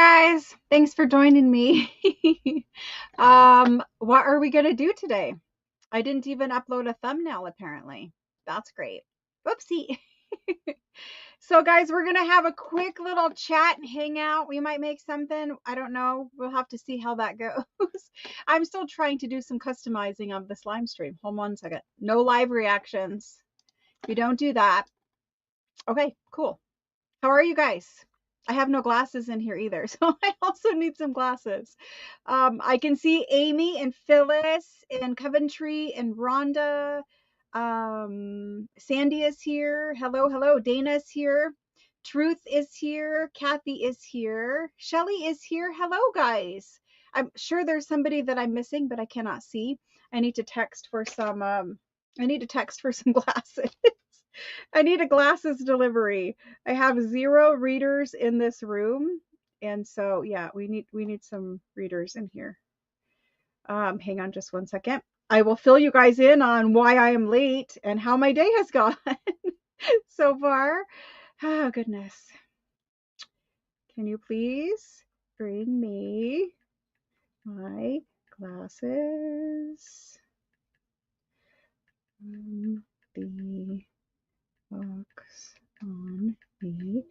guys, thanks for joining me. What are we gonna do today? I didn't even upload a thumbnail apparently. That's great. Whoopsie. So guys, we're gonna have a quick little chat and hang out. We might make something. I don't know. We'll have to see how that goes. I'm still trying to do some customizing of the slime stream. Hold on one second. No live reactions. We don't do that. Okay, cool. How are you guys? I have no glasses in here either, so I also need some glasses. I can see Amy and Phyllis and Coventry and Rhonda. Sandy is here. Hello, hello. Dana's here. Truth is here. Kathy is here. Shelly is here. Hello, guys. I'm sure there's somebody that I'm missing, but I cannot see. I need to text for some. I need to text for some glasses. I need a glasses delivery. I have 0 readers in this room. And so, yeah, we need some readers in here. Hang on just one second. I will fill you guys in on why I am late and how my day has gone so far. Oh, goodness. Can you please bring me my glasses? The box on the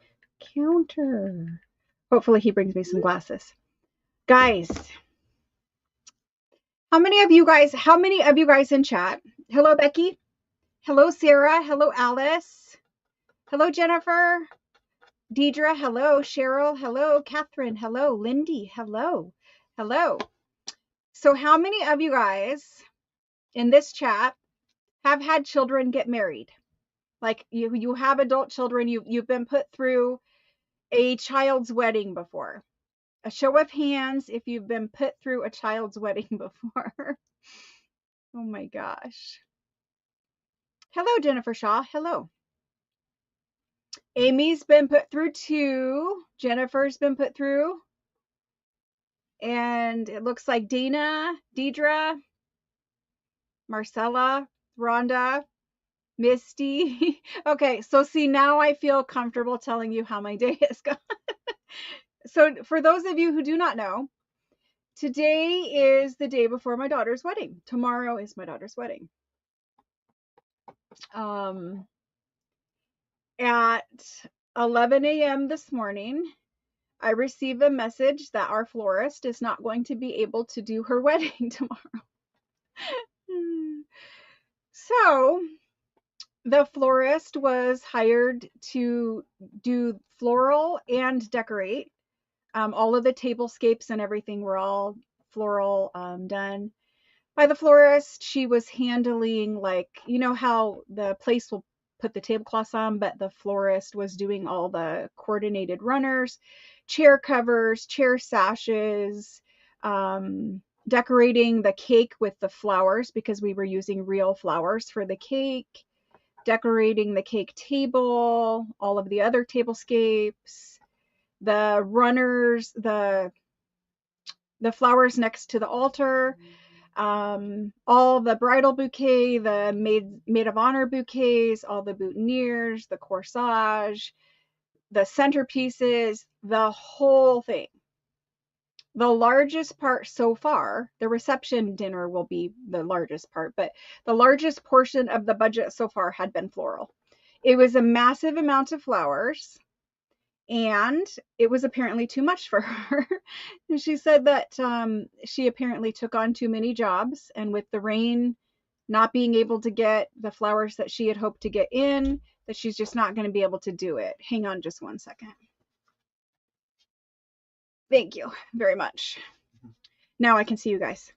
counter. Hopefully he brings me some glasses. Guys, how many of you guys in chat? Hello, Becky. Hello, Sarah. Hello, Alice. Hello, Jennifer. Deidre. Hello, Cheryl. Hello, Catherine. Hello, Lindy. Hello. Hello. So how many of you guys in this chat have had children get married? Like you have adult children, you've been put through a child's wedding before. A show of hands if you've been put through a child's wedding before. Oh my gosh. Hello, Jennifer Shaw. Hello. Amy's been put through 2. Jennifer's been put through. And it looks like Dana, Deidre, Marcella, Rhonda, Misty. Okay, so see, now I feel comfortable telling you how my day has gone. So for those of you who do not know, today is the day before my daughter's wedding. Tomorrow is my daughter's wedding. At 11 a.m. this morning, I received a message that our florist is not going to be able to do her wedding tomorrow. So the florist was hired to do floral and decorate. All of the tablescapes and everything were all floral done by the florist. She was handling, like, you know how the place will put the tablecloths on, but the florist was doing all the coordinated runners, chair covers, chair sashes, decorating the cake with the flowers because we were using real flowers for the cake, decorating the cake table, all of the other tablescapes, the runners, the flowers next to the altar, all the bridal bouquet, the maid of honor bouquets, all the boutonnieres, the corsage, the centerpieces, the whole thing. The largest part so far, the reception dinner will be the largest part, but the largest portion of the budget so far had been floral. It was a massive amount of flowers. And it was apparently too much for her. She said that she apparently took on too many jobs, and with the rain, not being able to get the flowers that she had hoped to get in, that she's just not going to be able to do it. Hang on just one second. Thank you very much. Now I can see you guys.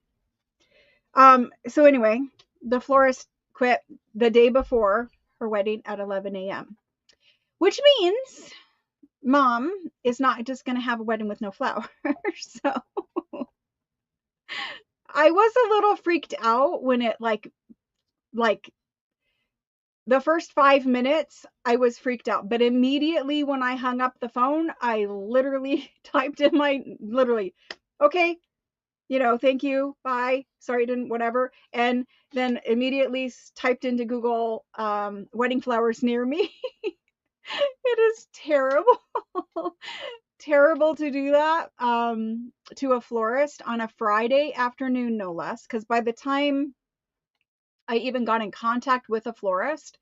So anyway, the florist quit the day before her wedding at 11 a.m., which means Mom is not just going to have a wedding with no flowers. So I was a little freaked out when it like the first 5 minutes I was freaked out, but immediately when I hung up the phone, I literally typed in okay, thank you, bye, sorry, didn't, whatever. And then immediately typed into Google, wedding flowers near me. It is terrible. terrible to do that to a florist on a Friday afternoon, no less, because by the time I even got in contact with a florist,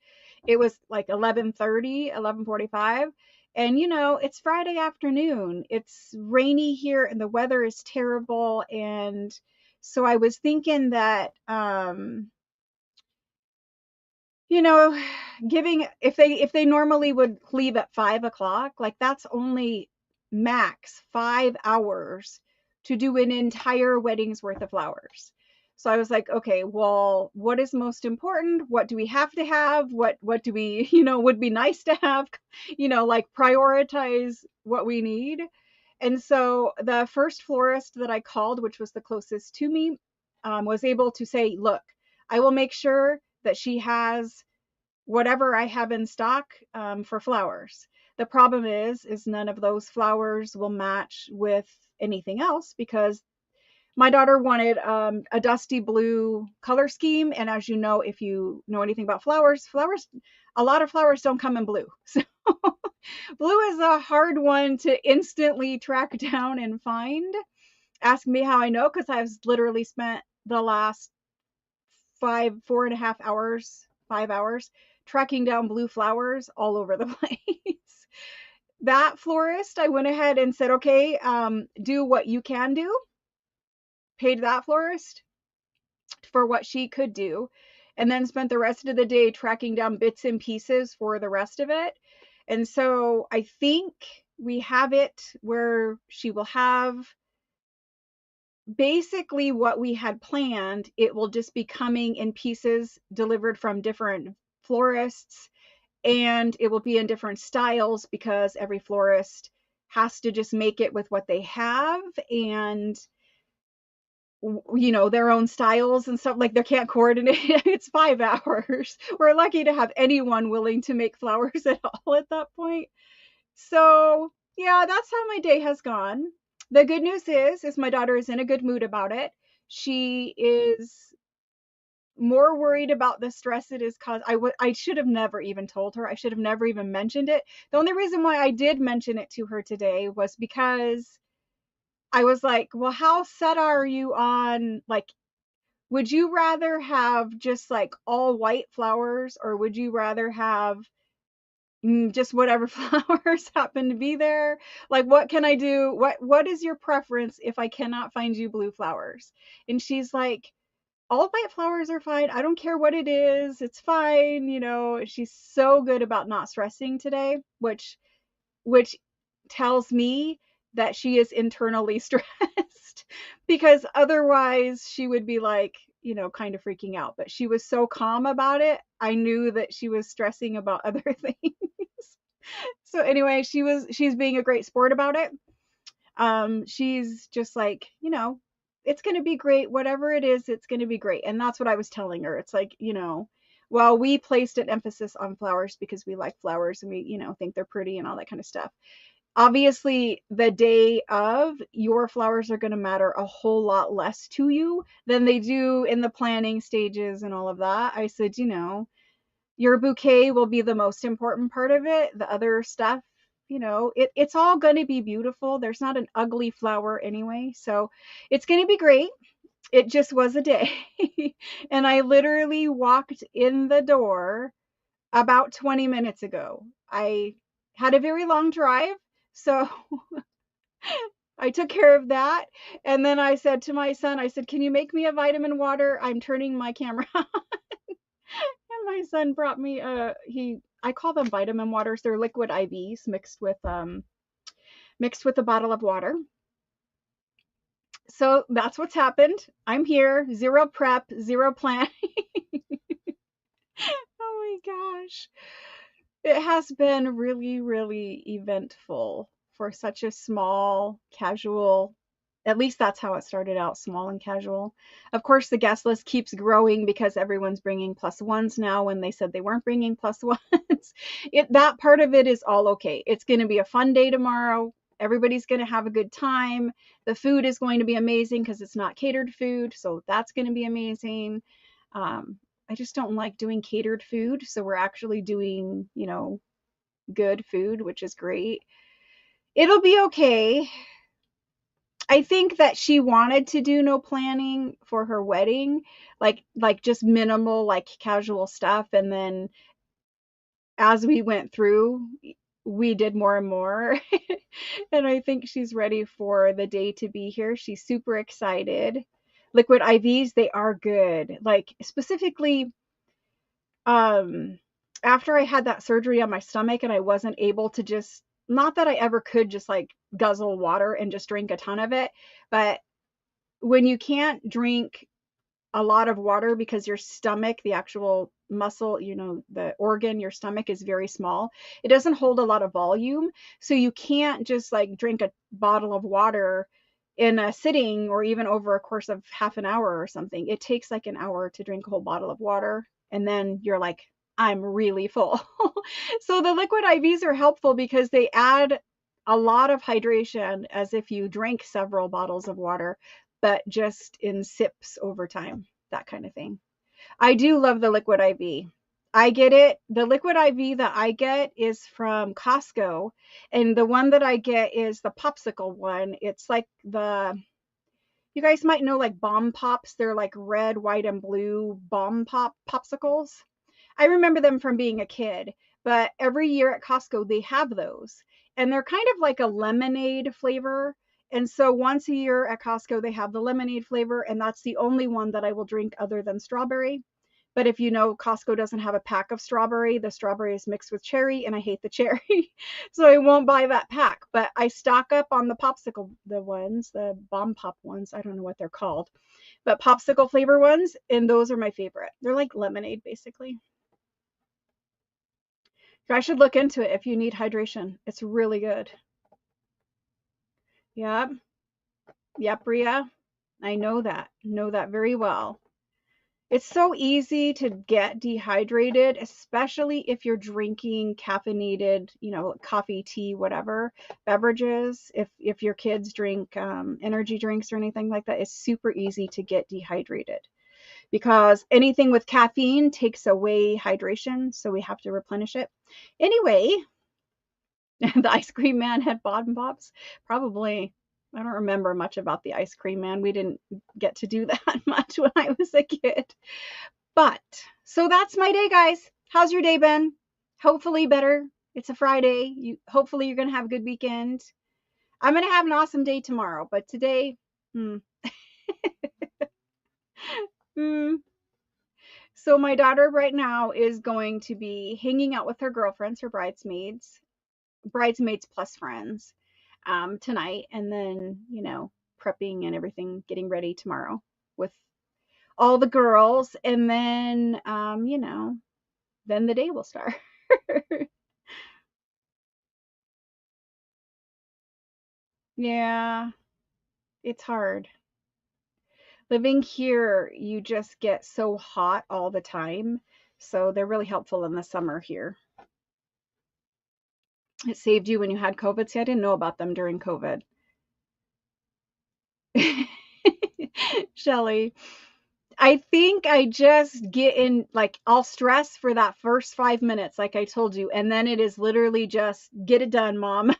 it was like 11:30, 11:45. And it's Friday afternoon. It's rainy here and the weather is terrible. And so I was thinking that you know, giving if they normally would leave at 5 o'clock, like that's only max 5 hours to do an entire wedding's worth of flowers. So I was like, okay, well, what is most important? What do we have to have? What do we, would be nice to have? Like prioritize what we need. And so the first florist that I called, which was the closest to me, was able to say, look, I will make sure that she has whatever I have in stock for flowers. The problem is none of those flowers will match with anything else because my daughter wanted a dusty blue color scheme. And as you know, if you know anything about flowers, a lot of flowers don't come in blue. So blue is a hard one to instantly track down and find. Ask me how I know, because I've literally spent the last 5 and a half hours tracking down blue flowers all over the place. That florist, I went ahead and said, okay, do what you can do. Paid that florist for what she could do, and then spent the rest of the day tracking down bits and pieces for the rest of it. And so I think we have it where she will have basically what we had planned. It will just be coming in pieces delivered from different florists, and it will be in different styles because every florist has to just make it with what they have, and their own styles and stuff. Like they can't coordinate. It's 5 hours. We're lucky to have anyone willing to make flowers at all at that point. So yeah, that's how my day has gone. The good news is my daughter is in a good mood about it. She is more worried about the stress it is caused. I should have never even told her. I should have never even mentioned it. The only reason why I did mention it to her today was because I was like, well, how set are you on, like, would you rather have just like all white flowers, or would you rather have just whatever flowers happen to be there? Like, what can I do? What is your preference if I cannot find you blue flowers? And she's like, all white flowers are fine. I don't care what it is. It's fine. She's so good about not stressing today, which tells me that she is internally stressed, because otherwise she would be like, kind of freaking out. But she was so calm about it. I knew that she was stressing about other things. So anyway, she's being a great sport about it. She's just like, it's going to be great. Whatever it is, it's going to be great. And that's what I was telling her. It's like, well, we placed an emphasis on flowers because we like flowers and we, think they're pretty and all that kind of stuff. Obviously, the day of, your flowers are going to matter a whole lot less to you than they do in the planning stages and all of that. I said, your bouquet will be the most important part of it. The other stuff, it's all going to be beautiful. There's not an ugly flower anyway. So it's going to be great. It just was a day. And I literally walked in the door about 20 minutes ago. I had a very long drive, so I took care of that. And then I said to my son, I said, can you make me a vitamin water? I'm turning my camera on. And my son brought me I call them vitamin waters. They're liquid IVs mixed with a bottle of water. So that's what's happened. I'm here, zero prep, zero planning. Oh my gosh. It has been really, really eventful for such a small, casual, at least that's how it started out, small and casual. Of course, the guest list keeps growing because everyone's bringing plus ones now when they said they weren't bringing plus ones. That part of it is all okay. It's going to be a fun day tomorrow. Everybody's going to have a good time. The food is going to be amazing because it's not catered food, so that's going to be amazing. I just don't like doing catered food, so we're actually doing, good food, which is great. It'll be okay. I think that she wanted to do no planning for her wedding, like just minimal, like casual stuff. And then as we went through, we did more and more. And I think she's ready for the day to be here. She's super excited. Liquid IVs, they are good. Like specifically, um, after I had that surgery on my stomach and I wasn't able to just, not that I ever could just like guzzle water and just drink a ton of it, but when you can't drink a lot of water because your stomach, the actual muscle, the organ, your stomach is very small. It doesn't hold a lot of volume. So you can't just like drink a bottle of water in a sitting or even over a course of half an hour or something. It takes like an hour to drink a whole bottle of water. And then you're like, I'm really full. So the liquid IVs are helpful because they add a lot of hydration as if you drank several bottles of water, but just in sips over time, that kind of thing. I do love the liquid IV. I get it. The liquid IV that I get is from Costco, and the one that I get is the popsicle one. It's like you guys might know like bomb pops. They're like red, white, and blue bomb popsicles. I remember them from being a kid, but every year at Costco, they have those. And they're kind of like a lemonade flavor. And so once a year at Costco, they have the lemonade flavor, and that's the only one that I will drink other than strawberry. But if you know, Costco doesn't have a pack of strawberry. The strawberry is mixed with cherry, and I hate the cherry. So I won't buy that pack. But I stock up on the popsicle, the ones, the bomb pop ones. I don't know what they're called, but popsicle flavor ones. And those are my favorite. They're like lemonade, basically. I should look into it if you need hydration. It's really good. Yep. Yep, Bria. I know that. Know that very well. It's so easy to get dehydrated, especially if you're drinking caffeinated, coffee, tea, whatever beverages. If your kids drink energy drinks or anything like that, it's super easy to get dehydrated because anything with caffeine takes away hydration, so we have to replenish it. Anyway, the ice cream man had bottom pops. Probably. I don't remember much about the ice cream man. We didn't get to do that much when I was a kid. But so that's my day, guys. How's your day been? Hopefully better. It's a Friday. Hopefully you're gonna have a good weekend. I'm gonna have an awesome day tomorrow, but today, hmm. Hmm. So my daughter right now is going to be hanging out with her girlfriends, her bridesmaids plus friends, tonight, and then prepping and everything, getting ready tomorrow with all the girls, and then then the day will start. Yeah, it's hard. Living here, you just get so hot all the time. So they're really helpful in the summer here. It saved you when you had COVID. See, I didn't know about them during COVID. Shelly, I think I just get in, like, I'll stress for that first 5 minutes, like I told you. And then it is literally just get it done, mom,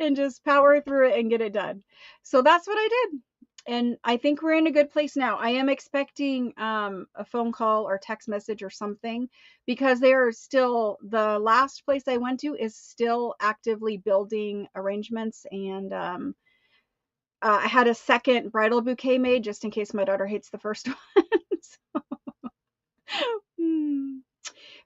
and just power through it and get it done. So that's what I did. And I think we're in a good place now. I am expecting a phone call or text message or something because they are still, the last place I went to is still actively building arrangements. And I had a second bridal bouquet made just in case my daughter hates the first one. So, hmm.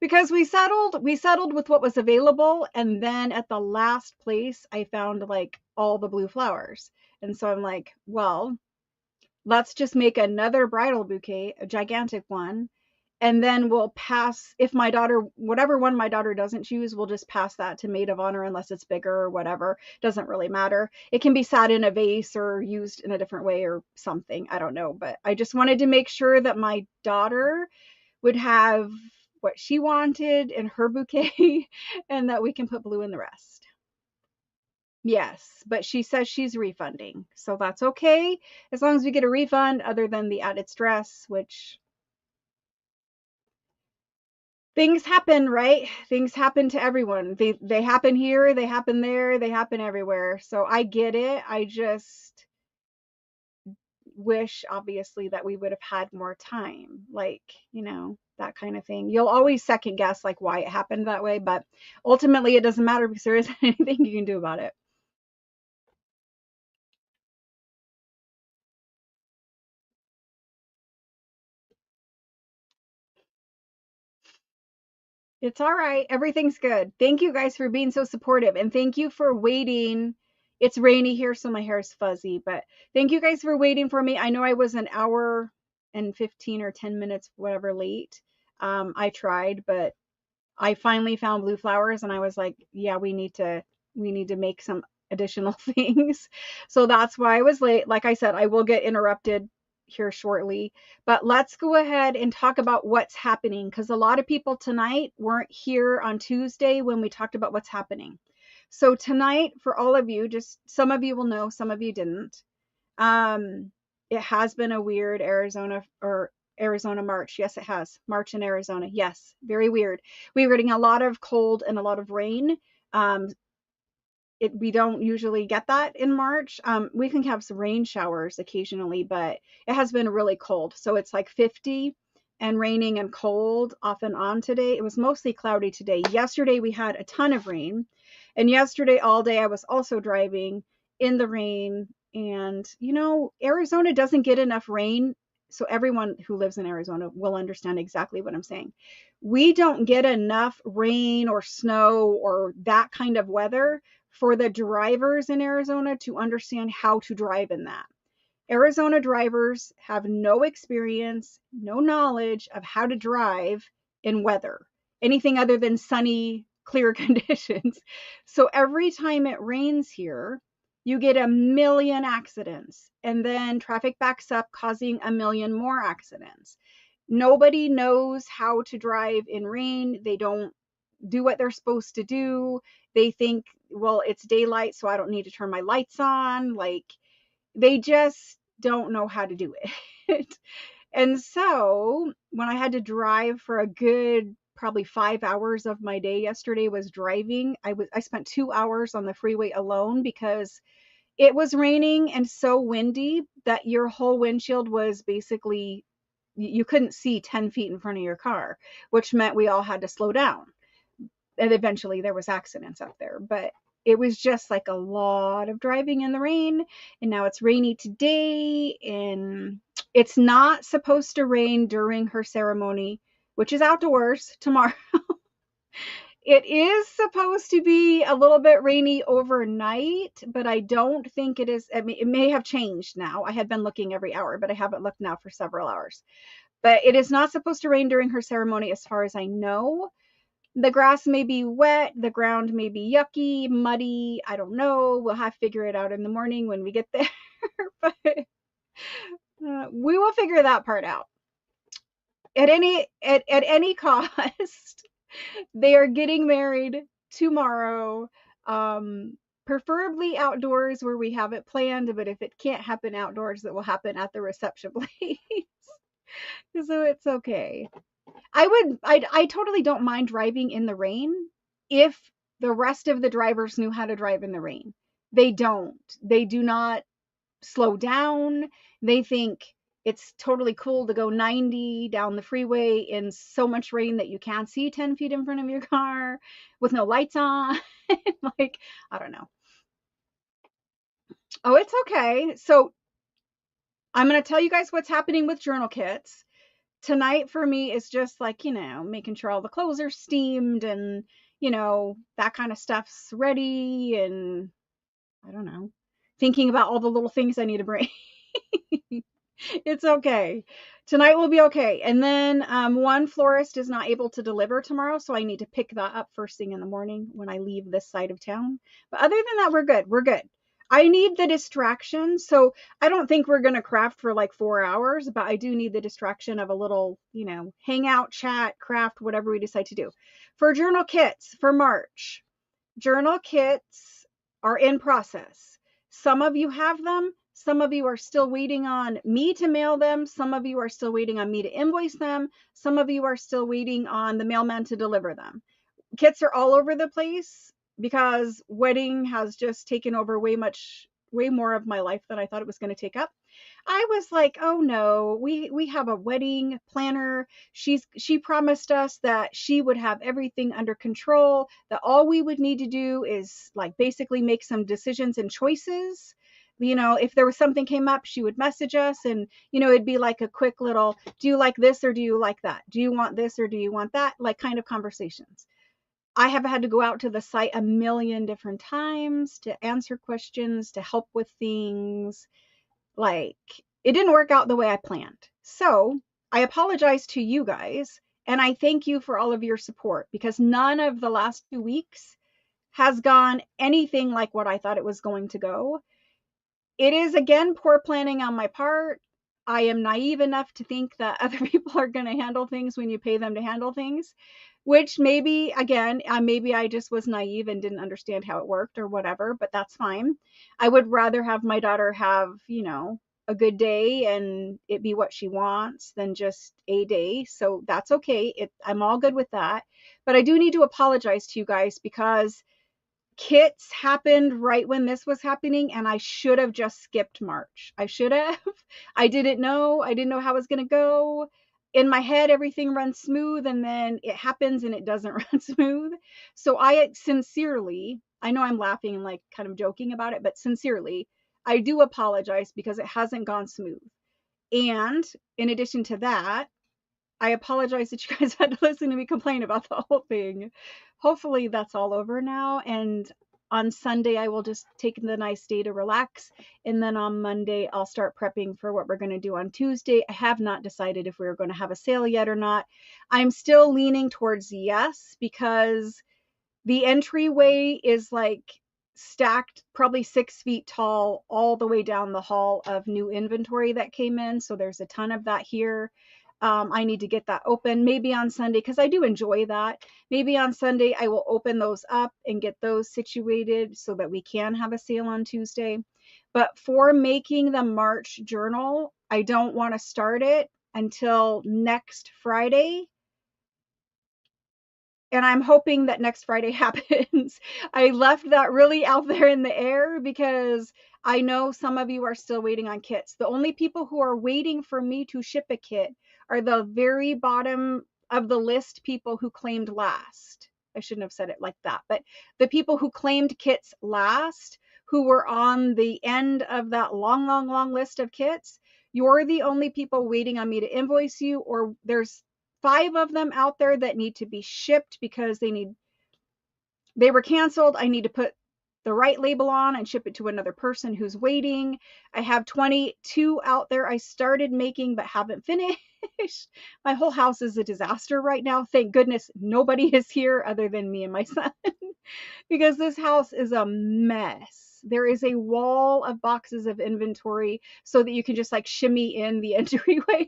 Because we settled with what was available, and then at the last place I found like all the blue flowers. And so I'm like, well, let's just make another bridal bouquet, a gigantic one, and then we'll pass, if my daughter, whatever one my daughter doesn't choose, we'll just pass that to maid of honor unless it's bigger or whatever. Doesn't really matter. It can be sat in a vase or used in a different way or something. I don't know, but I just wanted to make sure that my daughter would have what she wanted in her bouquet and that we can put blue in the rest. Yes, but she says she's refunding. So that's okay as long as we get a refund other than the added stress, which things happen, right? Things happen to everyone. They happen here, they happen there, they happen everywhere. So I get it. I just wish obviously that we would have had more time. Like, that kind of thing. You'll always second guess like why it happened that way, but ultimately it doesn't matter because there isn't anything you can do about it. It's all right. Everything's good. Thank you guys for being so supportive. And thank you for waiting. It's rainy here, so my hair is fuzzy. But thank you guys for waiting for me. I know I was an hour and 15 or 10 minutes, whatever, late. I tried, but I finally found blue flowers and I was like, yeah, we need to make some additional things. So that's why I was late. Like I said, I will get interrupted here shortly, but let's go ahead and talk about what's happening because a lot of people tonight weren't here on Tuesday when we talked about what's happening. So tonight, for all of you, just some of you will know, some of you didn't. Um, it has been a weird Arizona March. Yes, it has. March in Arizona. Yes, very weird. We were getting a lot of cold and a lot of rain. Um, we don't usually get that in March. We can have some rain showers occasionally, but it has been really cold. So it's like 50 and raining and cold off and on today. It was mostly cloudy today. Yesterday we had a ton of rain. And yesterday all day I was also driving in the rain. And Arizona doesn't get enough rain. So everyone who lives in Arizona will understand exactly what I'm saying. We don't get enough rain or snow or that kind of weather for the drivers in Arizona to understand how to drive in that. Arizona drivers have no experience, no knowledge of how to drive in weather, anything other than sunny, clear conditions. So every time it rains here, you get a million accidents, and then traffic backs up, causing a million more accidents. Nobody knows how to drive in rain. They don't do what they're supposed to do. They think, well, it's daylight, so I don't need to turn my lights on. Like, they just don't know how to do it. And so when I had to drive for a good probably 5 hours of my day yesterday was driving, I spent 2 hours on the freeway alone because it was raining and so windy that your whole windshield was basically, you couldn't see 10 feet in front of your car, which meant we all had to slow down. And eventually there was accidents up there, but it was just like a lot of driving in the rain. And now it's rainy today, and it's not supposed to rain during her ceremony, which is outdoors tomorrow. It is supposed to be a little bit rainy overnight, but I don't think it is. I mean, it may have changed now. I had been looking every hour, but I haven't looked now for several hours. But it is not supposed to rain during her ceremony as far as I know. The grass may be wet, the ground may be yucky, muddy. I don't know. We'll have to figure it out in the morning when we get there. But we will figure that part out. At any cost, they are getting married tomorrow. Preferably outdoors where we have it planned, but if it can't happen outdoors, it will happen at the reception place. So it's okay. I totally don't mind driving in the rain if the rest of the drivers knew how to drive in the rain. They don't. They do not slow down. They think it's totally cool to go 90 down the freeway in so much rain that you can't see 10 feet in front of your car with no lights on. Like, I don't know. Oh, it's okay. So I'm going to tell you guys what's happening with journal kits. Tonight for me is just like, making sure all the clothes are steamed and, that kind of stuff's ready. And I don't know, thinking about all the little things I need to bring. It's okay. Tonight will be okay. And then one florist is not able to deliver tomorrow, so I need to pick that up first thing in the morning when I leave this side of town. But other than that, we're good. We're good. I need the distraction. So I don't think we're going to craft for like 4 hours, but I do need the distraction of a little, hangout, chat, craft, whatever we decide to do. For journal kits for March, journal kits are in process. Some of you have them, Some of you are still waiting on me to mail them. Some of you are still waiting on me to invoice them. Some of you are still waiting on the mailman to deliver them. Kits are all over the place because wedding has just taken over way more of my life than I thought it was going to take up. I was like, oh no, we have a wedding planner. She promised us that she would have everything under control, that all we would need to do is like basically make some decisions and choices. You know, if there was something came up, she would message us, and you know, it'd be like a quick little, do you like this or do you like that? Do you want this or do you want that? Like kind of conversations. I have had to go out to the site a million different times to answer questions, to help with things. Like, it didn't work out the way I planned. So I apologize to you guys, and I thank you for all of your support, because none of the last 2 weeks has gone anything like what I thought it was going to go. It is, again, poor planning on my part. I am naive enough to think that other people are going to handle things when you pay them to handle things, which maybe, again, maybe I just was naive and didn't understand how it worked or whatever, but that's fine. I would rather have my daughter have, you know, a good day and it be what she wants than just a day. So that's okay. I'm all good with that. But I do need to apologize to you guys, because kits happened right when this was happening, and I should have just skipped March. I should have. I didn't know. I didn't know how it was going to go. In my head, everything runs smooth, and then it happens and it doesn't run smooth. So I sincerely, I know I'm laughing and like kind of joking about it, but sincerely, I do apologize because it hasn't gone smooth. And in addition to that, I apologize that you guys had to listen to me complain about the whole thing. Hopefully that's all over now. And on Sunday, I will just take the nice day to relax. And then on Monday, I'll start prepping for what we're going to do on Tuesday. I have not decided if we're going to have a sale yet or not. I'm still leaning towards yes, because the entryway is like stacked probably 6 feet tall all the way down the hall of new inventory that came in. So there's a ton of that here. I need to get that open maybe on Sunday, because I do enjoy that. Maybe on Sunday I will open those up and get those situated so that we can have a sale on Tuesday. But for making the March journal, I don't want to start it until next Friday, and I'm hoping that next Friday happens. I left that really out there in the air because I know some of you are still waiting on kits. The only people who are waiting for me to ship a kit are the very bottom of the list people who claimed last. I shouldn't have said it like that, but the people who claimed kits last, who were on the end of that long, long, long list of kits, you're the only people waiting on me to invoice you, or there's 5 of them out there that need to be shipped because they were canceled. I need to put the right label on and ship it to another person who's waiting. I have 22 out there I started making but haven't finished. My whole house is a disaster right now. Thank goodness nobody is here other than me and my son, because this house is a mess. There is a wall of boxes of inventory so that you can just like shimmy in the entryway.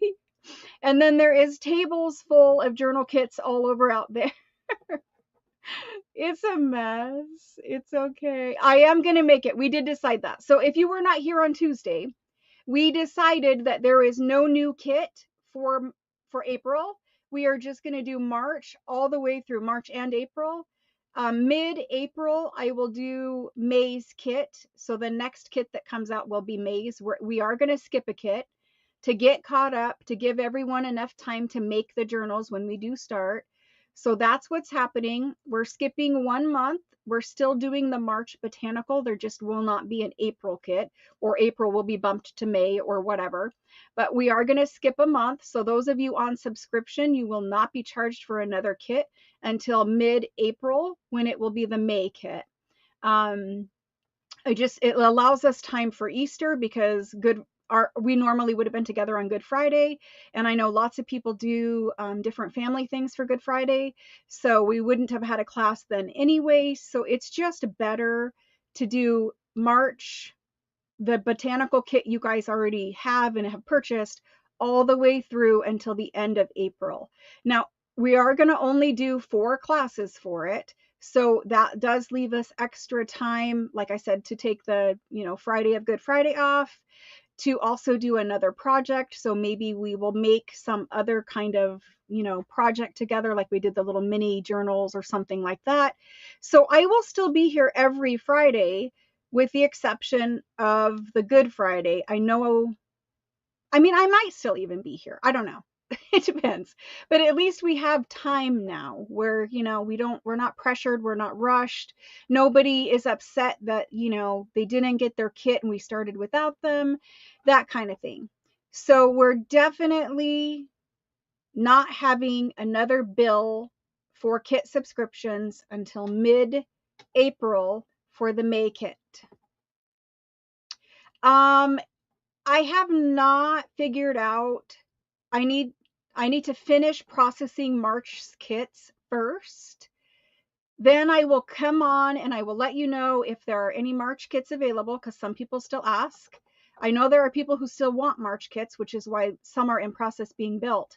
And then there is tables full of journal kits all over out there. It's a mess. It's okay. I am going to make it. We did decide that. So if you were not here on Tuesday, we decided that there is no new kit for April. We are just going to do March all the way through March and April. Mid-April, I will do May's kit. So the next kit that comes out will be May's. We are going to skip a kit to get caught up, to give everyone enough time to make the journals when we do start. So that's what's happening. We're skipping 1 month. We're still doing the March botanical. There just will not be an April kit, or April will be bumped to May or whatever. But we are going to skip a month. So those of you on subscription, you will not be charged for another kit until mid-April, when it will be the May kit. It allows us time for Easter, because we normally would have been together on Good Friday, and I know lots of people do different family things for Good Friday, so we wouldn't have had a class then anyway. So it's just better to do March, the botanical kit you guys already have and have purchased, all the way through until the end of April. Now, we are going to only do 4 classes for it. So that does leave us extra time, like I said, to take the, Friday of Good Friday off, to also do another project. So maybe we will make some other kind of, project together, like we did the little mini journals or something like that. So I will still be here every Friday, with the exception of the Good Friday. I mean, I might still even be here. I don't know. It depends. But at least we have time now where, we're not pressured, we're not rushed. Nobody is upset that, they didn't get their kit and we started without them, that kind of thing. So we're definitely not having another bill for kit subscriptions until mid-April for the May kit. I have not figured out. I need to finish processing March's kits first. Then I will come on and I will let you know if there are any March kits available, because some people still ask. I know there are people who still want March kits, which is why some are in process being built,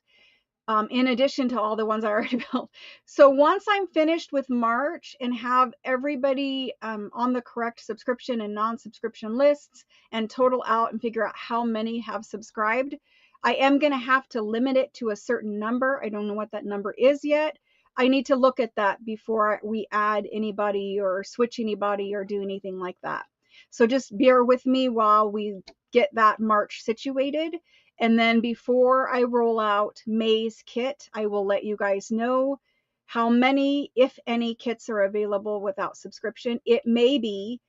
in addition to all the ones I already built. So once I'm finished with March and have everybody on the correct subscription and non-subscription lists and total out and figure out how many have subscribed, I am going to have to limit it to a certain number. I don't know what that number is yet. I need to look at that before we add anybody or switch anybody or do anything like that. So just bear with me while we get that March situated. And then before I roll out May's kit, I will let you guys know how many, if any, kits are available without subscription. It may be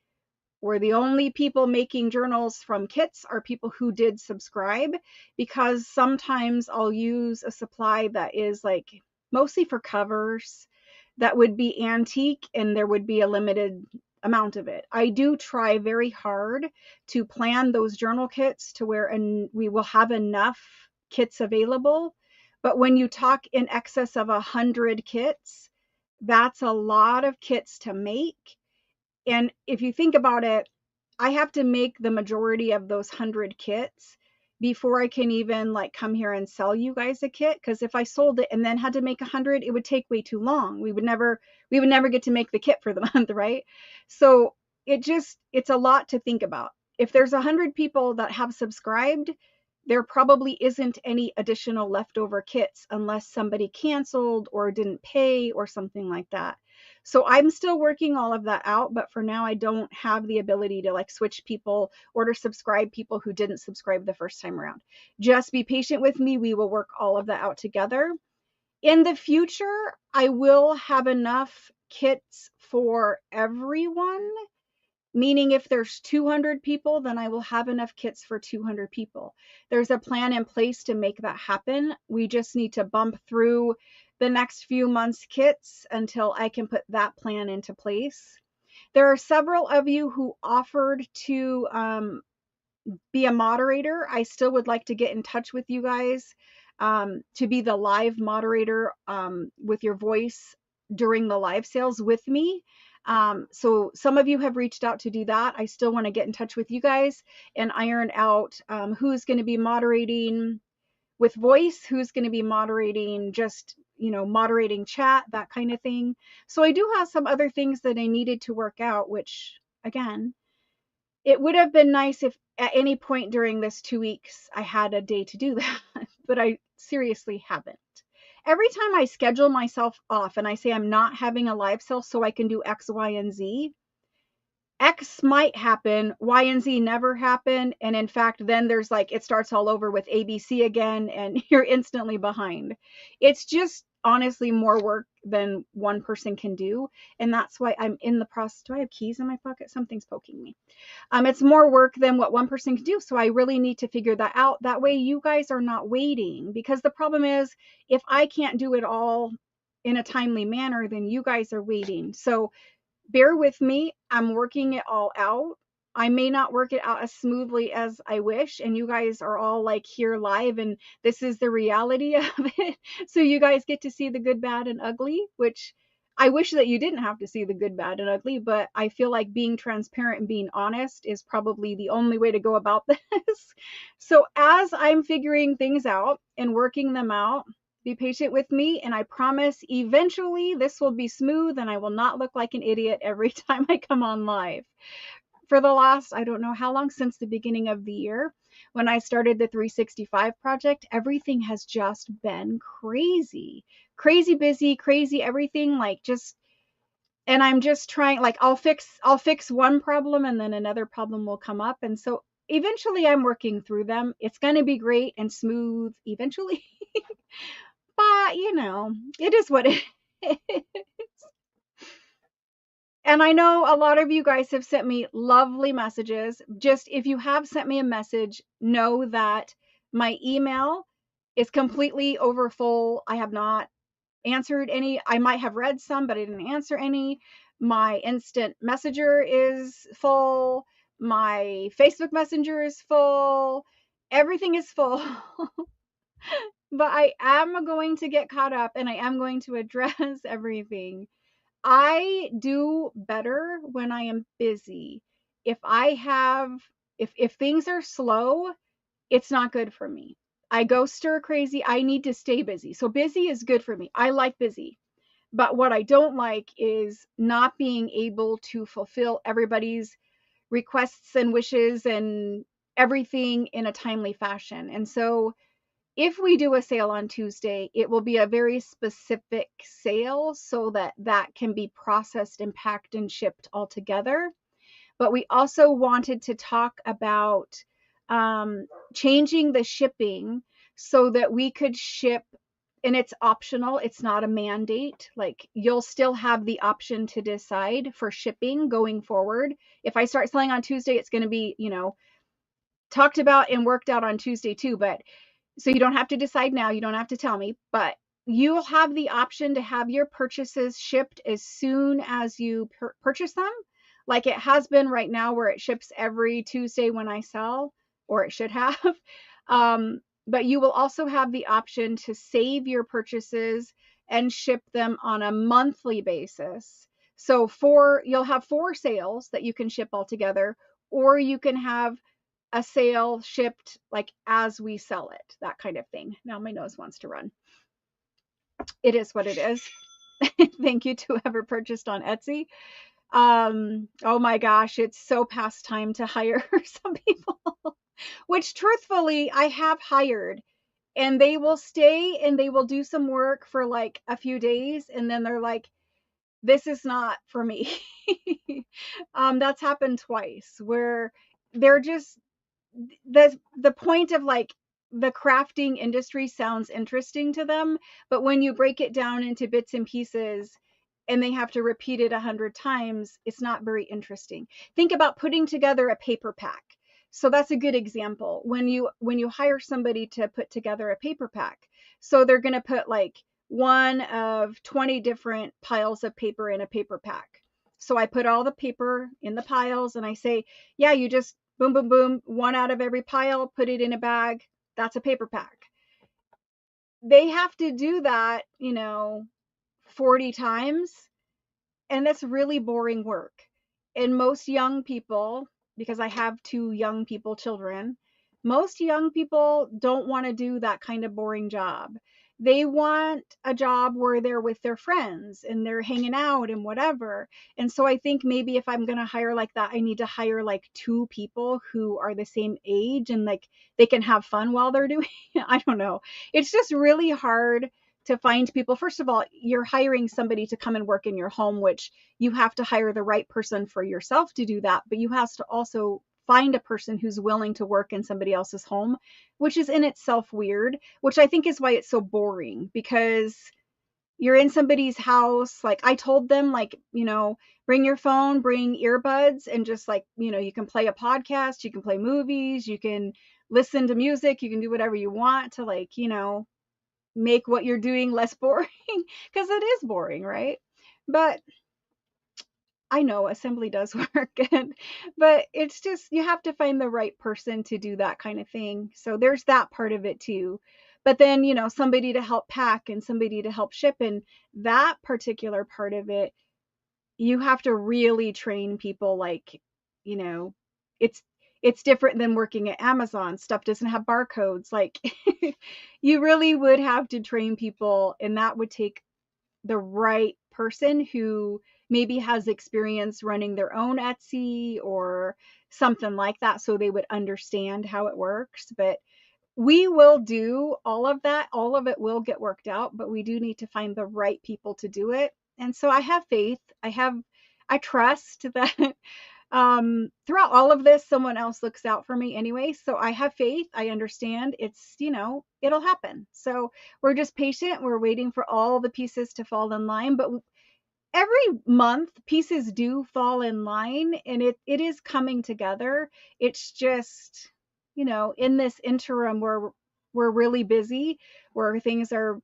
where the only people making journals from kits are people who did subscribe, because sometimes I'll use a supply that is like mostly for covers that would be antique, and there would be a limited amount of it. I do try very hard to plan those journal kits to where we will have enough kits available. But when you talk in excess of 100 kits, that's a lot of kits to make. And if you think about it, I have to make the majority of those 100 kits before I can even like come here and sell you guys a kit. Because if I sold it and then had to make 100, it would take way too long. We would never get to make the kit for the month, right? So it's a lot to think about. If there's 100 people that have subscribed, there probably isn't any additional leftover kits unless somebody canceled or didn't pay or something like that. So I'm still working all of that out, but for now I don't have the ability to like switch people or to subscribe people who didn't subscribe the first time around. Just be patient with me. We will work all of that out together. In the future, I will have enough kits for everyone. Meaning if there's 200 people, then I will have enough kits for 200 people. There's a plan in place to make that happen. We just need to bump through the next few months' kits until I can put that plan into place. There are several of you who offered to be a moderator. I still would like to get in touch with you guys to be the live moderator with your voice during the live sales with me. So some of you have reached out to do that. I still want to get in touch with you guys and iron out who's going to be moderating with voice, who's going to be moderating just, moderating chat, that kind of thing. So I do have some other things that I needed to work out, which again, it would have been nice if at any point during this 2 weeks I had a day to do that, but I seriously haven't. Every time I schedule myself off and I say I'm not having a live sale so I can do X, Y, and Z, X might happen, Y and Z never happen. And in fact, then there's like, it starts all over with ABC again and you're instantly behind. It's just honestly more work than one person can do. And that's why I'm in the process. Do I have keys in my pocket? Something's poking me. It's more work than what one person can do. So I really need to figure that out. That way you guys are not waiting, because the problem is if I can't do it all in a timely manner, then you guys are waiting. So bear with me. I'm working it all out. I may not work it out as smoothly as I wish, and you guys are all like here live and this is the reality of it. So you guys get to see the good, bad, and ugly, which I wish that you didn't have to see the good, bad, and ugly, but I feel like being transparent and being honest is probably the only way to go about this. So as I'm figuring things out and working them out, be patient with me, and I promise eventually this will be smooth and I will not look like an idiot every time I come on live. For the last, I don't know how long, since the beginning of the year, when I started the 365 project, everything has just been crazy. Crazy busy, crazy everything, like just, and I'm just trying, like I'll fix one problem and then another problem will come up. And so eventually I'm working through them. It's going to be great and smooth eventually. But, it is what it is. And I know a lot of you guys have sent me lovely messages. Just if you have sent me a message, know that my email is completely over full. I have not answered any. I might have read some, but I didn't answer any. My instant messenger is full. My Facebook messenger is full. Everything is full. But I am going to get caught up and I am going to address everything. I do better when I am busy. If I have, if things are slow, it's not good for me. I go stir crazy. I need to stay busy. So busy is good for me. I like busy. But what I don't like is not being able to fulfill everybody's requests and wishes and everything in a timely fashion. And so if we do a sale on Tuesday, it will be a very specific sale so that that can be processed and packed and shipped all together. But we also wanted to talk about changing the shipping so that we could ship, and it's optional. It's not a mandate. Like, you'll still have the option to decide for shipping going forward. If I start selling on Tuesday, it's going to be, talked about and worked out on Tuesday too. But so you don't have to decide now. You don't have to tell me, but you'll have the option to have your purchases shipped as soon as you purchase them, like it has been right now, where it ships every Tuesday when I sell, or it should have. But you will also have the option to save your purchases and ship them on a monthly basis. So you'll have 4 sales that you can ship all together, or you can have a sale shipped like as we sell it, that kind of thing. Now my nose wants to run. It is what it is. Thank you to whoever purchased on Etsy. Oh my gosh, it's so past time to hire some people, which truthfully I have hired, and they will stay and they will do some work for like a few days and then they're like, this is not for me. That's happened twice where they're just, the point of like the crafting industry sounds interesting to them, but when you break it down into bits and pieces and they have to repeat it 100 times, it's not very interesting. Think about putting together a paper pack. So that's a good example. When you hire somebody to put together a paper pack, so they're going to put like one of 20 different piles of paper in a paper pack. So I put all the paper in the piles and I say, yeah, you just boom, boom, boom, one out of every pile, put it in a bag. That's a paper pack. They have to do that, 40 times. And that's really boring work. And most young people, because I have 2 young people, children, most young people don't want to do that kind of boring job. They want a job where they're with their friends and they're hanging out and whatever. And so I think maybe if I'm going to hire like that, I need to hire like 2 people who are the same age and like they can have fun while they're doing it. I don't know. It's just really hard to find people. First of all, you're hiring somebody to come and work in your home, which you have to hire the right person for yourself to do that. But you have to also find a person who's willing to work in somebody else's home, which is in itself weird, which I think is why it's so boring, because you're in somebody's house. Like I told them, like, bring your phone, bring earbuds, and just like, you can play a podcast, you can play movies, you can listen to music, you can do whatever you want to like, make what you're doing less boring, because it is boring, right? But I know assembly does work, but it's just, you have to find the right person to do that kind of thing. So there's that part of it too. But then, somebody to help pack and somebody to help ship, and that particular part of it, you have to really train people. Like, it's It's different than working at Amazon. Stuff doesn't have barcodes. Like you really would have to train people, and that would take the right person who maybe has experience running their own Etsy or something like that, so they would understand how it works. But we will do all of that. All of it will get worked out, but we do need to find the right people to do it. And so I have faith. I trust that throughout all of this, someone else looks out for me anyway. So I have faith. I understand it's, it'll happen. So we're just patient. We're waiting for all the pieces to fall in line. But every month, pieces do fall in line, and it is coming together. It's just, in this interim where we're really busy, where things are,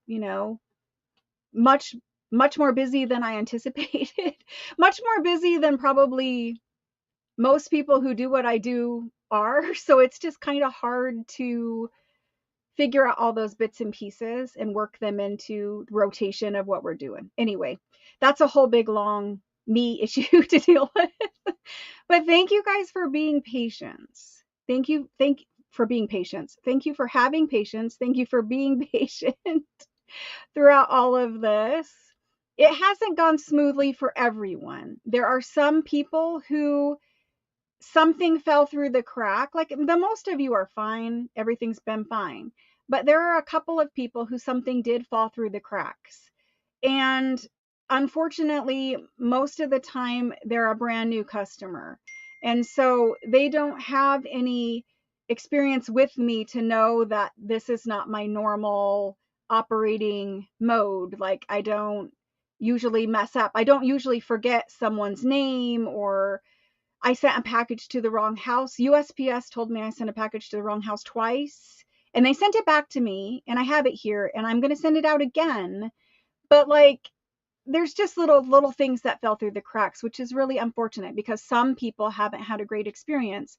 much, much more busy than I anticipated, much more busy than probably most people who do what I do are. So it's just kind of hard to figure out all those bits and pieces and work them into rotation of what we're doing. Anyway, that's a whole big long me issue to deal with. But thank you guys for being patient. Thank you. Thank you for being patient. Thank you for having patience. Thank you for being patient throughout all of this. It hasn't gone smoothly for everyone. There are some people who something fell through the crack. Like the most of you are fine. Everything's been fine. But there are a couple of people who something did fall through the cracks. And unfortunately, most of the time they're a brand new customer. And so they don't have any experience with me to know that this is not my normal operating mode. Like I don't usually mess up. I don't usually forget someone's name, or I sent a package to the wrong house. USPS told me I sent a package to the wrong house twice, and they sent it back to me, and I have it here, and I'm going to send it out again. But like, there's just little things that fell through the cracks, which is really unfortunate because some people haven't had a great experience.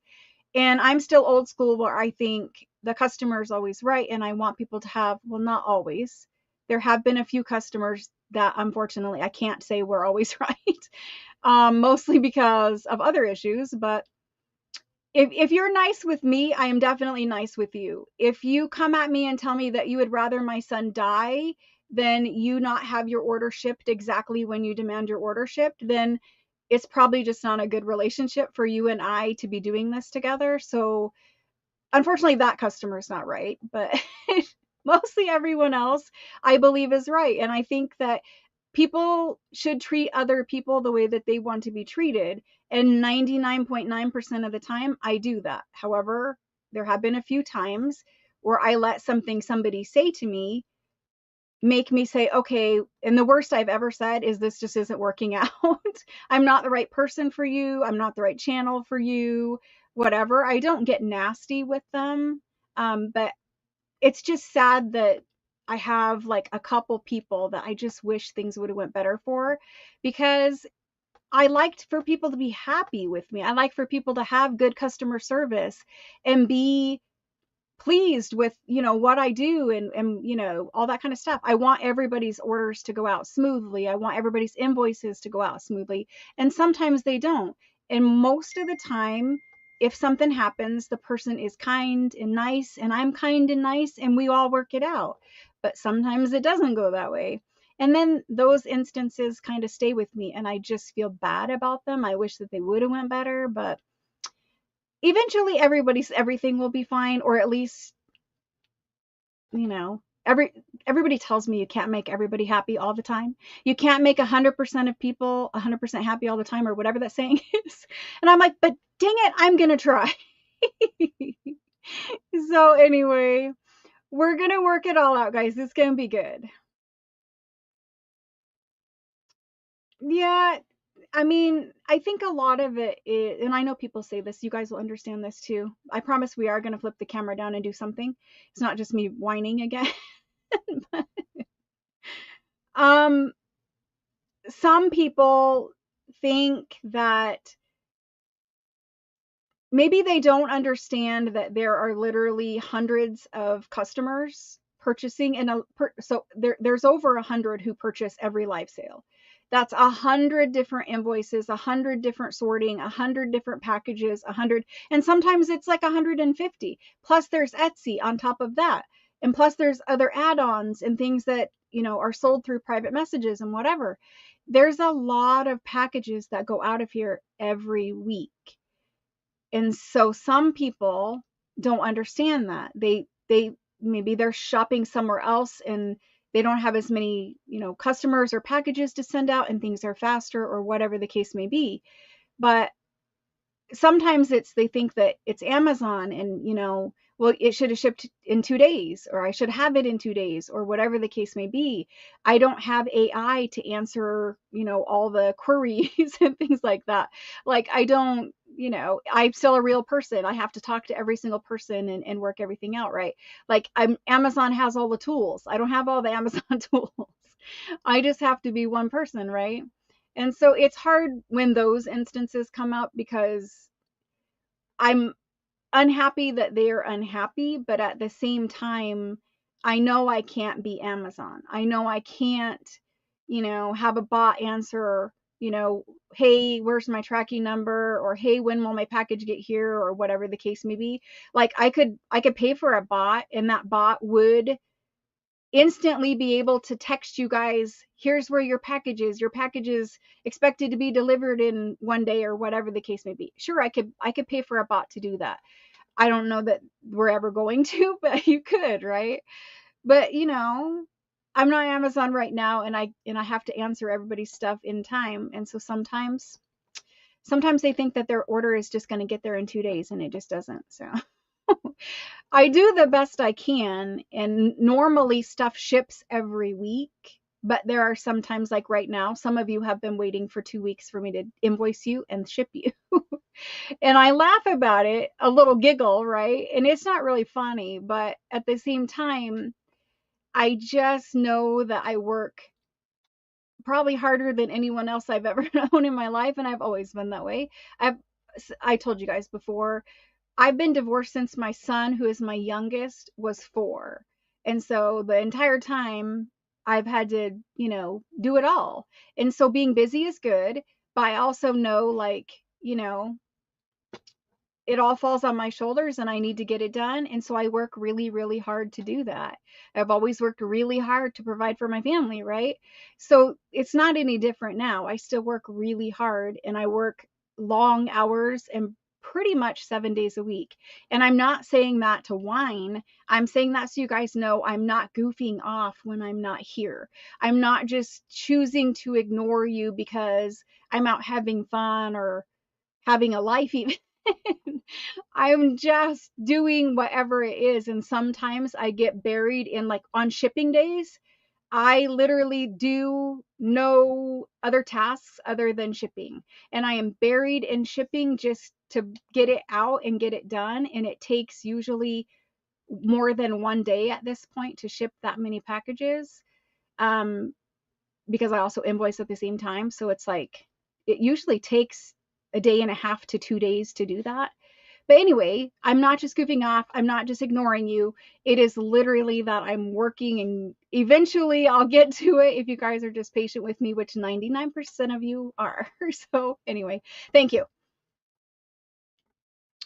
And I'm still old school where I think the customer is always right, and I want people to have, well, not always. There have been a few customers that unfortunately I can't say were always right, mostly because of other issues. But if you're nice with me, I am definitely nice with you. If you come at me and tell me that you would rather my son die than you not have your order shipped exactly when you demand your order shipped, then it's probably just not a good relationship for you and I to be doing this together. So unfortunately, that customer is not right, but mostly everyone else I believe is right. And I think that people should treat other people the way that they want to be treated. And 99.9% of the time, I do that. However, there have been a few times where I let somebody say to me make me say, okay, and the worst I've ever said is this just isn't working out. I'm not the right person for you. I'm not the right channel for you, whatever. I don't get nasty with them. But it's just sad that I have like a couple people that I just wish things would have went better for, because I liked for people to be happy with me. I like for people to have good customer service and be pleased with what I do, and all that kind of stuff. I want everybody's orders to go out smoothly. I want everybody's invoices to go out smoothly, and sometimes they don't. And most of the time, if something happens, the person is kind and nice, and I'm kind and nice, and we all work it out. But sometimes it doesn't go that way, and then those instances kind of stay with me, and I just feel bad about them. I wish that they would have went better, but eventually everything will be fine. Or at least, everybody tells me you can't make everybody happy all the time. You can't make 100% of people 100% happy all the time, or whatever that saying is. And I'm like, but dang it, I'm gonna try. So anyway, we're gonna work it all out, guys. It's gonna be good. Yeah, I mean, I think a lot of it is, and I know people say this, you guys will understand this too. I promise we are going to flip the camera down and do something. It's not just me whining again. um, some people think that maybe they don't understand that there are literally hundreds of customers purchasing, and so there's over 100 who purchase every live sale. That's 100 different invoices, 100 different sorting, 100 different packages, 100, and sometimes it's like 150. Plus there's Etsy on top of that. And plus there's other add-ons and things that, you know, are sold through private messages and whatever. There's a lot of packages that go out of here every week. And so some people don't understand that. They maybe they're shopping somewhere else and they don't have as many, you know, customers or packages to send out and things are faster or whatever the case may be. But sometimes they think that it's Amazon and, you know, well, it should have shipped in 2 days, or I should have it in 2 days, or whatever the case may be. I don't have AI to answer, you know, all the queries and things like that. Like I don't, you know, I'm still a real person. I have to talk to every single person and work everything out, right? Like Amazon has all the tools. I don't have all the Amazon tools. I just have to be one person, right? And so it's hard when those instances come up because I'm unhappy that they're unhappy, but at the same time, I know I can't be Amazon. I know I can't, you know, have a bot answer, you know, hey, where's my tracking number? Or hey, when will my package get here? Or whatever the case may be. Like I could pay for a bot and that bot would instantly be able to text you guys, here's where your package is. Your package is expected to be delivered in 1 day or whatever the case may be. Sure, I could pay for a bot to do that. I don't know that we're ever going to, but you could, right? But you know, I'm not Amazon right now and I have to answer everybody's stuff in time. And so sometimes they think that their order is just going to get there in 2 days and it just doesn't. So I do the best I can, and normally stuff ships every week, but there are sometimes like right now, some of you have been waiting for 2 weeks for me to invoice you and ship you. And I laugh about it, a little giggle, right? And it's not really funny, but at the same time, I just know that I work probably harder than anyone else I've ever known in my life, and I've always been that way. I told you guys before, I've been divorced since my son, who is my youngest, was 4. And so the entire time I've had to, you know, do it all. And so being busy is good, but I also know, like, you know, it all falls on my shoulders and I need to get it done. And so I work really, really hard to do that. I've always worked really hard to provide for my family, right? So it's not any different now. I still work really hard and I work long hours and pretty much 7 days a week. And I'm not saying that to whine. I'm saying that so you guys know I'm not goofing off when I'm not here. I'm not just choosing to ignore you because I'm out having fun or having a life even. I'm just doing whatever it is. And sometimes I get buried in, like, on shipping days, I literally do no other tasks other than shipping. And I am buried in shipping just to get it out and get it done. And it takes usually more than 1 day at this point to ship that many packages. Um, because I also invoice at the same time. So it's like, it usually takes a day and a half to 2 days to do that. But anyway, I'm not just goofing off. I'm not just ignoring you. It is literally that I'm working, and eventually I'll get to it if you guys are just patient with me, which 99% of you are. So anyway, thank you.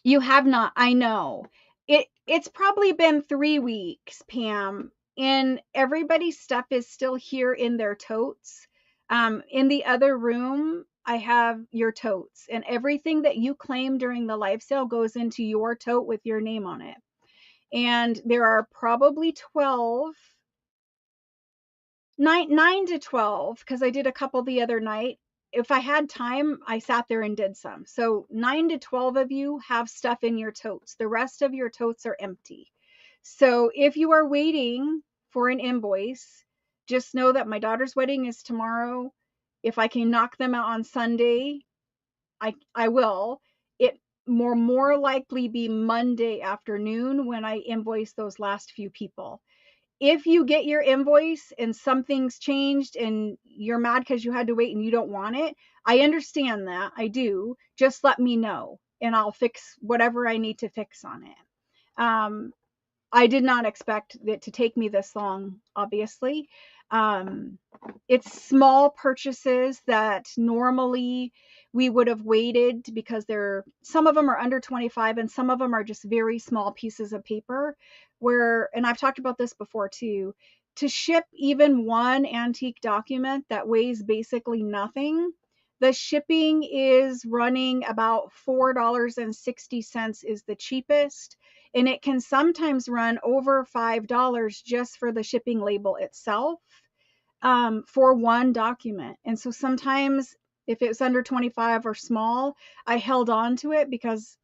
You have not. I know. It's probably been 3 weeks, Pam, and everybody's stuff is still here in their totes. In the other room, I have your totes, and everything that you claim during the live sale goes into your tote with your name on it. And there are probably 12, 9 to 12, because I did a couple the other night. If I had time, I sat there and did some. So 9 to 12 of you have stuff in your totes. The rest of your totes are empty. So if you are waiting for an invoice, just know that my daughter's wedding is tomorrow. If I can knock them out on Sunday, I will. It more likely be Monday afternoon when I invoice those last few people. If you get your invoice and something's changed and you're mad because you had to wait and you don't want it, I understand that. I do. Just let me know and I'll fix whatever I need to fix on it. I did not expect it to take me this long, obviously. It's small purchases that normally we would have waited because some of them are under 25 and some of them are just very small pieces of paper and I've talked about this before too, to ship even one antique document that weighs basically nothing. The shipping is running about $4.60 is the cheapest, and it can sometimes run over $5 just for the shipping label itself, for one document. And so sometimes if it was under 25 or small, I held on to it because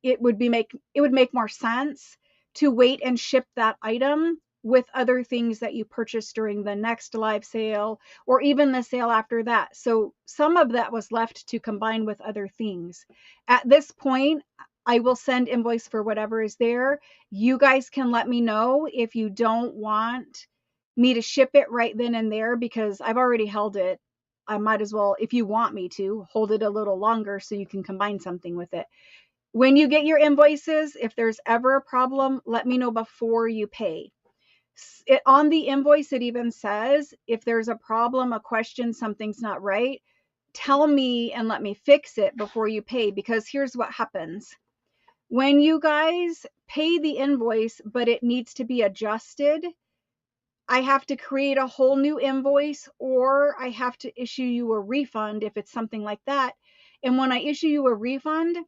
it would make more sense to wait and ship that item with other things that you purchased during the next live sale or even the sale after that. So some of that was left to combine with other things. At this point, I will send invoice for whatever is there. You guys can let me know if you don't want me to ship it right then and there, because I've already held it. I might as well, if you want me to, hold it a little longer so you can combine something with it. When you get your invoices, if there's ever a problem, let me know before you pay. On the invoice, it even says, if there's a problem, a question, something's not right, tell me and let me fix it before you pay, because here's what happens. When you guys pay the invoice, but it needs to be adjusted, I have to create a whole new invoice, or I have to issue you a refund if it's something like that. And when I issue you a refund,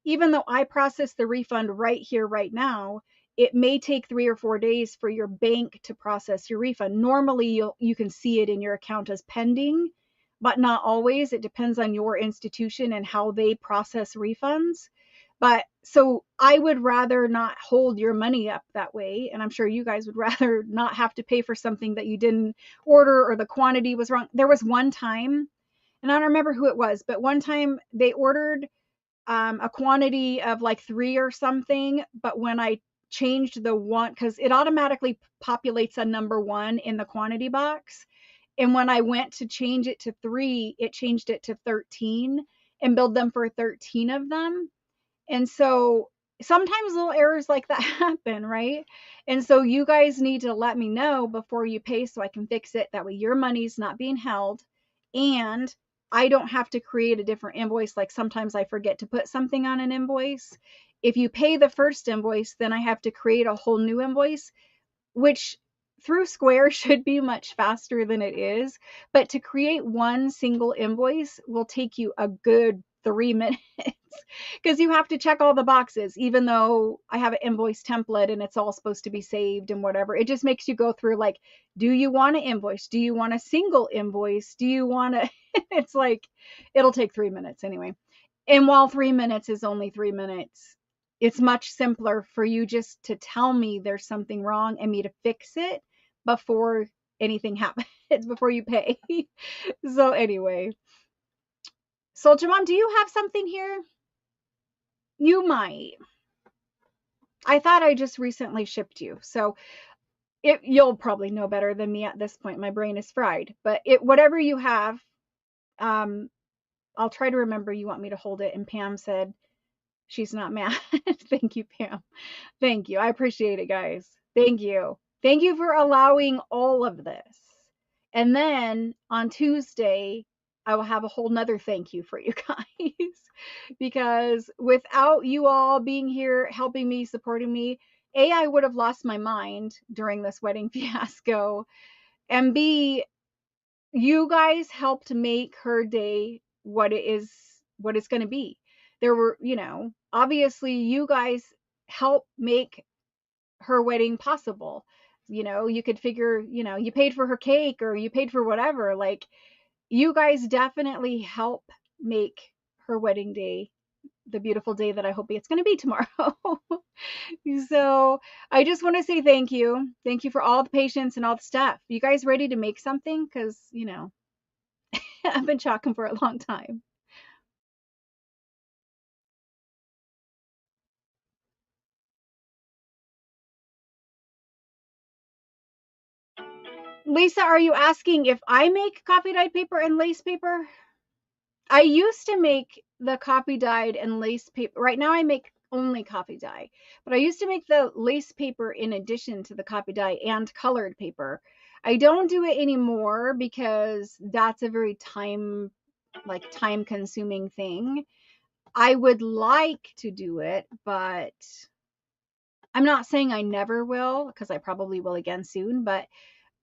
even though I process the refund right here, right now, it may take 3 or 4 days for your bank to process your refund. Normally, you can see it in your account as pending, but not always. It depends on your institution and how they process refunds. But so I would rather not hold your money up that way. And I'm sure you guys would rather not have to pay for something that you didn't order or the quantity was wrong. There was one time, and I don't remember who it was, but one time they ordered a quantity of like 3 or something. But when I changed the one, because it automatically populates a number 1 in the quantity box. And when I went to change it to 3, it changed it to 13 and billed them for 13 of them. And so sometimes little errors like that happen, right? And so you guys need to let me know before you pay so I can fix it. That way your money's not being held and I don't have to create a different invoice. Like sometimes I forget to put something on an invoice. If you pay the first invoice, then I have to create a whole new invoice, which through Square should be much faster than it is. But to create one single invoice will take you a good 3 minutes because you have to check all the boxes, even though I have an invoice template and it's all supposed to be saved and whatever. It just makes you go through like, do you want an invoice? Do you want a single invoice? Do you want to, it's like, it'll take 3 minutes anyway. And while 3 minutes is only 3 minutes, it's much simpler for you just to tell me there's something wrong and me to fix it before anything happens, before you pay. So anyway, Soldier Mom, do you have something here? You might. I thought I just recently shipped you, so you'll probably know better than me at this point. My brain is fried, but whatever you have, I'll try to remember you want me to hold it. And Pam said she's not mad. Thank you, Pam. Thank you. I appreciate it, guys. Thank you. Thank you for allowing all of this. And then on Tuesday, I will have a whole nother thank you for you guys. Because without you all being here, helping me, supporting me, A, I would have lost my mind during this wedding fiasco. And B, you guys helped make her day what it's going to be. There were, obviously you guys helped make her wedding possible. You could figure, you paid for her cake or you paid for whatever. Like, you guys definitely help make her wedding day the beautiful day that I hope it's going to be tomorrow. So I just want to say thank you. Thank you for all the patience and all the stuff. You guys ready to make something? Because, I've been chalking for a long time. Lisa, are you asking if I make copy dyed paper and lace paper? I used to make the copy dyed and lace paper. Right now I make only copy dye, but I used to make the lace paper in addition to the copy dye and colored paper. I don't do it anymore because that's a very time consuming thing. I would like to do it, but I'm not saying I never will, because I probably will again soon, but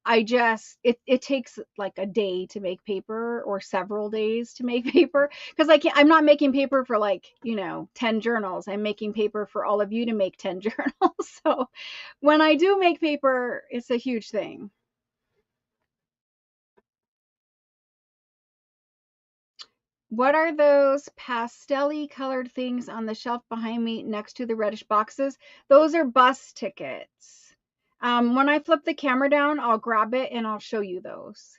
it takes like a day to make paper or several days to make paper, because I'm not making paper for 10 journals. I'm making paper for all of you to make 10 journals. So when I do make paper, it's a huge thing. What are those pastel-y colored things on the shelf behind me next to the reddish boxes? Those are bus tickets. When I flip the camera down, I'll grab it and I'll show you those.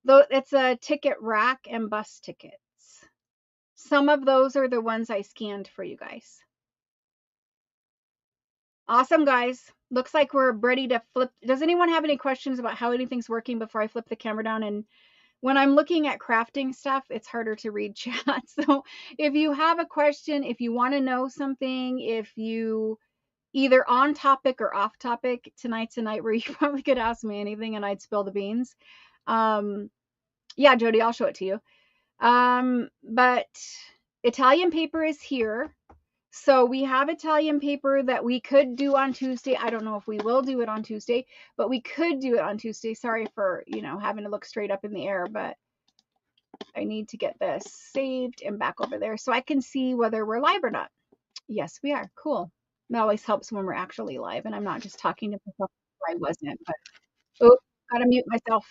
Though it's a ticket rack and bus tickets. Some of those are the ones I scanned for you guys. Awesome, guys. Looks like we're ready to flip. Does anyone have any questions about how anything's working before I flip the camera down? And when I'm looking at crafting stuff, it's harder to read chat. So if you have a question, if you want to know something, if you either on topic or off topic, tonight's a night where you probably could ask me anything and I'd spill the beans. Yeah, Jody, I'll show it to you. But Italian paper is here. So we have Italian paper that we could do on Tuesday. I don't know if we will do it on Tuesday, but we could do it on Tuesday. Sorry for, having to look straight up in the air, but I need to get this saved and back over there so I can see whether we're live or not. Yes, we are. Cool. It always helps when we're actually live and I'm not just talking to myself where I wasn't, but gotta mute myself.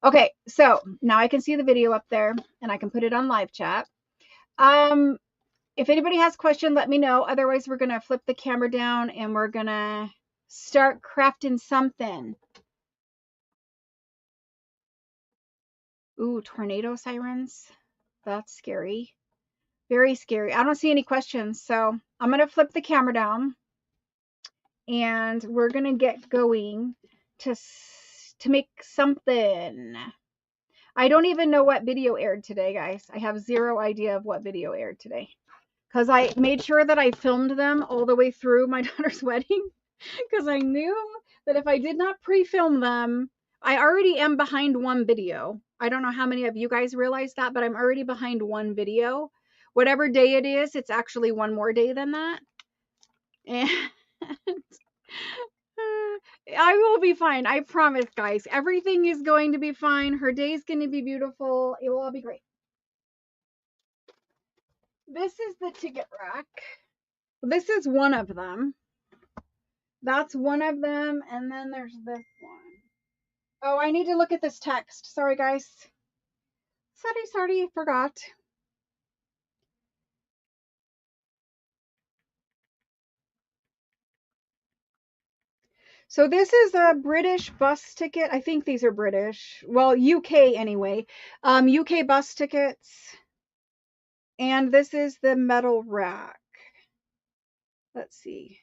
Okay, so now I can see the video up there and I can put it on live chat. If anybody has a question, let me know. Otherwise, we're gonna flip the camera down and we're gonna start crafting something. Ooh, tornado sirens. That's scary. Very scary. I don't see any questions, so I'm gonna flip the camera down and we're gonna get going to make something. I don't even know what video aired today, guys. I have zero idea of what video aired today, because I made sure that I filmed them all the way through my daughter's wedding, because I knew that if I did not pre-film them, I already am behind one video. I don't know how many of you guys realize that, but I'm already behind one video. Whatever day it is, it's actually one more day than that. And I will be fine. I promise, guys. Everything is going to be fine. Her day's going to be beautiful. It will all be great. This is the ticket rack. This is one of them. That's one of them. And then there's this one. Oh, I need to look at this text. Sorry, guys. Sorry, forgot. So this is a British bus ticket. I think these are British. Well, UK anyway. UK bus tickets. And this is the metal rack. Let's see.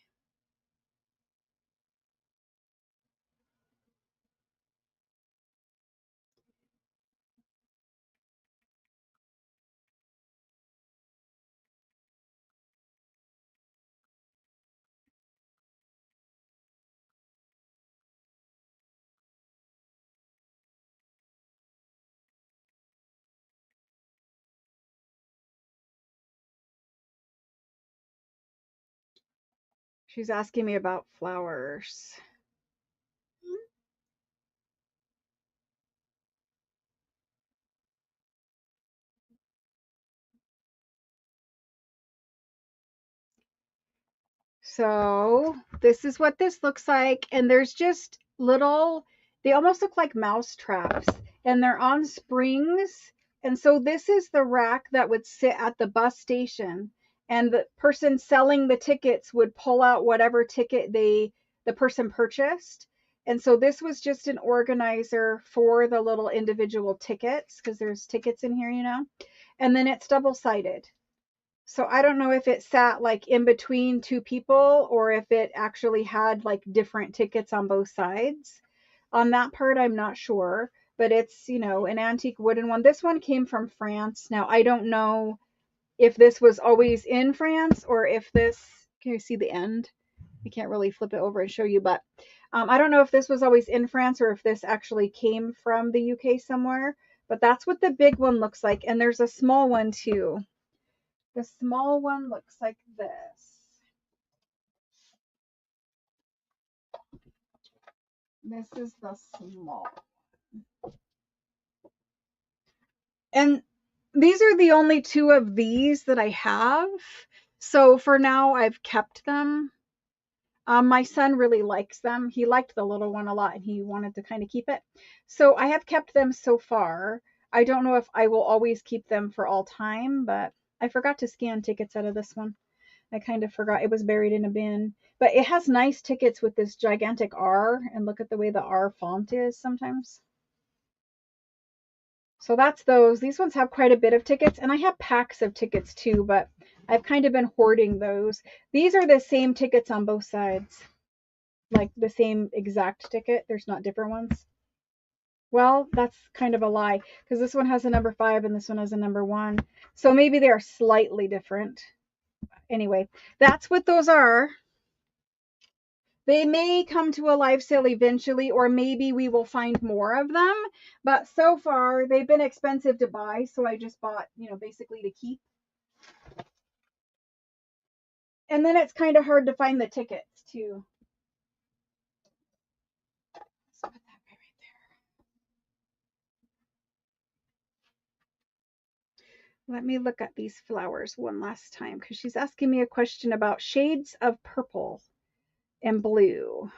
She's asking me about flowers. So this is what this looks like. And there's just little, they almost look like mouse traps, and they're on springs. And so this is the rack that would sit at the bus station, and the person selling the tickets would pull out whatever ticket the person purchased. And so this was just an organizer for the little individual tickets, because there's tickets in here, and then it's double-sided. So I don't know if it sat like in between two people or if it actually had like different tickets on both sides. On that part, I'm not sure, but it's, an antique wooden one. This one came from France. Now, I don't know if this was always in France or if this, can you see the end? I can't really flip it over and show you, but I don't know if this was always in France or if this actually came from the UK somewhere, but that's what the big one looks like. And there's a small one too. The small one looks like this. This is the small. And these are the only two of these that I have. So for now, I've kept them. My son really likes them. He liked the little one a lot and he wanted to kind of keep it. So I have kept them so far. I don't know if I will always keep them for all time, but I forgot to scan tickets out of this one. I kind of forgot. It was buried in a bin. But it has nice tickets with this gigantic R, and look at the way the R font is sometimes. So that's those. These ones have quite a bit of tickets, and I have packs of tickets too, but I've kind of been hoarding those. These are the same tickets on both sides. Like the same exact ticket. There's not different ones. Well, that's kind of a lie because this one has a number 5 and this one has a number 1. So maybe they are slightly different. Anyway, that's what those are. They may come to a live sale eventually, or maybe we will find more of them. But so far, they've been expensive to buy, so I just bought, basically to keep. And then it's kind of hard to find the tickets, too. Let's put that right there. Let me look at these flowers one last time, because she's asking me a question about shades of purple and blue.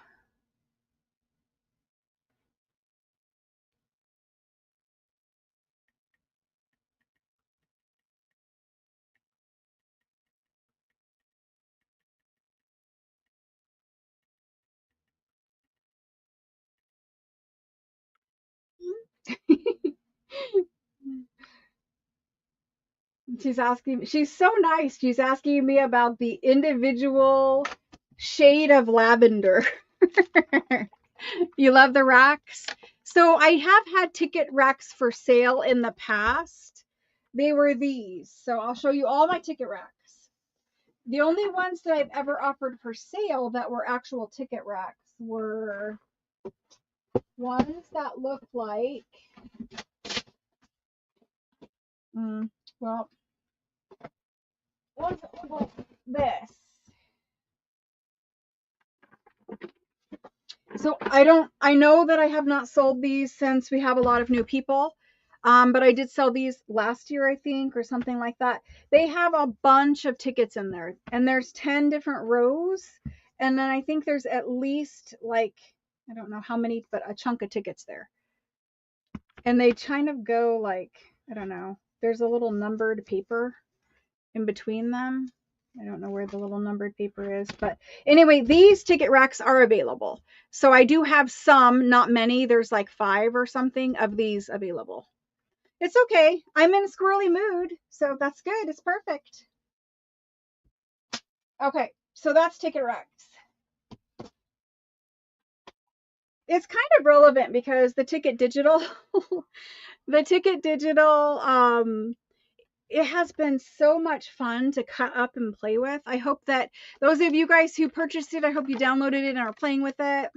She's so nice. She's asking me about the individual shade of lavender. You love the racks? So I have had ticket racks for sale in the past. They were these. So I'll show you all my ticket racks. The only ones that I've ever offered for sale that were actual ticket racks were ones that look like, well, ones that look like this. So I know that I have not sold these since we have a lot of new people. But I did sell these last year, I think, or something like that. They have a bunch of tickets in there, and there's 10 different rows. And then I think there's at least, like, I don't know how many, but a chunk of tickets there. And they kind of go like, I don't know, there's a little numbered paper in between them. I don't know where the little numbered paper is, but anyway, these ticket racks are available. So I do have some, not many. There's like 5 or something of these available. It's okay. I'm in a squirrely mood, so that's good. It's perfect. Okay, so that's ticket racks. It's kind of relevant because the ticket digital, it has been so much fun to cut up and play with. I hope that those of you guys who purchased it, I hope you downloaded it and are playing with it.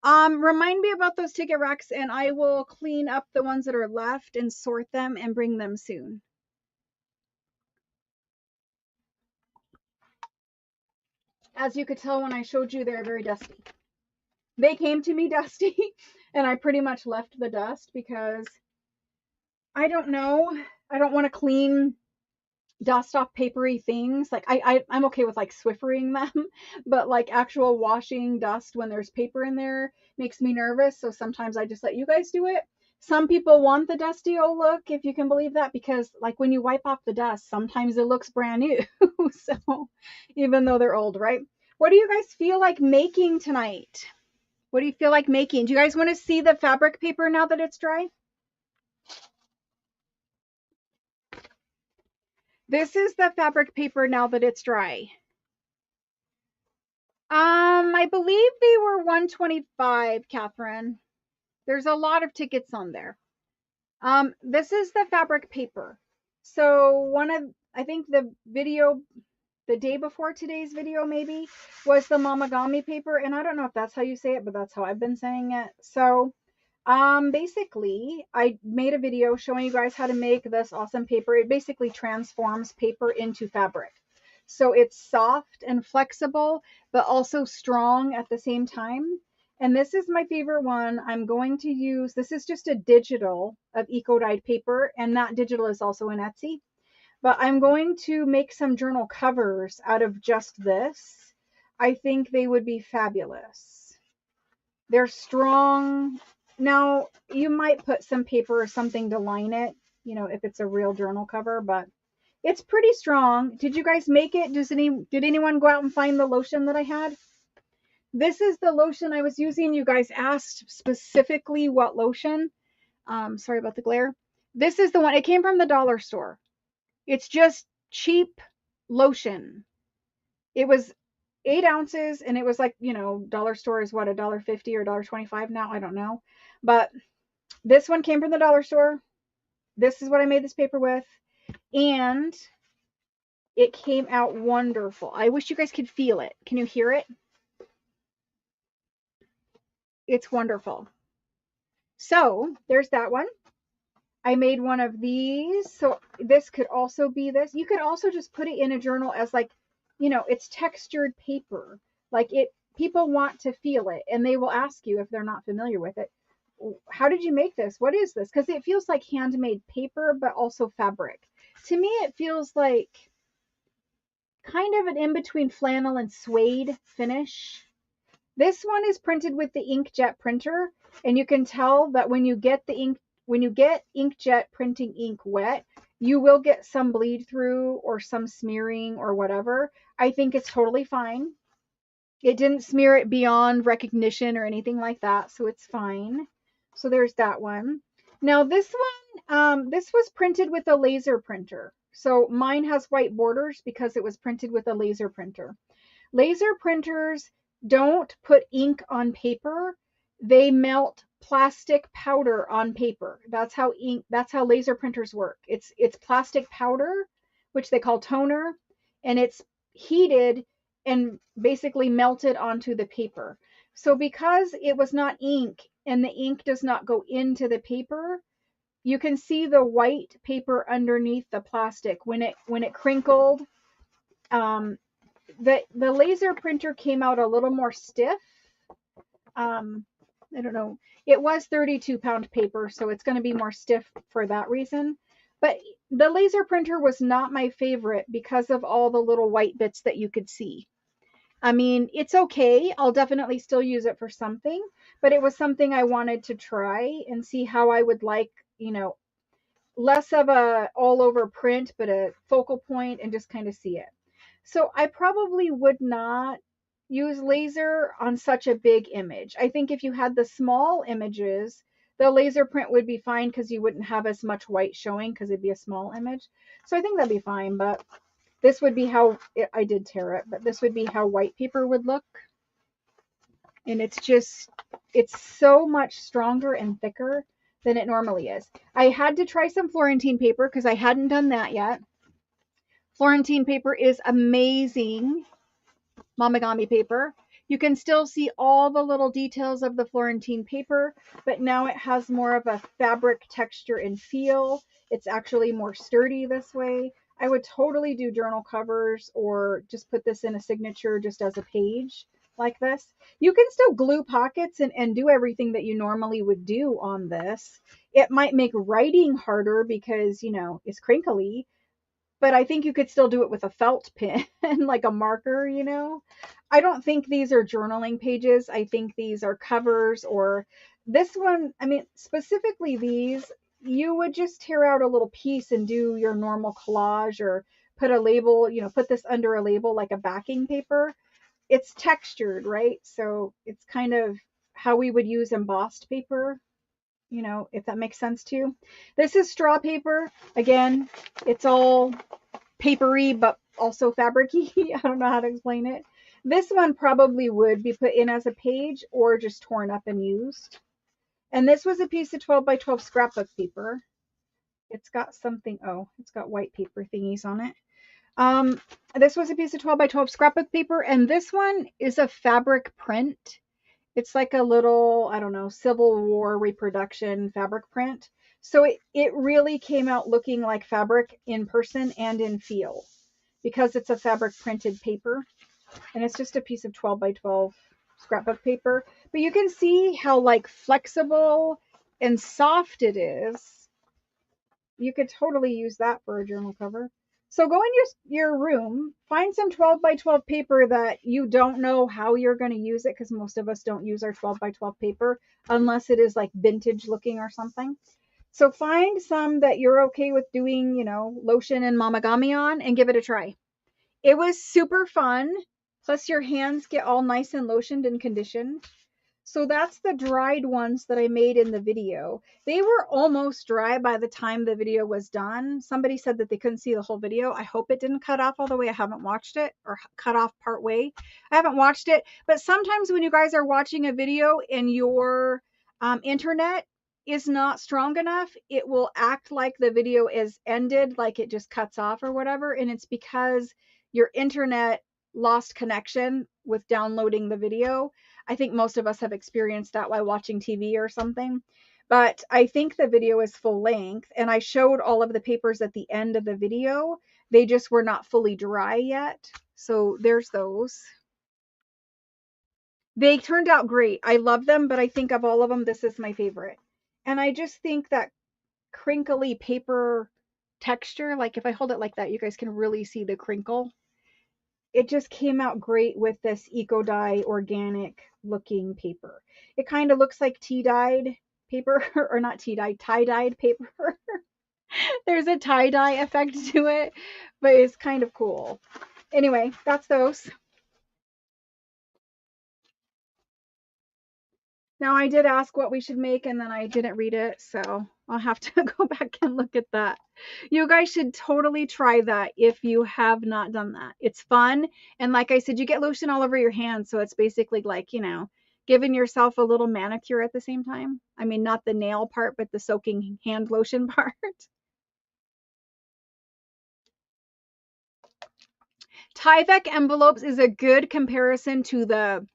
Remind me about those ticket racks and I will clean up the ones that are left and sort them and bring them soon. As you could tell when I showed you, they're very dusty. They came to me dusty and I pretty much left the dust because I don't know. I don't want to clean dust off papery things. Like I'm okay with like Swiffering them, but like actual washing dust when there's paper in there makes me nervous. So sometimes I just let you guys do it. Some people want the dusty old look, if you can believe that, because like when you wipe off the dust, sometimes it looks brand new. So even though they're old, right? What do you guys feel like making tonight? What do you feel like making? Do you guys want to see the fabric paper now that it's dry? This is the fabric paper now that it's dry. I believe they were $125, Catherine. There's a lot of tickets on there. This is the fabric paper. So I think the video the day before today's video maybe, was the Mamagami paper. And I don't know if that's how you say it, but that's how I've been saying it. So basically I made a video showing you guys how to make this awesome paper. It basically transforms paper into fabric. So it's soft and flexible, but also strong at the same time. And this is my favorite one. I'm going to use, this is just a digital of eco dyed paper, and that digital is also in Etsy. But I'm going to make some journal covers out of just this. I think they would be fabulous. They're strong. Now, you might put some paper or something to line it, you know, if it's a real journal cover, but it's pretty strong. Did you guys make it? Did anyone go out and find the lotion that I had? This is the lotion I was using. You guys asked specifically what lotion. Sorry about the glare. This is the one. It came from the dollar store. It's just cheap lotion. It was 8 ounces, and it was like, you know, dollar store is what, $1.50 or $1.25 now? I don't know. But this one came from the dollar store. This is what I made this paper with. And it came out wonderful. I wish you guys could feel it. Can you hear it? It's wonderful. So there's that one. I made one of these. So this could also be this. You could also just put it in a journal as like, you know, it's textured paper. Like it, people want to feel it, and they will ask you if they're not familiar with it. How did you make this? What is this? Because it feels like handmade paper, but also fabric. To me, it feels like kind of an in-between flannel and suede finish. This one is printed with the inkjet printer, and you can tell that when you get the ink, when you get inkjet printing ink wet, you will get some bleed through or some smearing or whatever. I think it's totally fine. It didn't smear it beyond recognition or anything like that, so it's fine. So there's that one. Now this one, this was printed with a laser printer. So mine has white borders because it was printed with a laser printer. Laser printers don't put ink on paper. They melt plastic powder on paper. That's how laser printers work. It's plastic powder, which they call toner, and it's heated and basically melted onto the paper. So because it was not ink and the ink does not go into the paper, you can see the white paper underneath the plastic when it crinkled. Um, the laser printer came out a little more stiff. I don't know. It was 32-pound paper, so it's going to be more stiff for that reason. But the laser printer was not my favorite because of all the little white bits that you could see. I mean, it's okay. I'll definitely still use it for something, but it was something I wanted to try and see how I would like, you know, less of a all over print, but a focal point and just kind of see it. So I probably would not use laser on such a big image. I think if you had the small images, the laser print would be fine because you wouldn't have as much white showing because it'd be a small image. So I think that'd be fine, but this would be how, I did tear it, but this would be how white paper would look. And it's so much stronger and thicker than it normally is. I had to try some Florentine paper because I hadn't done that yet. Florentine paper is amazing. Mamagami paper. You can still see all the little details of the Florentine paper, but now it has more of a fabric texture and feel. It's actually more sturdy this way. I would totally do journal covers or just put this in a signature just as a page like this. You can still glue pockets and do everything that you normally would do on this. It might make writing harder because, you know, it's crinkly, but I think you could still do it with a felt pen, like a marker, you know. I don't think these are journaling pages. I think these are covers, or this one, I mean, specifically these, you would just tear out a little piece and do your normal collage or put a label, you know, put this under a label like a backing paper. It's textured, right? So it's kind of how we would use embossed paper, you know, if that makes sense to you. This is straw paper. Again, it's all papery, but also fabricy. I don't know how to explain it. This one probably would be put in as a page or just torn up and used. And this was a piece of 12 by 12 scrapbook paper. It's got something, oh, it's got white paper thingies on it. This was a piece of 12 by 12 scrapbook paper, and this one is a fabric print. It's like a little, I don't know, Civil War reproduction fabric print. So it really came out looking like fabric in person and in feel because it's a fabric printed paper, and it's just a piece of 12 by 12 scrapbook paper. But you can see how like flexible and soft it is. You could totally use that for a journal cover. So go in your room, find some 12 by 12 paper that you don't know how you're going to use it, because most of us don't use our 12 by 12 paper unless it is like vintage looking or something. So find some that you're okay with doing, lotion and mamagami on, and give it a try. It was super fun. Plus your hands get all nice and lotioned and conditioned. So that's the dried ones that I made in the video. They were almost dry by the time the video was done. Somebody said that they couldn't see the whole video. I hope it didn't cut off all the way. I haven't watched it, or cut off part way. I haven't watched it. But sometimes when you guys are watching a video and your internet is not strong enough, it will act like the video is ended, like it just cuts off or whatever. And it's because your internet lost connection with downloading the video. I think most of us have experienced that while watching TV or something. But I think the video is full length, and I showed all of the papers at the end of the video. They just were not fully dry yet. So there's those. They turned out great. I love them, but I think of all of them, this is my favorite. And I just think that crinkly paper texture, like if I hold it like that, you guys can really see the crinkle. It just came out great with this eco dye organic looking paper. It kind of looks like tea dyed paper, or not tea dyed, tie dyed paper. There's a tie dye effect to it, but it's kind of cool. Anyway, that's those. Now I did ask what we should make, and then I didn't read it, so I'll have to go back and look at that. You guys should totally try that if you have not done that. It's fun, and like I said, you get lotion all over your hands, so it's basically like, giving yourself a little manicure at the same time. I mean, not the nail part, but the soaking hand lotion part. Tyvek envelopes is a good comparison to the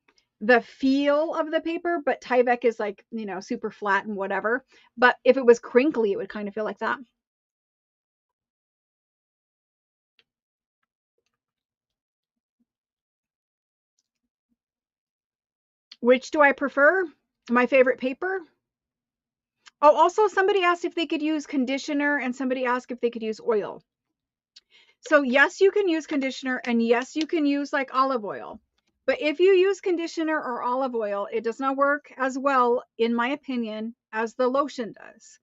feel of the paper, but Tyvek is like, super flat and whatever. But if it was crinkly, it would kind of feel like that. Which do I prefer? My favorite paper? Oh, also somebody asked if they could use conditioner, and somebody asked if they could use oil. So yes, you can use conditioner, and yes, you can use like olive oil. But if you use conditioner or olive oil, it does not work as well, in my opinion, as the lotion does.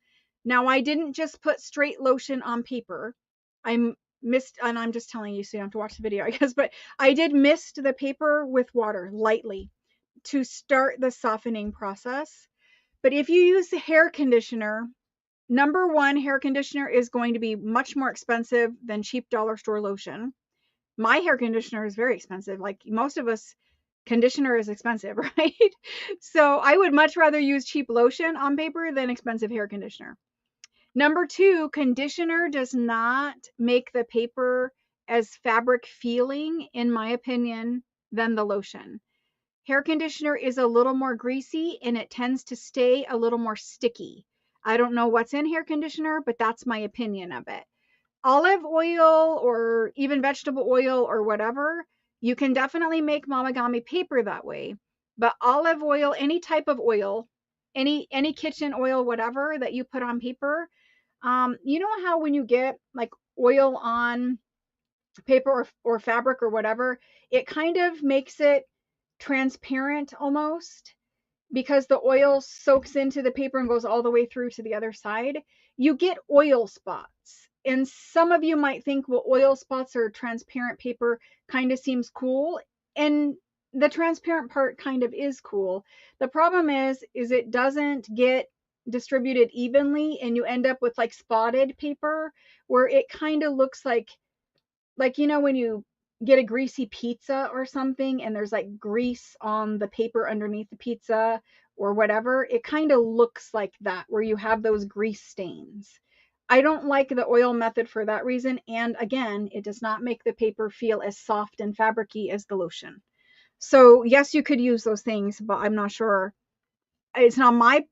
Now, I didn't just put straight lotion on paper. I missed, and I'm just telling you so you don't have to watch the video, I guess, but I did mist the paper with water lightly to start the softening process. But if you use the hair conditioner, number one, hair conditioner is going to be much more expensive than cheap dollar store lotion. My hair conditioner is very expensive. Like most of us, conditioner is expensive, right? So I would much rather use cheap lotion on paper than expensive hair conditioner. Number two, conditioner does not make the paper as fabric feeling, in my opinion, than the lotion. Hair conditioner is a little more greasy, and it tends to stay a little more sticky. I don't know what's in hair conditioner, but that's my opinion of it. Olive oil or even vegetable oil or whatever, you can definitely make mamagami paper that way. But olive oil, any type of oil, any kitchen oil, whatever that you put on paper, you know how when you get like oil on paper or fabric or whatever, it kind of makes it transparent almost, because the oil soaks into the paper and goes all the way through to the other side. You get oil spots. And some of you might think, well, oil spots or transparent paper kind of seems cool. And the transparent part kind of is cool. The problem is it doesn't get distributed evenly, and you end up with like spotted paper where it kind of looks like when you get a greasy pizza or something and there's like grease on the paper underneath the pizza or whatever, it kind of looks like that, where you have those grease stains. I don't like the oil method for that reason. And again, it does not make the paper feel as soft and fabricy as the lotion. So yes, you could use those things, but I'm not sure. It's not my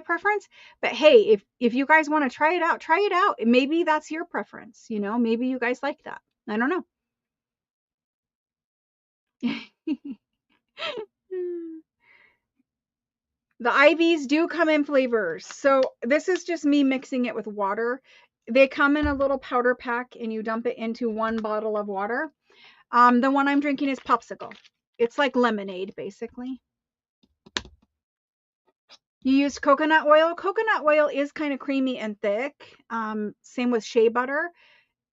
preference. But hey, if you guys want to try it out, try it out. Maybe that's your preference. Maybe you guys like that. I don't know. The IVs do come in flavors. So this is just me mixing it with water. They come in a little powder pack and you dump it into 1 bottle of water. The one I'm drinking is popsicle. It's like lemonade, basically. You use coconut oil. Coconut oil is kind of creamy and thick. Same with shea butter.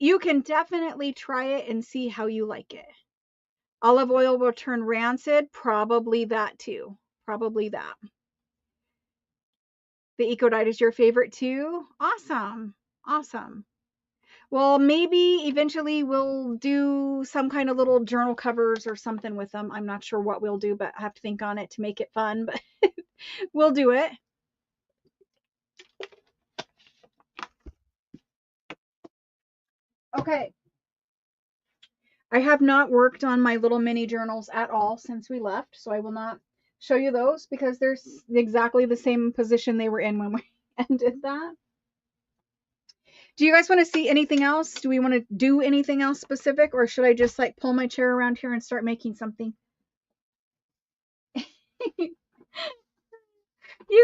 You can definitely try it and see how you like it. Olive oil will turn rancid. Probably that too. Probably that. The Eco Dye is your favorite too? Awesome. Awesome. Well, maybe eventually we'll do some kind of little journal covers or something with them. I'm not sure what we'll do, but I have to think on it to make it fun, but we'll do it. Okay. I have not worked on my little mini journals at all since we left, so I will not show you those because they're exactly the same position they were in when we ended that. Do you guys want to see anything else? Do we want to do anything else specific, or should I just like pull my chair around here and start making something? You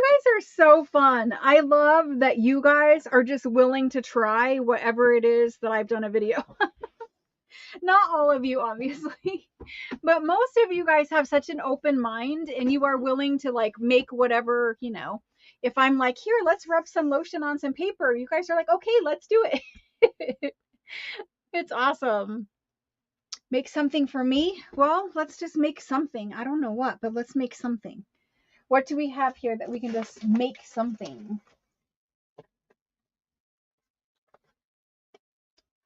guys are so fun. I love that you guys are just willing to try whatever it is that I've done a video. Not all of you, obviously, but most of you guys have such an open mind and you are willing to like make whatever, if I'm like, here, let's rub some lotion on some paper, you guys are like, okay, let's do it. It's awesome. Make something for me? Well, let's just make something. I don't know what, but let's make something. What do we have here that we can just make something?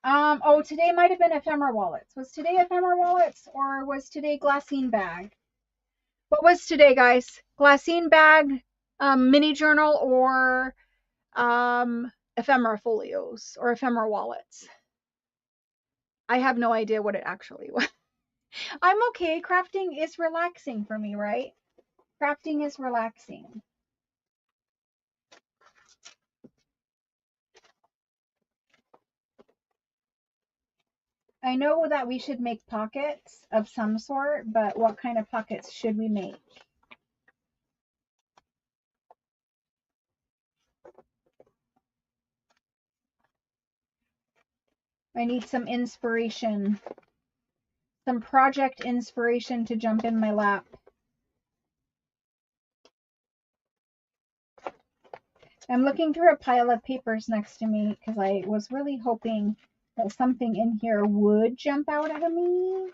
Oh, today might have been ephemera wallets. Was today ephemera wallets or was today glassine bag? What was today, guys? Glassine bag, mini journal, or ephemera folios or ephemera wallets? I have no idea what it actually was. I'm okay. Crafting is relaxing for me, right? Crafting is relaxing. I know that we should make pockets of some sort, but what kind of pockets should we make? I need some inspiration, some project inspiration to jump in my lap. I'm looking through a pile of papers next to me because I was really hoping that something in here would jump out at me.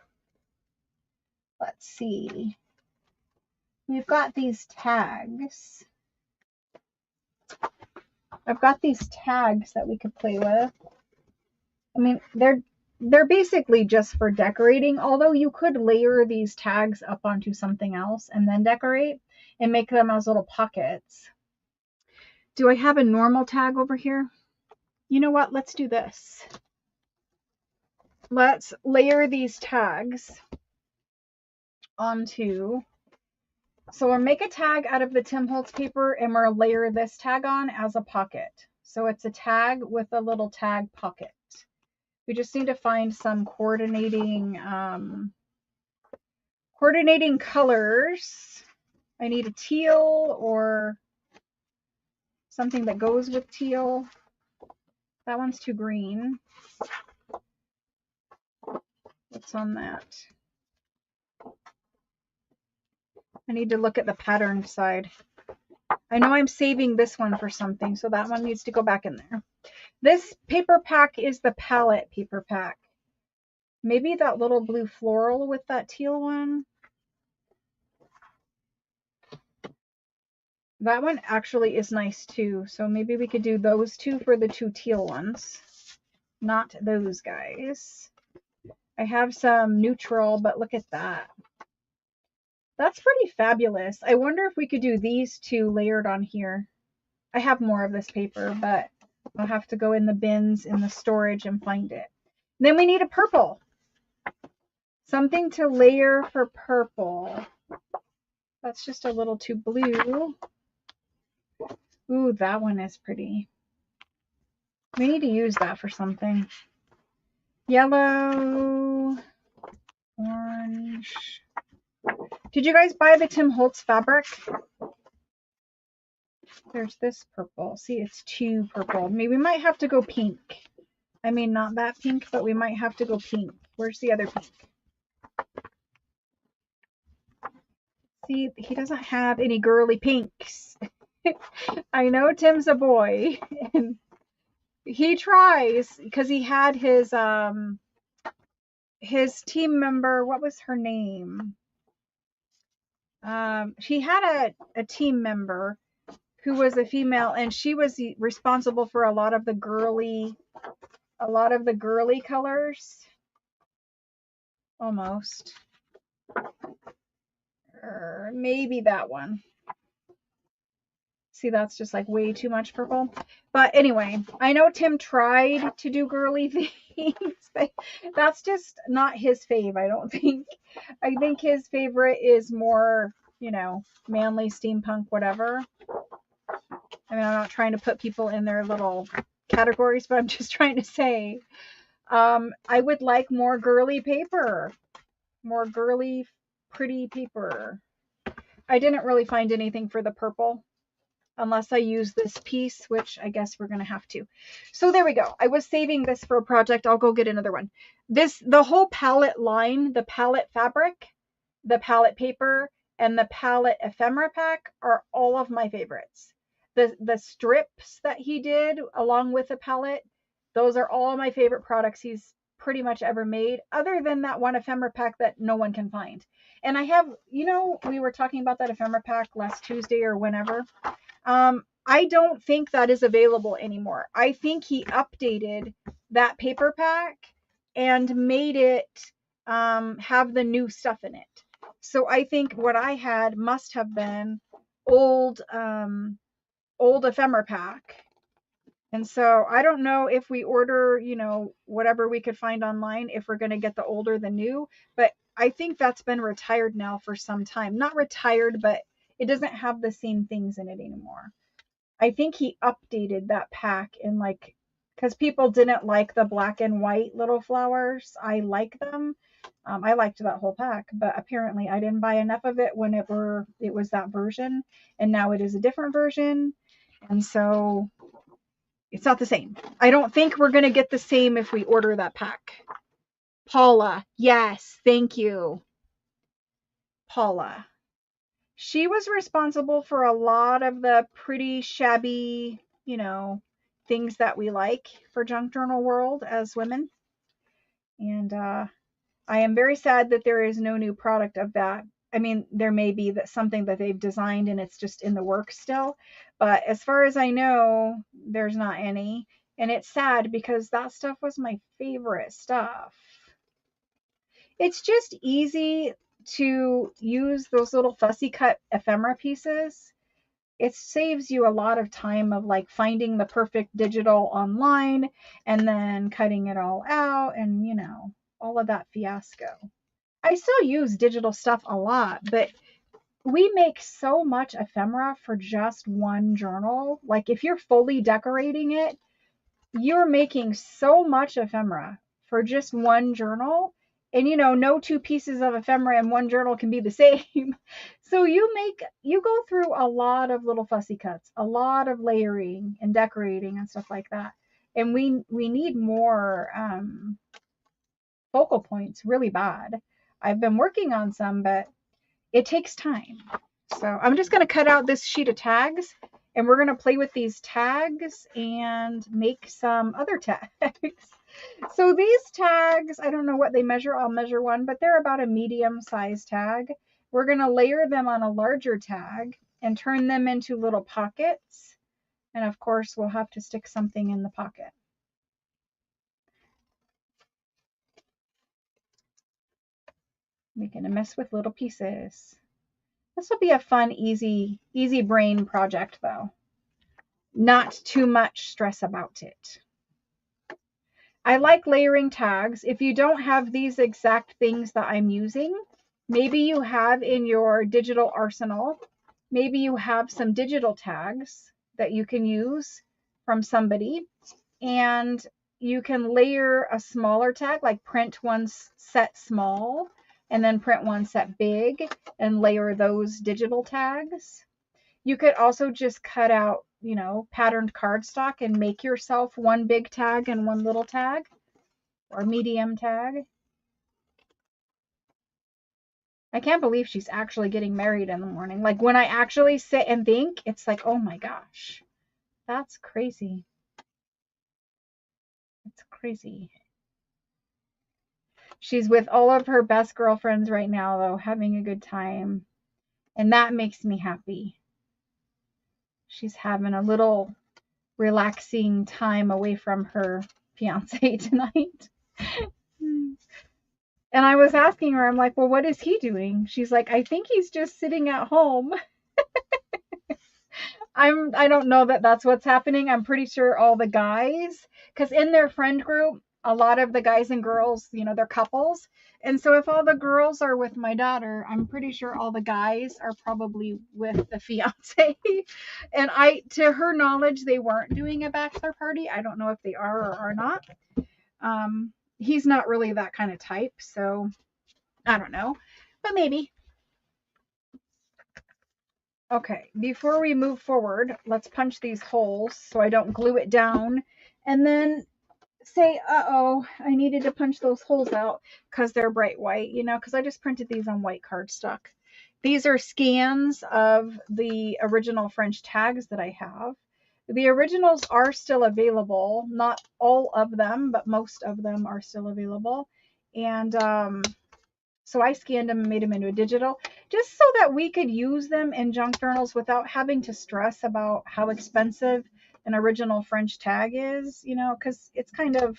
Let's see. We've got these tags. I've got these tags that we could play with. I mean, they're basically just for decorating, although you could layer these tags up onto something else and then decorate and make them as little pockets. Do I have a normal tag over here? You know what? Let's do this. Let's layer these tags onto. So we'll make a tag out of the Tim Holtz paper and we'll layer this tag on as a pocket. So it's a tag with a little tag pocket. We just need to find some coordinating colors. I need a teal or something that goes with teal. That one's too green. What's on that? I need to look at the pattern side. I know I'm saving this one for something, so that one needs to go back in there. This paper pack is the palette paper pack. Maybe that little blue floral with that teal one. That one actually is nice too, so maybe we could do those two for the two teal ones. Not those guys. I have some neutral, but look at that. That's pretty fabulous. I wonder if we could do these two layered on here. I have more of this paper, but I'll have to go in the bins in the storage and find it. Then we need a purple. Something to layer for purple. That's just a little too blue. Ooh, that one is pretty. We need to use that for something. Yellow, orange. Did you guys buy the Tim Holtz fabric? There's this purple. See, it's too purple. Maybe we might have to go pink. I mean, not that pink, but we might have to go pink. Where's the other pink? See, he doesn't have any girly pinks. I know Tim's a boy, and he tries because he had his team member. What was her name? She had a team member who was a female, and she was responsible for a lot of the girly colors. Almost. Maybe that one. See, that's just like way too much purple. But anyway, I know Tim tried to do girly things, but that's just not his fave, I don't think. I think his favorite is more, you know, manly, steampunk, whatever. I mean, I'm not trying to put people in their little categories, but I'm just trying to say, I would like more girly paper. More girly, pretty paper. I didn't really find anything for the purple. Unless I use this piece, which I guess we're going to have to. So there we go. I was saving this for a project. I'll go get another one. The whole palette line, the palette fabric, the palette paper, and the palette ephemera pack are all of my favorites. The strips that he did along with the palette, those are all my favorite products he's pretty much ever made, other than that one ephemera pack that no one can find. And I have, you know, we were talking about that ephemera pack last Tuesday or whenever. I don't think that is available anymore. I think he updated that paper pack and made it have the new stuff in it. So I think what I had must have been old ephemera pack. And so I don't know if we order, you know, whatever we could find online, if we're going to get the older the new, but I think that's been retired now for some time. Not retired, but it doesn't have the same things in it anymore. I think he updated that pack in like, because people didn't like the black and white little flowers. I like them. I liked that whole pack, but apparently I didn't buy enough of it whenever it was that version, and now it is a different version, and so it's not the same. I don't think we're going to get the same if we order that pack. Paula, yes, thank you. Paula. She was responsible for a lot of the pretty shabby, you know, things that we like for Junk Journal World as women. And I am very sad that there is no new product of that. I mean, there may be something that they've designed and it's just in the works still. But as far as I know, there's not any. And it's sad because that stuff was my favorite stuff. It's just easy to use those little fussy cut ephemera pieces. It saves you a lot of time of like finding the perfect digital online and then cutting it all out and, you know, all of that fiasco. I still use digital stuff a lot, but we make so much ephemera for just one journal. Like if you're fully decorating it, you're making so much ephemera for just one journal. And you know, no two pieces of ephemera in one journal can be the same. So you go through a lot of little fussy cuts, a lot of layering and decorating and stuff like that. And we need more focal points really bad. I've been working on some, but it takes time. So I'm just going to cut out this sheet of tags and we're going to play with these tags and make some other tags. So these tags, I don't know what they measure. I'll measure one, but they're about a medium size tag. We're going to layer them on a larger tag and turn them into little pockets. And of course, we'll have to stick something in the pocket. We're going to mess with little pieces. This will be a fun, easy brain project though. not too much stress about it. I like layering tags. If you don't have these exact things that I'm using, maybe you have in your digital arsenal, maybe you have some digital tags that you can use from somebody, and you can layer a smaller tag, like print one set small and then print one set big and layer those digital tags. You could also just cut out, patterned cardstock and make yourself one big tag and one little tag or medium tag. I can't believe she's actually getting married in the morning. Like when I actually sit and think, it's like, oh my gosh, that's crazy. It's crazy. She's with all of her best girlfriends right now, though, having a good time. And that makes me happy. She's having a little relaxing time away from her fiance tonight. And I was asking her, I'm like, well, what is he doing? She's like, I think he's just sitting at home. I don't know that that's what's happening. I'm pretty sure all the guys, because in their friend group, a lot of the guys and girls, they're couples. And so if all the girls are with my daughter, I'm pretty sure all the guys are probably with the fiance. And to her knowledge, they weren't doing a bachelor party. I don't know if they are or are not. He's not really that kind of type, so I don't know, but maybe. Okay, before we move forward, let's punch these holes so I don't glue it down and then say, uh-oh, I needed to punch those holes out because they're bright white, because I just printed these on white cardstock. These are scans of the original French tags that I have. The originals are still available, not all of them, but most of them are still available. And so I scanned them and made them into a digital just so that we could use them in junk journals without having to stress about how expensive an original French tag is, because it's kind of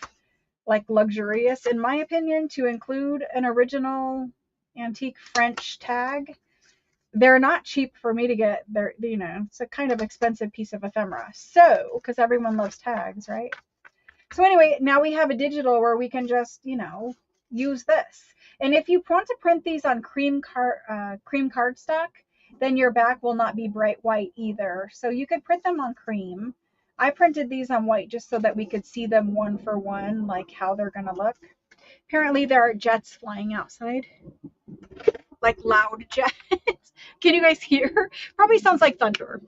like luxurious, in my opinion, to include an original antique French tag. They're not cheap for me to get. It's a kind of expensive piece of ephemera. So, because everyone loves tags, right? So anyway, now we have a digital where we can just, use this. And if you want to print these on cream cardstock, then your back will not be bright white either. So you could print them on cream. I printed these on white just so that we could see them one for one, like how they're going to look. Apparently there are jets flying outside, like loud jets. Can you guys hear? Probably sounds like thunder.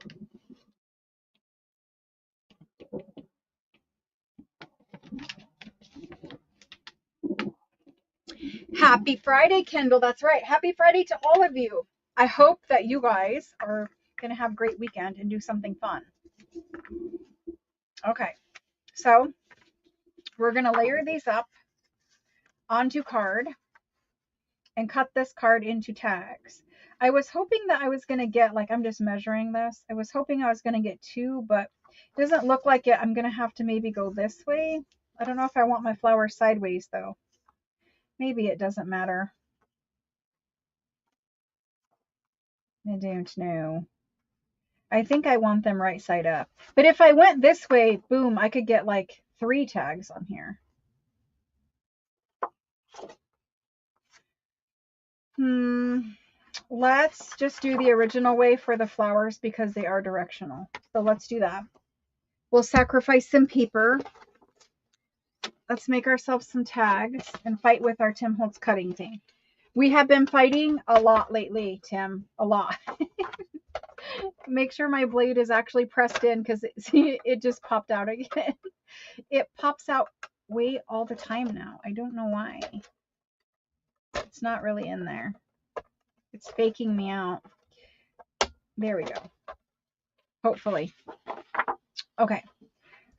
Happy Friday, Kendall. That's right. Happy Friday to all of you. I hope that you guys are going to have a great weekend and do something fun. Okay, so we're going to layer these up onto card and cut this card into tags. I was hoping that I was going to get, like, I'm just measuring this. I was hoping I was going to get 2, but it doesn't look like it. I'm going to have to maybe go this way. I don't know if I want my flower sideways, though. Maybe it doesn't matter. I don't know. I think I want them right side up. But if I went this way, boom, I could get like 3 tags on here. Let's just do the original way for the flowers because they are directional. So let's do that. We'll sacrifice some paper. Let's make ourselves some tags and fight with our Tim Holtz cutting thing. We have been fighting a lot lately, Tim. A lot. Make sure my blade is actually pressed in because it just popped out again. It pops out way all the time now. I don't know why. It's not really in there. It's faking me out. There we go. Hopefully. Okay.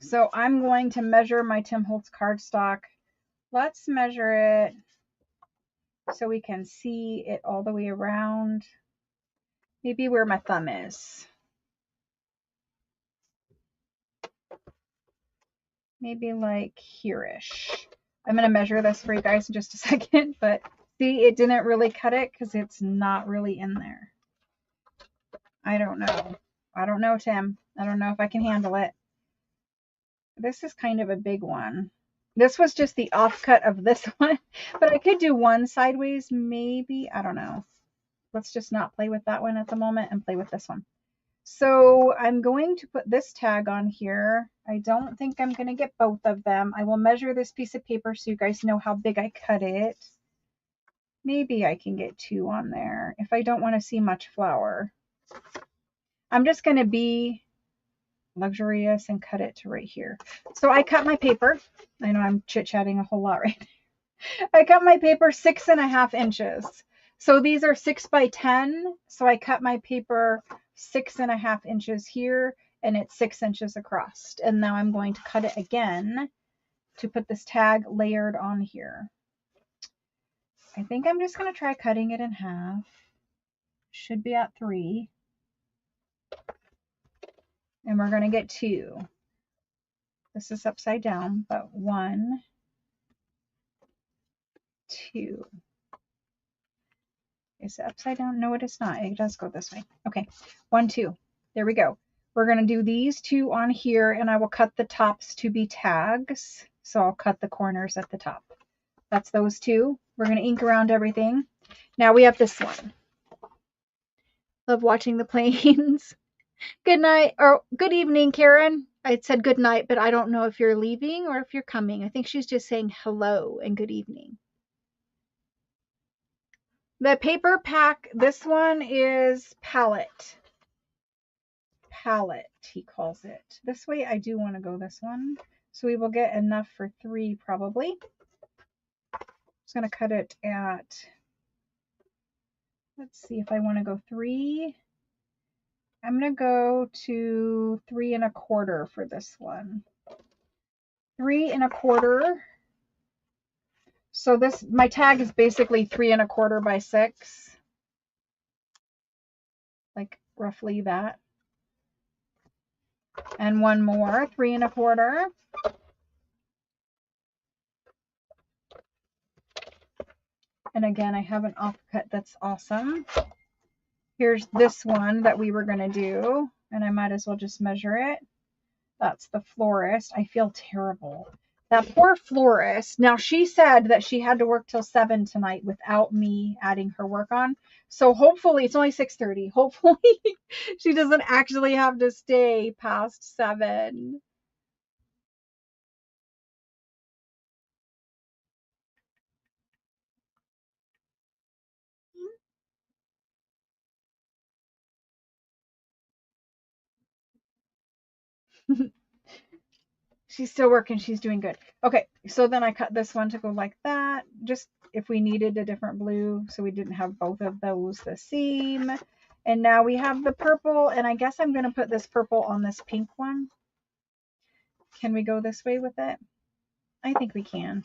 So I'm going to measure my Tim Holtz cardstock. Let's measure it so we can see it all the way around. Maybe where my thumb is. Maybe like here-ish. I'm going to measure this for you guys in just a second, but see, it didn't really cut it because it's not really in there. I don't know. I don't know, Tim. I don't know if I can handle it. This is kind of a big one. This was just the offcut of this one, but I could do one sideways maybe. I don't know. Let's just not play with that one at the moment and play with this one. So I'm going to put this tag on here. I don't think I'm going to get both of them. I will measure this piece of paper so you guys know how big I cut it. Maybe I can get 2 on there if I don't want to see much flower. I'm just going to be luxurious and cut it to right here. So I cut my paper. I know I'm chit-chatting a whole lot right now. I cut my paper 6.5 inches. So these are 6 by 10. So I cut my paper 6.5 inches here, and it's 6 inches across. And now I'm going to cut it again to put this tag layered on here. I think I'm just going to try cutting it in half. Should be at 3. And we're going to get 2. This is upside down, but 1, 2. Is it upside down? No, it is not. It does go this way. Okay, 1, 2. There we go. We're going to do these 2 on here, and I will cut the tops to be tags. So I'll cut the corners at the top. That's those 2. We're going to ink around everything. Now we have this one. Love watching the planes. Good night, or good evening, Karen. I said good night, but I don't know if you're leaving or if you're coming. I think she's just saying hello and good evening. The paper pack, this one is palette. Palette, he calls it. This way I do want to go this one. So we will get enough for 3 probably. I'm just going to cut it at, let's see if I want to go 3. I'm going to go to 3 1/4 for this one. 3 1/4. So this, my tag is basically 3 1/4 by 6. Like roughly that. And one more, 3 1/4. And again, I have an offcut that's awesome. Here's this one that we were going to do, and I might as well just measure it. That's the Florist. I feel terrible. That poor Florist. Now, she said that she had to work till 7 tonight without me adding her work on. So hopefully, it's only 6:30. Hopefully, she doesn't actually have to stay past 7. She's still working. She's doing good. Okay, so then I cut this one to go like that. Just if we needed a different blue, so we didn't have both of those the same. And now we have the purple, and I guess I'm going to put this purple on this pink one. Can we go this way with it? I think we can.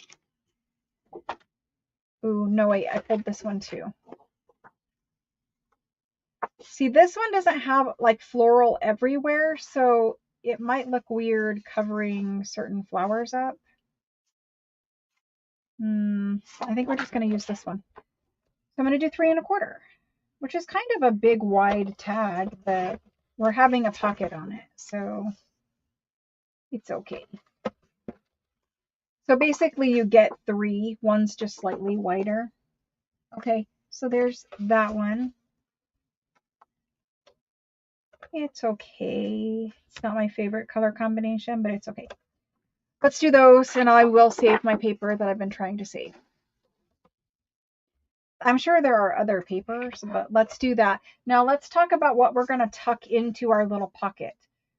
Ooh, no, wait, I pulled this one too. See, this one doesn't have like floral everywhere, so it might look weird covering certain flowers up. I think we're just going to use this one. So I'm going to do 3 1/4, which is kind of a big wide tag, but we're having a pocket on it, so it's okay. So basically you get 3, one's just slightly wider. Okay, so there's that one. It's okay. It's not my favorite color combination, but it's okay. Let's do those, and I will save my paper that I've been trying to save. I'm sure there are other papers, but let's do that. Now let's talk about what we're going to tuck into our little pocket.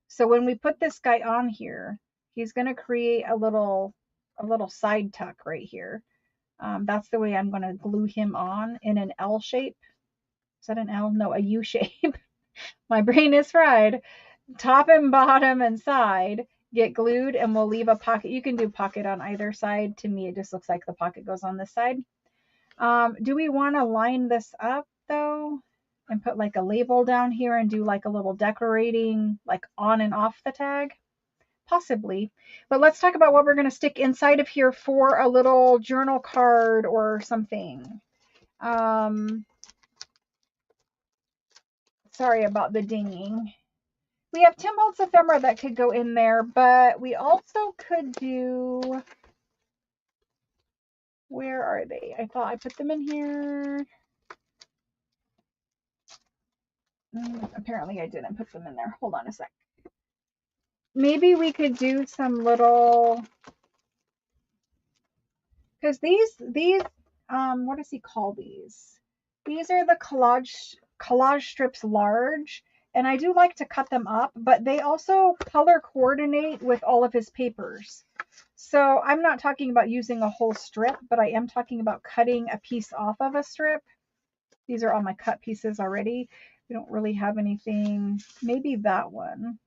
So when we put this guy on here, he's going to create a little side tuck right here. That's the way I'm going to glue him on in an L shape. Is that an L? No, a U shape. My brain is fried. Top and bottom and side get glued, and we'll leave a pocket. You can do pocket on either side. To me, it just looks like the pocket goes on this side. Do we want to line this up though and put like a label down here and do like a little decorating like on and off the tag? Possibly. But let's talk about what we're going to stick inside of here for a little journal card or something. Sorry about the dinging. We have Tim Holtz ephemera that could go in there, but we also could do, where are they? I thought I put them in here. Apparently I didn't put them in there. Hold on a sec. Maybe we could do some little, because these what does he call these? These are the collage strips large, and I do like to cut them up, but they also color coordinate with all of his papers. So I'm not talking about using a whole strip, but I am talking about cutting a piece off of a strip. These are all my cut pieces already. We don't really have anything, maybe that one.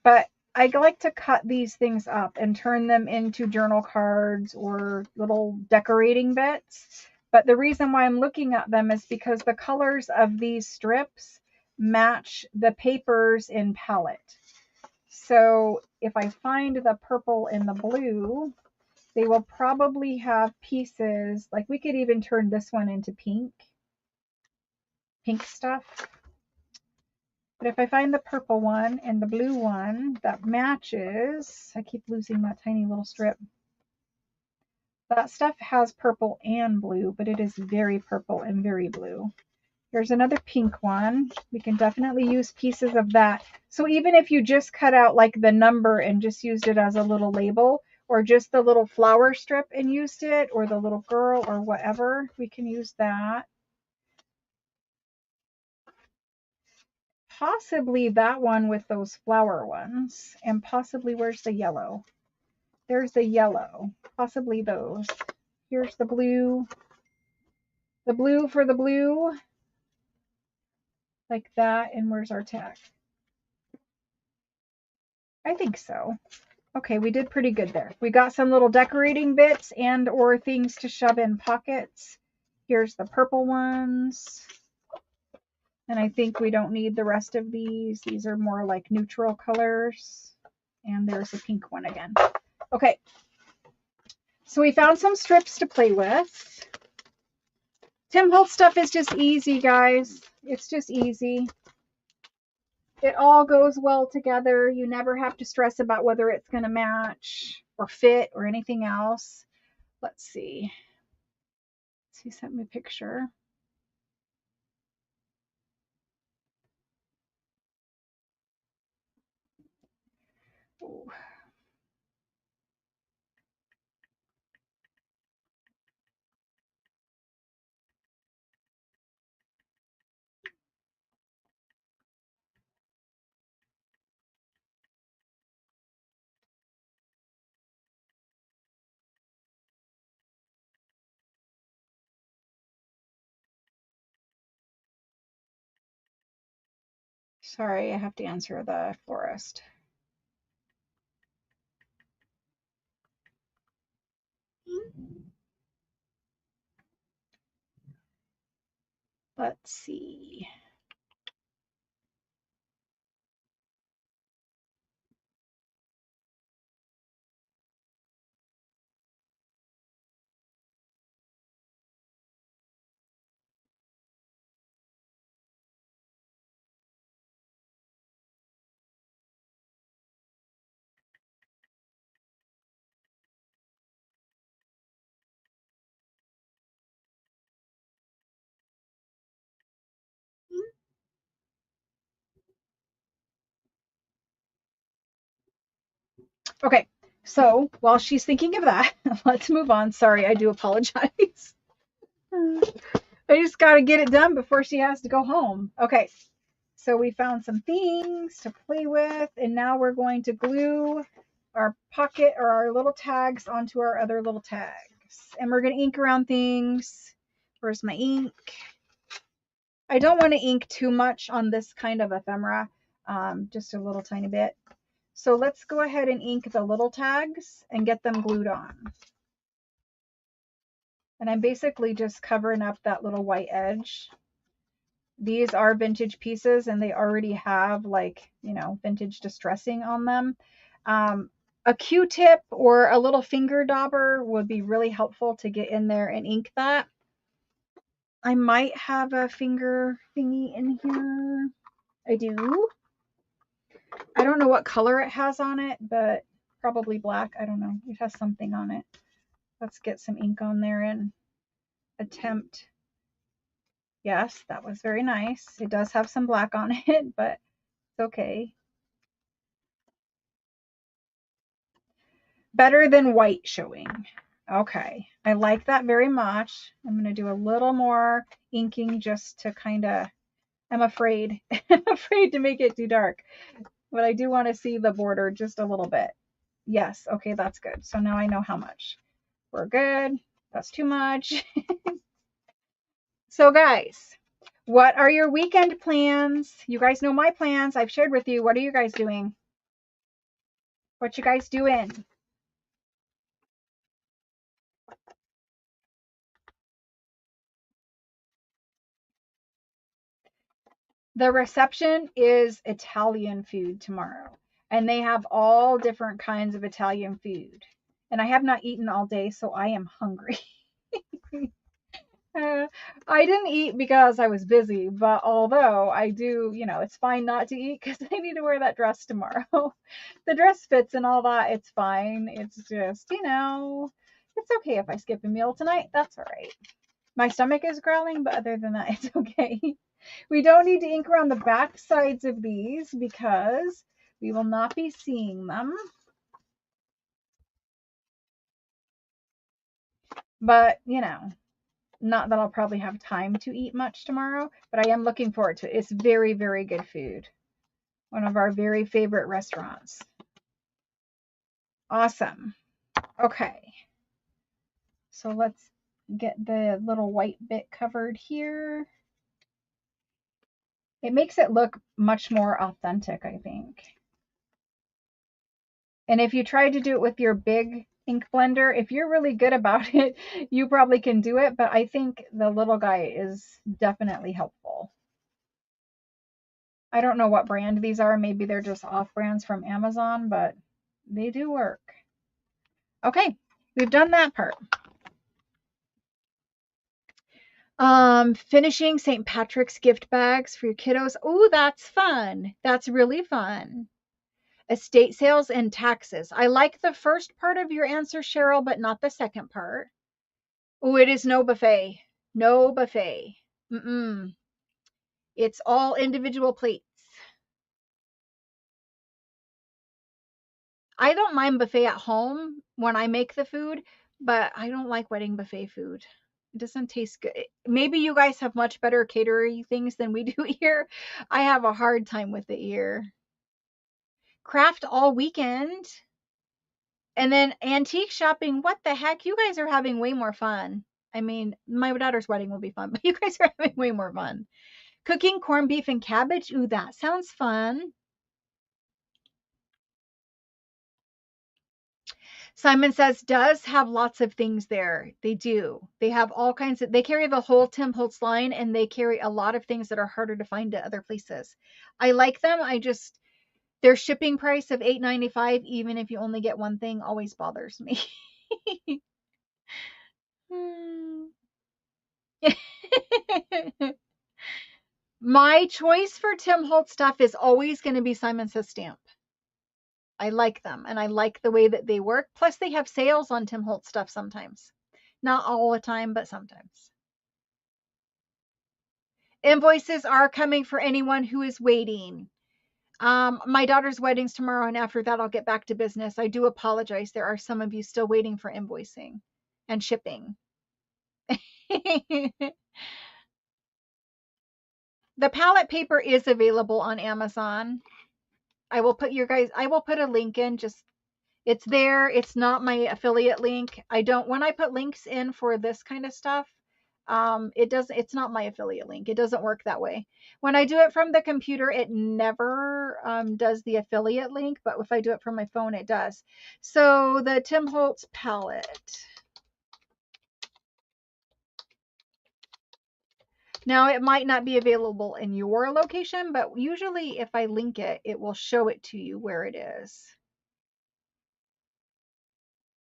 But I like to cut these things up and turn them into journal cards or little decorating bits. But the reason why I'm looking at them is because the colors of these strips match the papers in palette. So if I find the purple and the blue, they will probably have pieces, like we could even turn this one into pink stuff. But if I find the purple one and the blue one that matches, I keep losing that tiny little strip. That stuff has purple and blue, but it is very purple and very blue. Here's another pink one. We can definitely use pieces of that. So even if you just cut out like the number and just used it as a little label, or just the little flower strip and used it, or the little girl or whatever, we can use that. Possibly that one with those flower ones, and possibly, where's the yellow? There's the yellow, possibly those. Here's the blue for the blue, like that. And where's our tag? I think so. Okay, we did pretty good there. We got some little decorating bits and or things to shove in pockets. Here's the purple ones. And I think we don't need the rest of these. These are more like neutral colors. And there's a pink one again. Okay. So we found some strips to play with. Tim Holtz stuff is just easy, guys. It's just easy. It all goes well together. You never have to stress about whether it's going to match or fit or anything else. Let's see. He sent me a picture. Ooh. Sorry, I have to answer the florist. Let's see. Okay, so while she's thinking of that, let's move on. Sorry, I do apologize. I just got to get it done before she has to go home. Okay, so we found some things to play with, and now we're going to glue our pocket or our little tags onto our other little tags. And we're going to ink around things. Where's my ink? I don't want to ink too much on this kind of ephemera, just a little tiny bit. So let's go ahead and ink the little tags and get them glued on. And I'm basically just covering up that little white edge. These are vintage pieces and they already have, like, you know, vintage distressing on them. A Q-tip or a little finger dauber would be really helpful to get in there and ink that. I might have a finger thingy in here. I do. I don't know what color it has on it, but probably black. I don't know. It has something on it. Let's get some ink on there and attempt. Yes, that was very nice. It does have some black on it, but it's okay. Better than white showing. Okay, I like that very much. I'm going to do a little more inking just to kind of, I'm afraid, I'm afraid to make it too dark, but I do want to see the border just a little bit. Yes, okay, that's good. So now I know how much. We're good. That's too much. So guys, what are your weekend plans? You guys know my plans. I've shared with you. What are you guys doing? What you guys doing? The reception is Italian food tomorrow, and they have all different kinds of Italian food. And I have not eaten all day, so I am hungry. I didn't eat because I was busy, but although I do, it's fine not to eat because I need to wear that dress tomorrow. The dress fits and all that, it's fine. It's just, it's okay if I skip a meal tonight. That's all right. My stomach is growling, but other than that, it's okay. We don't need to ink around the back sides of these because we will not be seeing them. But, not that I'll probably have time to eat much tomorrow, but I am looking forward to it. It's very, very good food. One of our very favorite restaurants. Awesome. Okay. So let's get the little white bit covered here. It makes it look much more authentic, I think. And if you try to do it with your big ink blender, if you're really good about it, you probably can do it. But I think the little guy is definitely helpful. I don't know what brand these are. Maybe they're just off brands from Amazon, but they do work. Okay, we've done that part. Finishing St. Patrick's gift bags for your kiddos. Oh, that's fun. That's really fun. Estate sales and taxes. I like the first part of your answer, Cheryl, but not the second part. Oh, it is no buffet. No buffet. Mm-mm. It's all individual plates. I don't mind buffet at home when I make the food, but I don't like wedding buffet food. It doesn't taste good. Maybe you guys have much better catering things than we do here. I have a hard time with it here. Craft all weekend. And then antique shopping. What the heck? You guys are having way more fun. I mean, my daughter's wedding will be fun, but you guys are having way more fun. Cooking corned beef and cabbage. Ooh, that sounds fun. Simon says, does have lots of things there. They do. They have all kinds of, they carry the whole Tim Holtz line and they carry a lot of things that are harder to find at other places. I like them. Their shipping price of $8.95, even if you only get one thing, always bothers me. My choice for Tim Holtz stuff is always going to be Simon Says Stamp. I like them and I like the way that they work. Plus, they have sales on Tim Holtz stuff sometimes. Not all the time, but sometimes. Invoices are coming for anyone who is waiting. My daughter's wedding's tomorrow, and after that, I'll get back to business. I do apologize. There are some of you still waiting for invoicing and shipping. The palette paper is available on Amazon. I will put a link in. Just it's there. It's not my affiliate link. When I put links in for this kind of stuff, it's not my affiliate link. It doesn't work that way. When I do it from the computer, it never does the affiliate link, but if I do it from my phone, it does. So the Tim Holtz palette. Now it might not be available in your location, but usually if I link it, it will show it to you where it is.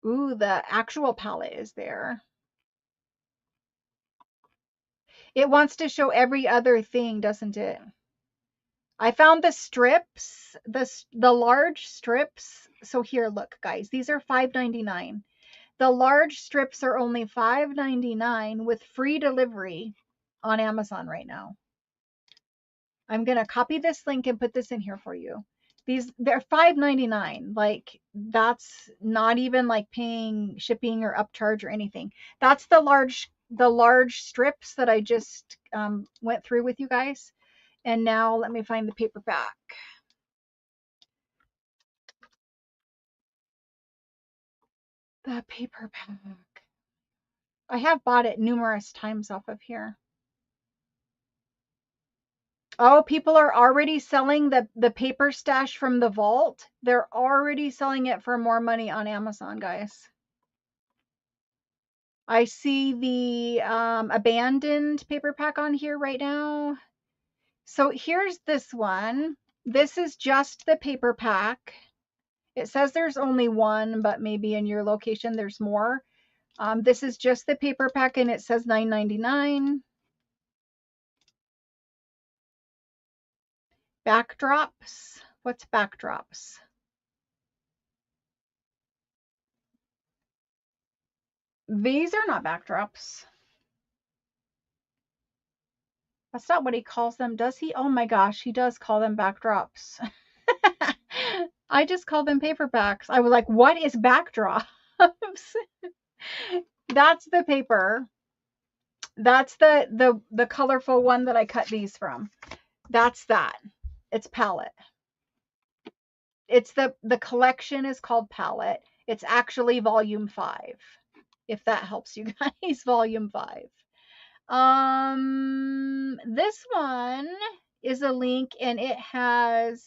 Ooh, the actual palette is there. It wants to show every other thing, doesn't it? I found the strips, the large strips. So here, look, guys, these are $5.99. The large strips are only $5.99 with free delivery on Amazon right now. I'm going to copy this link and put this in here for you. They're $5.99. Like, that's not even like paying shipping or upcharge or anything. That's the large strips that I just went through with you guys. And now let me find the paperback. The paperback. I have bought it numerous times off of here. Oh, people are already selling the paper stash from the vault. They're already selling it for more money on Amazon, guys. I see the abandoned paper pack on here right now. So here's this one. This is just the paper pack. It says there's only one, but maybe in your location there's more. This is just the paper pack and it says $9.99. Backdrops. What's backdrops? These are not backdrops. That's not what he calls them, does he? Oh my gosh, he does call them backdrops. I just call them paperbacks. I was like, what is backdrops? That's the paper. That's the colorful one that I cut these from. That's that. It's palette. It's the collection is called palette. It's actually volume 5. If that helps you guys, volume 5. This one is a link and it has,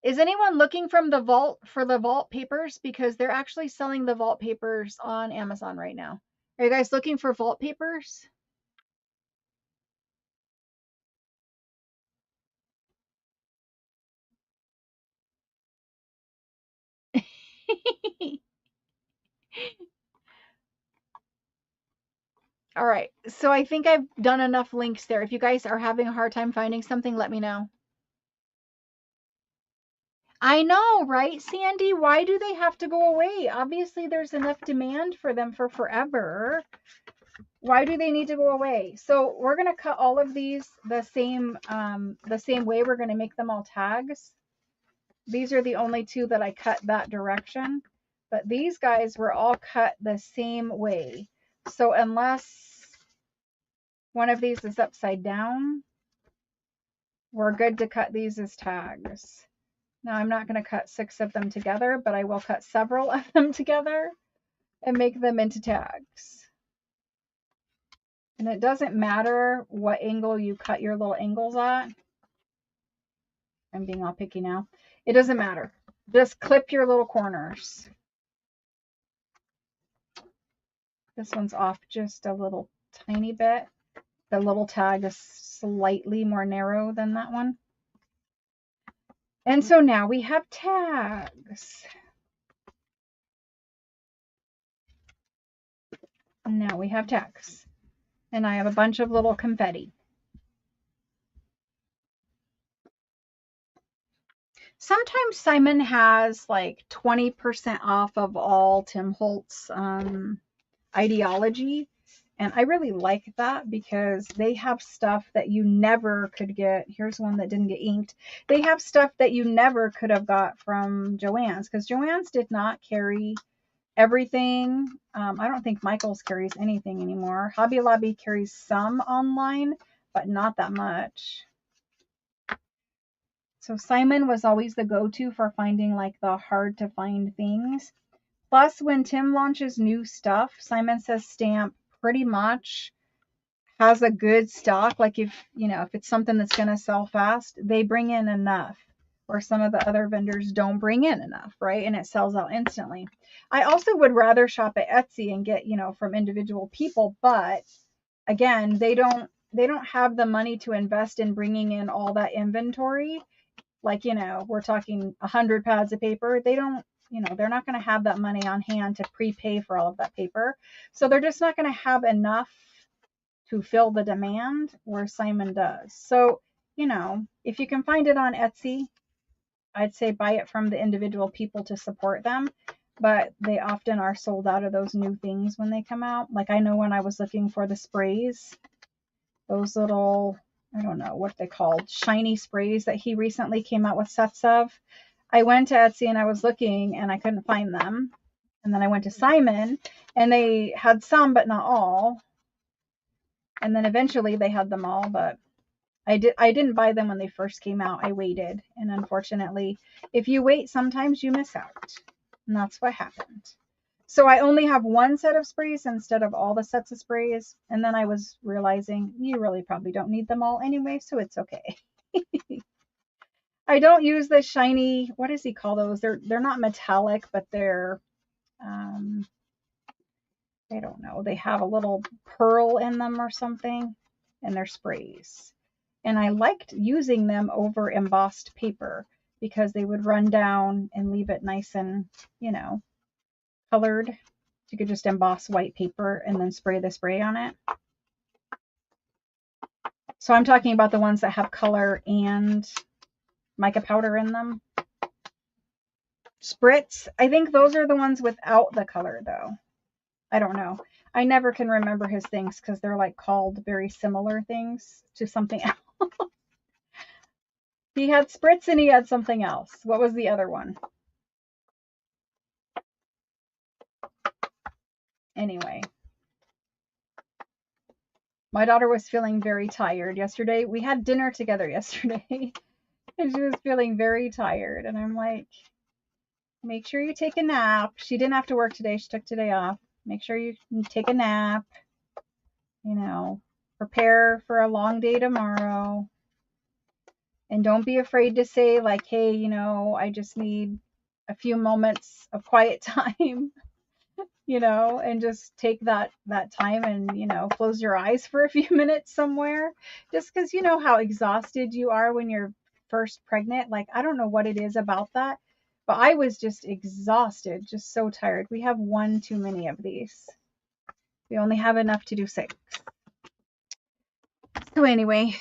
is anyone looking from the vault for the vault papers? Because they're actually selling the vault papers on Amazon right now. Are you guys looking for vault papers? All right, so I think I've done enough links there. If you guys are having a hard time finding something, let me know. I know, right, Sandy? Why do they have to go away? Obviously, there's enough demand for them for forever. Why do they need to go away? So we're going to cut all of these the same way. We're going to make them all tags. These are the only two that I cut that direction. But these guys were all cut the same way. So unless one of these is upside down, we're good to cut these as tags. Now I'm not going to cut 6 of them together, but I will cut several of them together and make them into tags. And it doesn't matter what angle you cut your little angles at. I'm being all picky now. It doesn't matter. Just clip your little corners. This one's off just a little tiny bit. The little tag is slightly more narrow than that one. And so now we have tags. Now we have tags. And I have a bunch of little confetti. Sometimes Simon has like 20% off of all Tim Holtz ideology. And I really like that because they have stuff that you never could get. Here's one that didn't get inked. They have stuff that you never could have got from Joann's because Joann's did not carry everything. I don't think Michael's carries anything anymore. Hobby Lobby carries some online, but not that much. So Simon was always the go-to for finding like the hard to find things. Plus, when Tim launches new stuff, Simon Says Stamp pretty much has a good stock. Like if it's something that's going to sell fast, they bring in enough, or some of the other vendors don't bring in enough, right? And it sells out instantly. I also would rather shop at Etsy and get, from individual people, but again, they don't have the money to invest in bringing in all that inventory. Like, we're talking 100 pads of paper. They don't, they're not going to have that money on hand to prepay for all of that paper. So they're just not going to have enough who fill the demand where Simon does. So, you know, if you can find it on Etsy, I'd say buy it from the individual people to support them. But they often are sold out of those new things when they come out. Like I know when I was looking for the sprays, those little, I don't know what they called, shiny sprays that he recently came out with sets of. I went to Etsy and I was looking and I couldn't find them. And then I went to Simon and they had some, but not all. And then eventually they had them all, but I didn't buy them when they first came out. I waited. And unfortunately, if you wait, sometimes you miss out. And that's what happened. So I only have one set of sprays instead of all the sets of sprays. And then I was realizing you really probably don't need them all anyway, so it's okay. I don't use the shiny, what does he call those? They're not metallic, but they're I don't know. They have a little pearl in them or something, and they're sprays. And I liked using them over embossed paper because they would run down and leave it nice and, you know, colored. You could just emboss white paper and then spray the spray on it. So I'm talking about the ones that have color and mica powder in them. Spritz, I think those are the ones without the color though. I don't know. I never can remember his things because they're like called very similar things to something else. He had spritz and he had something else. What was the other one? Anyway, my daughter was feeling very tired yesterday. We had dinner together yesterday and she was feeling very tired. And I'm like, make sure you take a nap. She didn't have to work today. She took today off. Make sure you take a nap, you know, prepare for a long day tomorrow. And don't be afraid to say like, hey, you know, I just need a few moments of quiet time, you know, and just take that time and, you know, close your eyes for a few minutes somewhere. Just because you know how exhausted you are when you're first pregnant. Like, I don't know what it is about that, but I was just exhausted, just so tired. We have one too many of these. We only have enough to do 6. So anyway,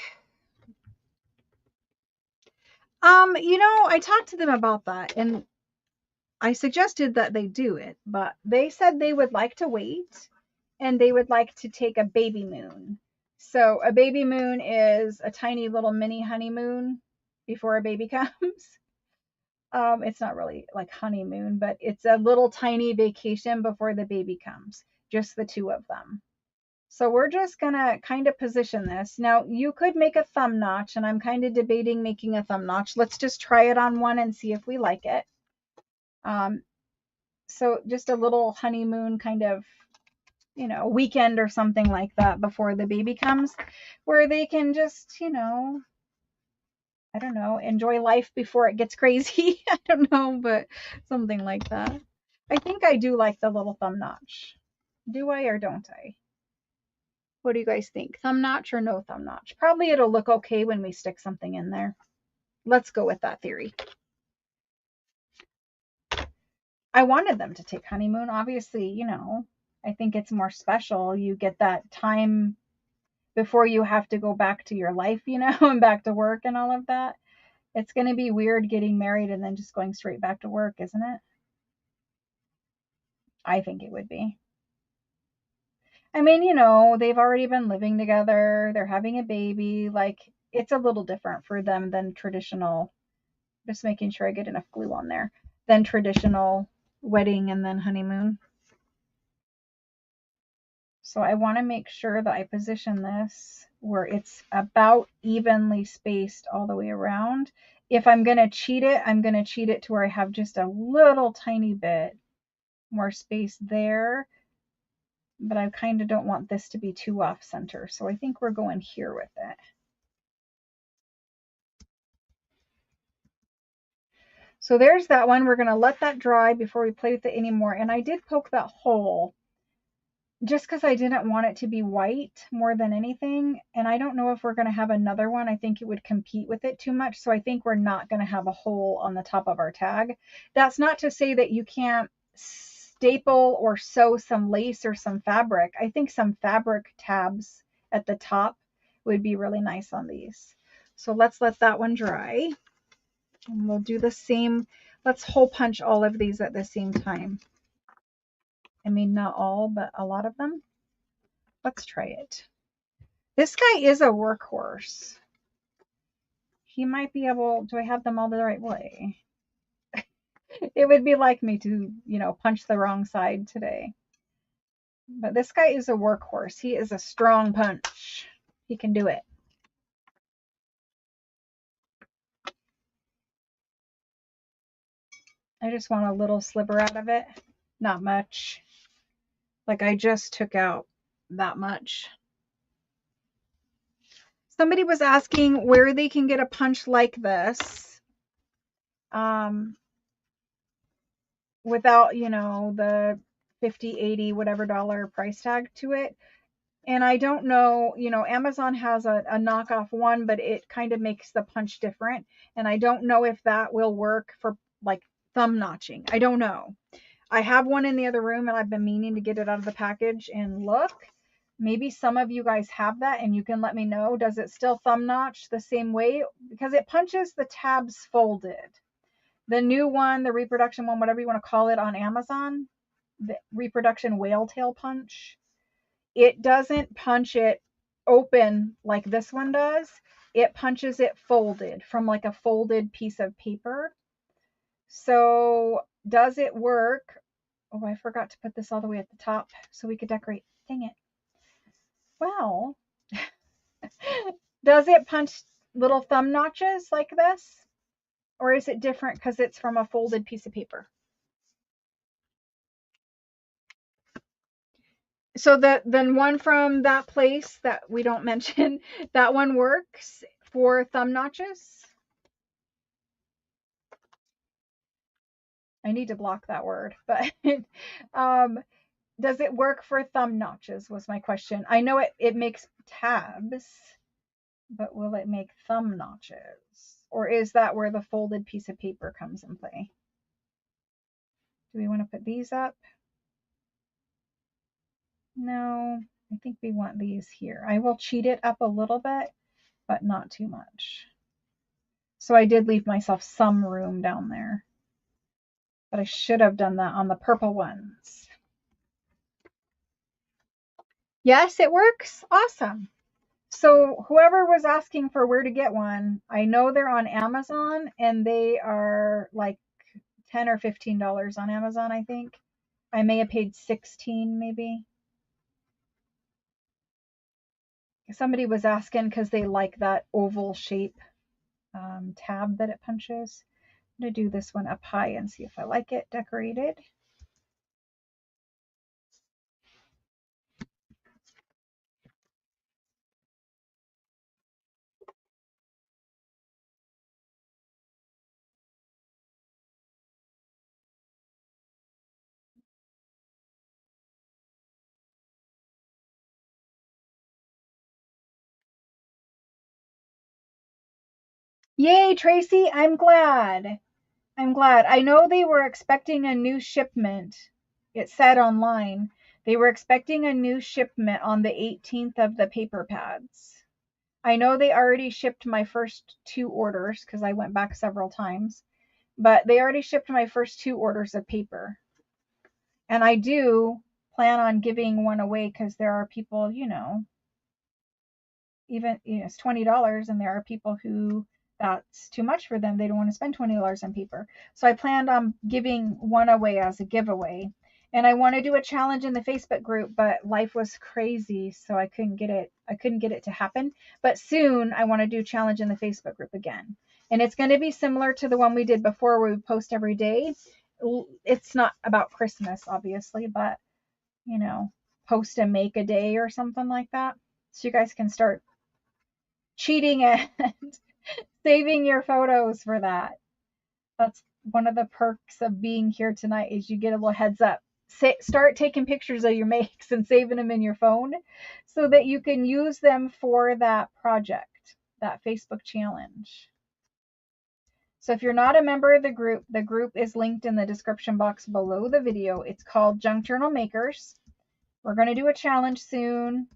you know, I talked to them about that and I suggested that they do it, but they said they would like to wait and they would like to take a baby moon. So a baby moon is a tiny little mini honeymoon before a baby comes. It's not really like honeymoon, but it's a little tiny vacation before the baby comes, just the two of them. So we're just gonna kind of position this. Now you could make a thumb notch, and I'm kind of debating making a thumb notch. Let's just try it on one and see if we like it. So just a little honeymoon kind of, you know, weekend or something like that before the baby comes, where they can just, you know, I don't know, enjoy life before it gets crazy. I don't know, but something like that. I think I do like the little thumb notch. Do I or don't I? What do you guys think? Thumb notch or no thumb notch? Probably it'll look okay when we stick something in there. Let's go with that theory. I wanted them to take honeymoon. Obviously, you know, I think it's more special. You get that time before you have to go back to your life, you know, and back to work and all of that. It's going to be weird getting married and then just going straight back to work, isn't it? I think it would be. I mean, you know, they've already been living together. They're having a baby. Like, it's a little different for them than traditional. Just making sure I get enough glue on there. Than traditional wedding and then honeymoon. So I want to make sure that I position this where it's about evenly spaced all the way around. If I'm going to cheat it, I'm going to cheat it to where I have just a little tiny bit more space there. But I kind of don't want this to be too off center. So I think we're going here with it. So there's that one. We're going to let that dry before we play with it anymore. And I did poke that hole just because I didn't want it to be white more than anything. And I don't know if we're going to have another one. I think it would compete with it too much. So I think we're not going to have a hole on the top of our tag. That's not to say that you can't staple or sew some lace or some fabric. I think some fabric tabs at the top would be really nice on these. So let's let that one dry. And we'll do the same. Let's hole punch all of these at the same time. I mean, not all, but a lot of them. Let's try it. This guy is a workhorse. He might be able, do I have them all the right way? It would be like me to, punch the wrong side today. But this guy is a workhorse. He is a strong punch. He can do it. I just want a little sliver out of it. Not much. Like I just took out that much. Somebody was asking where they can get a punch like this. Without, the 50, 80, whatever dollar price tag to it. And I don't know, Amazon has a knockoff one, but it kind of makes the punch different. And I don't know if that will work for like thumb notching. I don't know. I have one in the other room and I've been meaning to get it out of the package and look. Maybe some of you guys have that and you can let me know. Does it still thumb notch the same way? Because it punches the tabs folded. The new one, the reproduction one, whatever you want to call it on Amazon, the reproduction whale tail punch, it doesn't punch it open like this one does. It punches it folded from like a folded piece of paper. So does it work? Oh, I forgot to put this all the way at the top so we could decorate. Dang it. Well, does it punch little thumb notches like this? Or is it different because it's from a folded piece of paper? So the one from that place that we don't mention, that one works for thumb notches. I need to block that word, but does it work for thumb notches was my question. I know it makes tabs, but will it make thumb notches? Or is that where the folded piece of paper comes in play? Do we want to put these up? No, I think we want these here. I will cheat it up a little bit, but not too much. So I did leave myself some room down there, but I should have done that on the purple ones. Yes, it works. Awesome. So whoever was asking for where to get one, I know they're on Amazon and they are like $10 or $15 on Amazon, I think. I may have paid $16 maybe. Somebody was asking because they like that oval shape tab that it punches. I'm going to do this one up high and see if I like it decorated. Yay, Tracy, I'm glad. I know they were expecting a new shipment. It said online. They were expecting a new shipment on the 18th of the paper pads. I know they already shipped my first 2 orders because I went back several times. But they already shipped my first 2 orders of paper. And I do plan on giving one away because there are people, even it's $20 and there are people who that's too much for them. They don't want to spend $20 on paper. So I planned on giving one away as a giveaway. And I want to do a challenge in the Facebook group, but life was crazy, so I couldn't get it to happen. But soon I want to do challenge in the Facebook group again. And it's going to be similar to the one we did before where we post every day. It's not about Christmas, obviously, but post and make a day or something like that. So you guys can start cheating and saving your photos for that. That's one of the perks of being here tonight is you get a little heads up. Start taking pictures of your makes and saving them in your phone so that you can use them for that project, that Facebook challenge. So if you're not a member of the group is linked in the description box below the video. It's called Junk Journal Makers. We're going to do a challenge soon.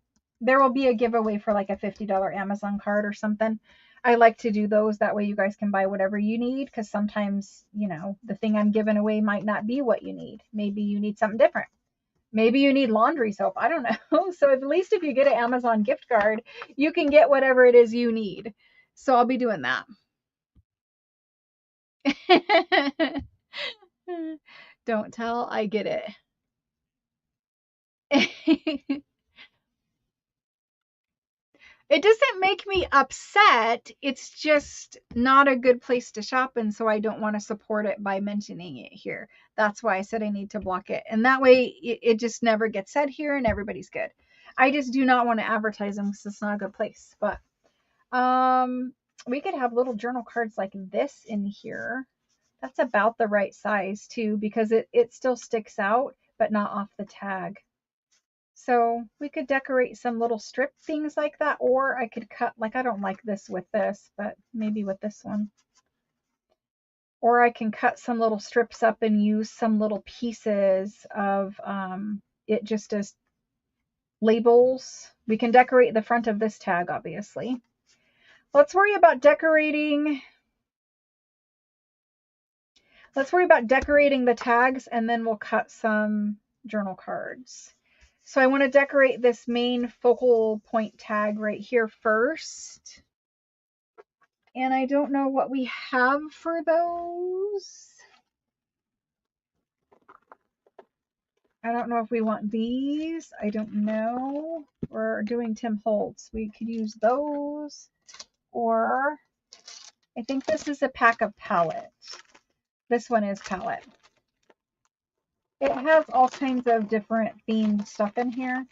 there will be a giveaway for like a $50 Amazon card or something. I like to do those. That way you guys can buy whatever you need, because sometimes, you know, the thing I'm giving away might not be what you need. Maybe you need something different. Maybe you need laundry soap. I don't know. So at least if you get an Amazon gift card, you can get whatever it is you need. So I'll be doing that. Don't tell, I get it. It doesn't make me upset. It's just not a good place to shop, and so I don't want to support it by mentioning it here. That's why I said I need to block it. And that way it just never gets said here and everybody's good. I just do not want to advertise them because it's not a good place. But we could have little journal cards like this in here. That's about the right size too, because it still sticks out, but not off the tag. So we could decorate some little strip things like that, or I could cut, like I don't like this with this, but maybe with this one. Or I can cut some little strips up and use some little pieces of it just as labels. We can decorate the front of this tag, obviously. Let's worry about decorating. Let's worry about decorating the tags, and then we'll cut some journal cards. So I want to decorate this main focal point tag right here first. And I don't know what we have for those. I don't know if we want these. I don't know. We're doing Tim Holtz. We could use those. Or I think this is a pack of palette. This one is palette. It has all kinds of different themed stuff in here.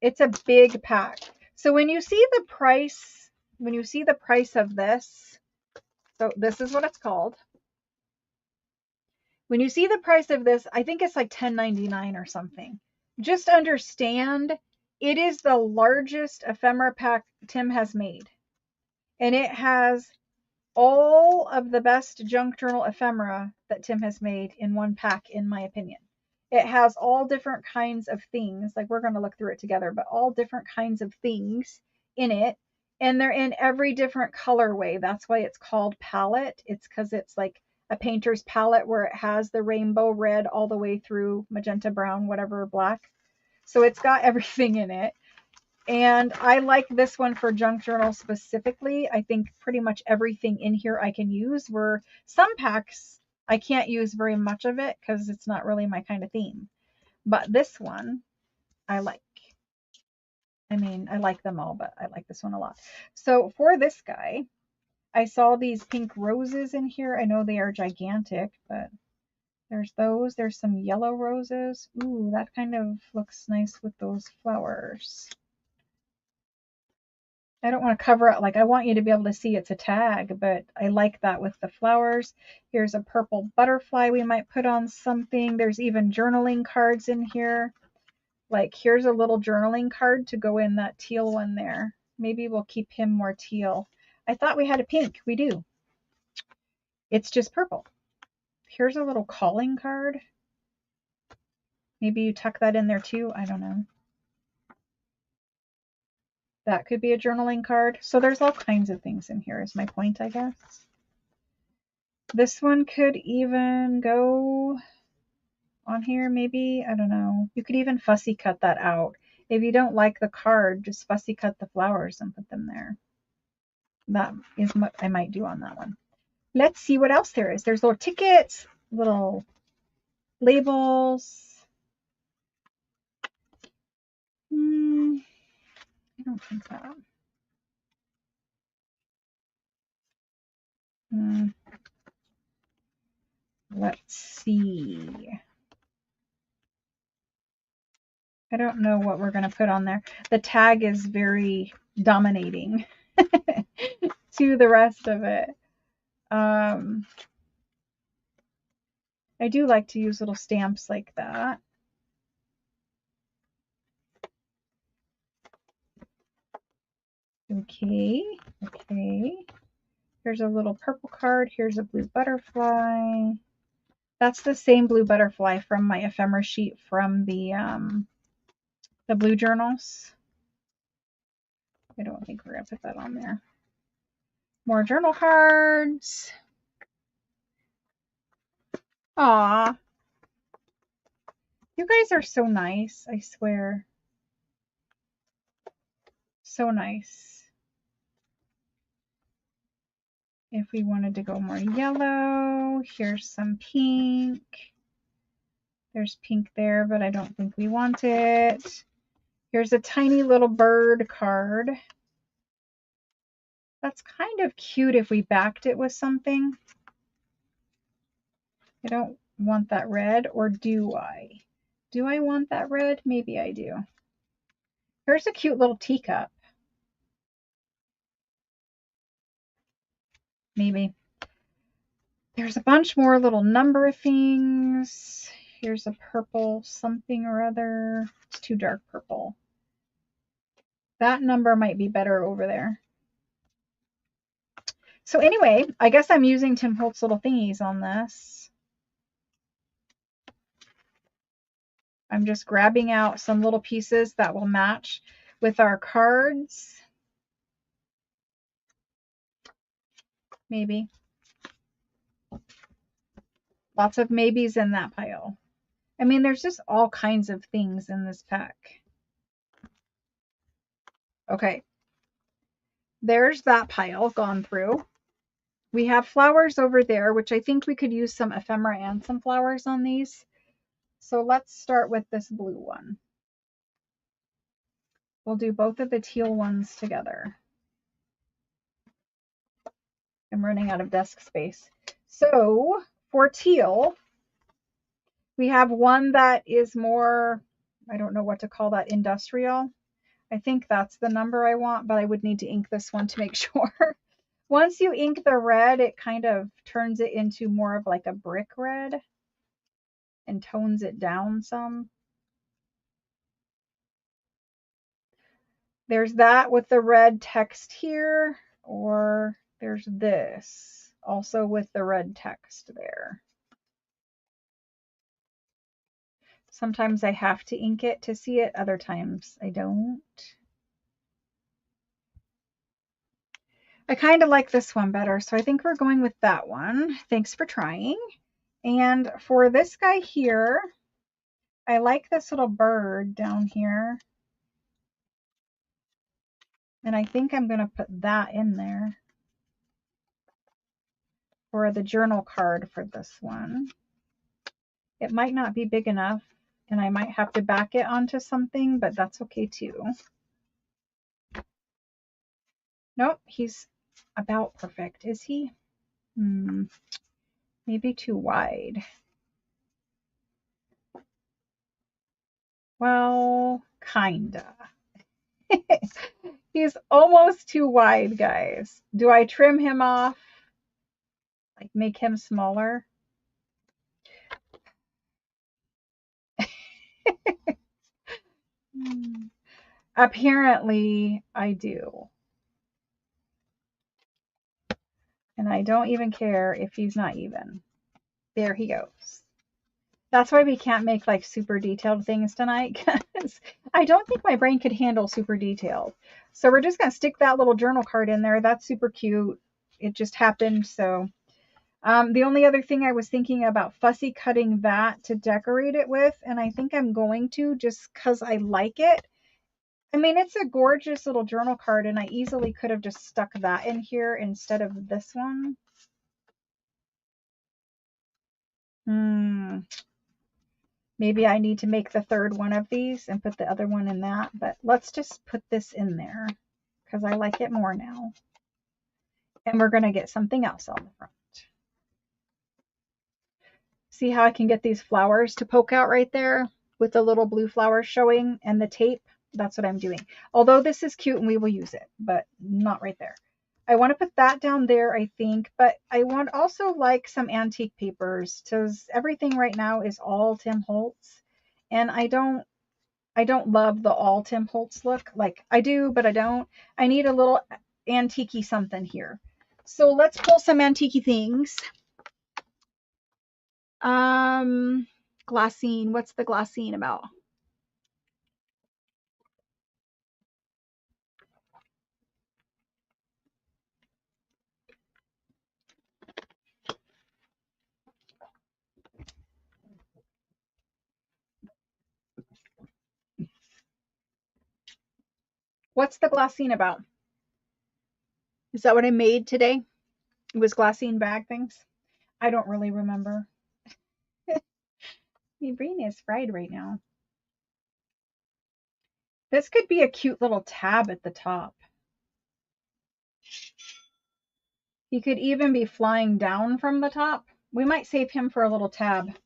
It's a big pack. So when you see the price, of this, so this is what it's called. When you see the price of this, I think it's like $10.99 or something. Just understand it is the largest ephemera pack Tim has made. And it has all of the best junk journal ephemera that Tim has made in one pack, in my opinion. It has all different kinds of things. Like, we're going to look through it together, but all different kinds of things in it. And they're in every different colorway. That's why it's called palette. It's because it's like a painter's palette where it has the rainbow red all the way through magenta, brown, whatever, black. So it's got everything in it. And I like this one for junk journal specifically. I think pretty much everything in here I can use, where some packs I can't use very much of it because it's not really my kind of theme. But this one I like. I mean, I like them all, but I like this one a lot. So for this guy, I saw these pink roses in here. I know they are gigantic, but there's those. There's some yellow roses. Ooh, that kind of looks nice with those flowers. I don't want to cover it. Like, I want you to be able to see it's a tag, but I like that with the flowers. Here's a purple butterfly we might put on something. There's even journaling cards in here. Like, here's a little journaling card to go in that teal one there. Maybe we'll keep him more teal. I thought we had a pink. We do. It's just purple. Here's a little calling card. Maybe you tuck that in there too. I don't know. That could be a journaling card. So there's all kinds of things in here is my point, I guess. This one could even go on here, maybe. I don't know. You could even fussy cut that out. If you don't like the card, just fussy cut the flowers and put them there. That is what I might do on that one. Let's see what else there is. There's little tickets, little labels. I don't think that. Let's see. I don't know what we're going to put on there. The tag is very dominating to the rest of it. I do like to use little stamps like that. Okay. Here's a little purple card. Here's a blue butterfly. That's the same blue butterfly from my ephemera sheet from the blue journals. I don't think we're going to put that on there. More journal cards. Aw. You guys are so nice, I swear. So nice. If we wanted to go more yellow, here's some pink. There's pink there, but I don't think we want it. Here's a tiny little bird card. That's kind of cute if we backed it with something. I don't want that red, or do I? Do I want that red? Maybe I do. Here's a cute little teacup. Maybe. There's a bunch more little number things. Here's a purple something or other. It's too dark purple. That number might be better over there. So anyway, I guess I'm using Tim Holtz little thingies on this. I'm just grabbing out some little pieces that will match with our cards. Maybe. Lots of maybes in that pile. I mean, there's just all kinds of things in this pack. Okay. There's that pile gone through. We have flowers over there, which I think we could use some ephemera and some flowers on these. So let's start with this blue one. We'll do both of the teal ones together. I'm running out of desk space. So for teal, we have one that is more, I don't know what to call that, industrial. I think that's the number I want, but I would need to ink this one to make sure. Once you ink the red, it kind of turns it into more of like a brick red and tones it down some. There's that with the red text here, or there's this also with the red text there. Sometimes I have to ink it to see it, other times I don't. I kind of like this one better, so I think we're going with that one. Thanks for trying. And for this guy here, I like this little bird down here. And I think I'm going to put that in there for the journal card for this one. It might not be big enough, and I might have to back it onto something, but that's okay too. Nope, he's about perfect. Is he? Maybe too wide. Well, kinda. He's almost too wide, guys. Do I trim him off? Like make him smaller? Apparently, I do. And I don't even care if he's not even. There he goes. That's why we can't make like super detailed things tonight, because I don't think my brain could handle super detailed. So we're just going to stick that little journal card in there. That's super cute. It just happened. So the only other thing I was thinking about fussy cutting that to decorate it with, and I think I'm going to just because I like it. I mean, it's a gorgeous little journal card, and I easily could have just stuck that in here instead of this one. Maybe I need to make the third one of these and put the other one in that, but let's just put this in there because I like it more now. And we're going to get something else on the front. See how I can get these flowers to poke out right there with the little blue flowers showing and the tape? That's what I'm doing. Although this is cute and we will use it, but not right there. I want to put that down there, I think, but I want also like some antique papers because everything right now is all Tim Holtz, and I don't love the all Tim Holtz look. Like I do, but I don't. I need a little antique-y something here. So let's pull some antique things. Glassine. What's the glassine about? What's the glassine about? Is that what I made today? It was glassine bag things? I don't really remember. My brain is fried right now. This could be a cute little tab at the top. He could even be flying down from the top. We might save him for a little tab.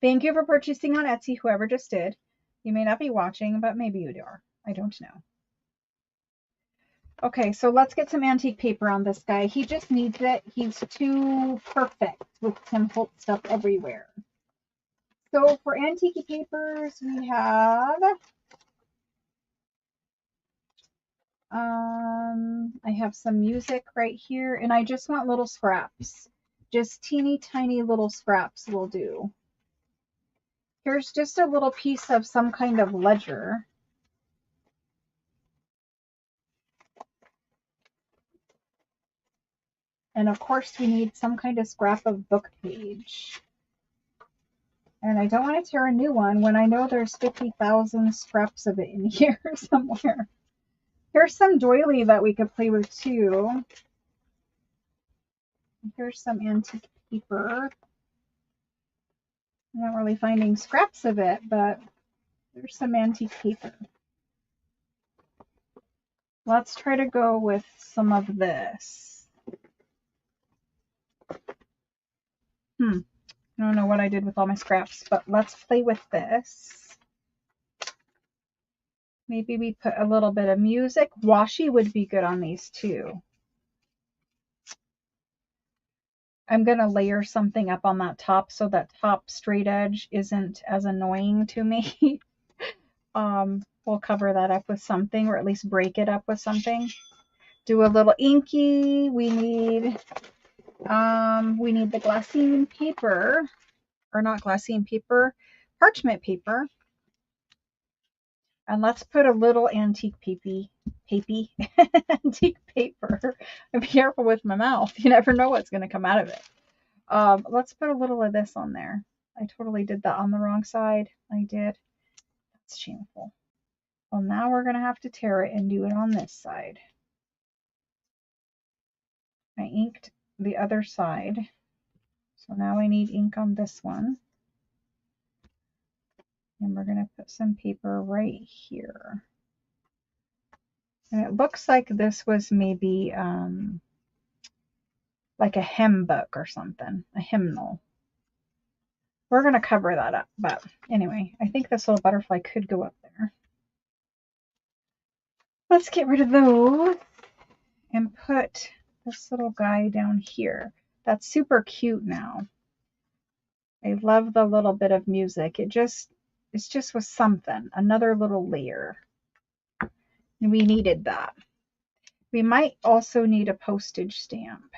Thank you for purchasing on Etsy, whoever just did. You may not be watching, but maybe you are. I don't know. Okay, so let's get some antique paper on this guy. He just needs it. He's too perfect with Tim Holtz stuff everywhere. So for antique papers, we have I have some music right here, and I just want little scraps. Just teeny tiny little scraps will do. Here's just a little piece of some kind of ledger. And of course we need some kind of scrap of book page. And I don't want to tear a new one when I know there's 50,000 scraps of it in here somewhere. Here's some doily that we could play with too. Here's some antique paper. I'm not really finding scraps of it, but there's some antique paper. Let's try to go with some of this. I don't know what I did with all my scraps, but let's play with this. Maybe we put a little bit of music. Washi would be good on these too. I'm going to layer something up on that top so that top straight edge isn't as annoying to me. We'll cover that up with something, or at least break it up with something. Do a little inky. We need the glassine paper, or not glassine paper, parchment paper. And let's put a little antique antique paper. Be careful with my mouth. You never know what's going to come out of it. Let's put a little of this on there. I totally did that on the wrong side. I did. That's shameful. Well, now we're going to have to tear it and do it on this side. I inked the other side. So now I need ink on this one. And we're going to put some paper right here. And it looks like this was maybe like a hymn book or something, a hymnal. We're going to cover that up, but anyway, I think this little butterfly could go up there. Let's get rid of those and put this little guy down here. That's super cute now. I love the little bit of music. It's just was something, another little layer. And we needed that. We might also need a postage stamp.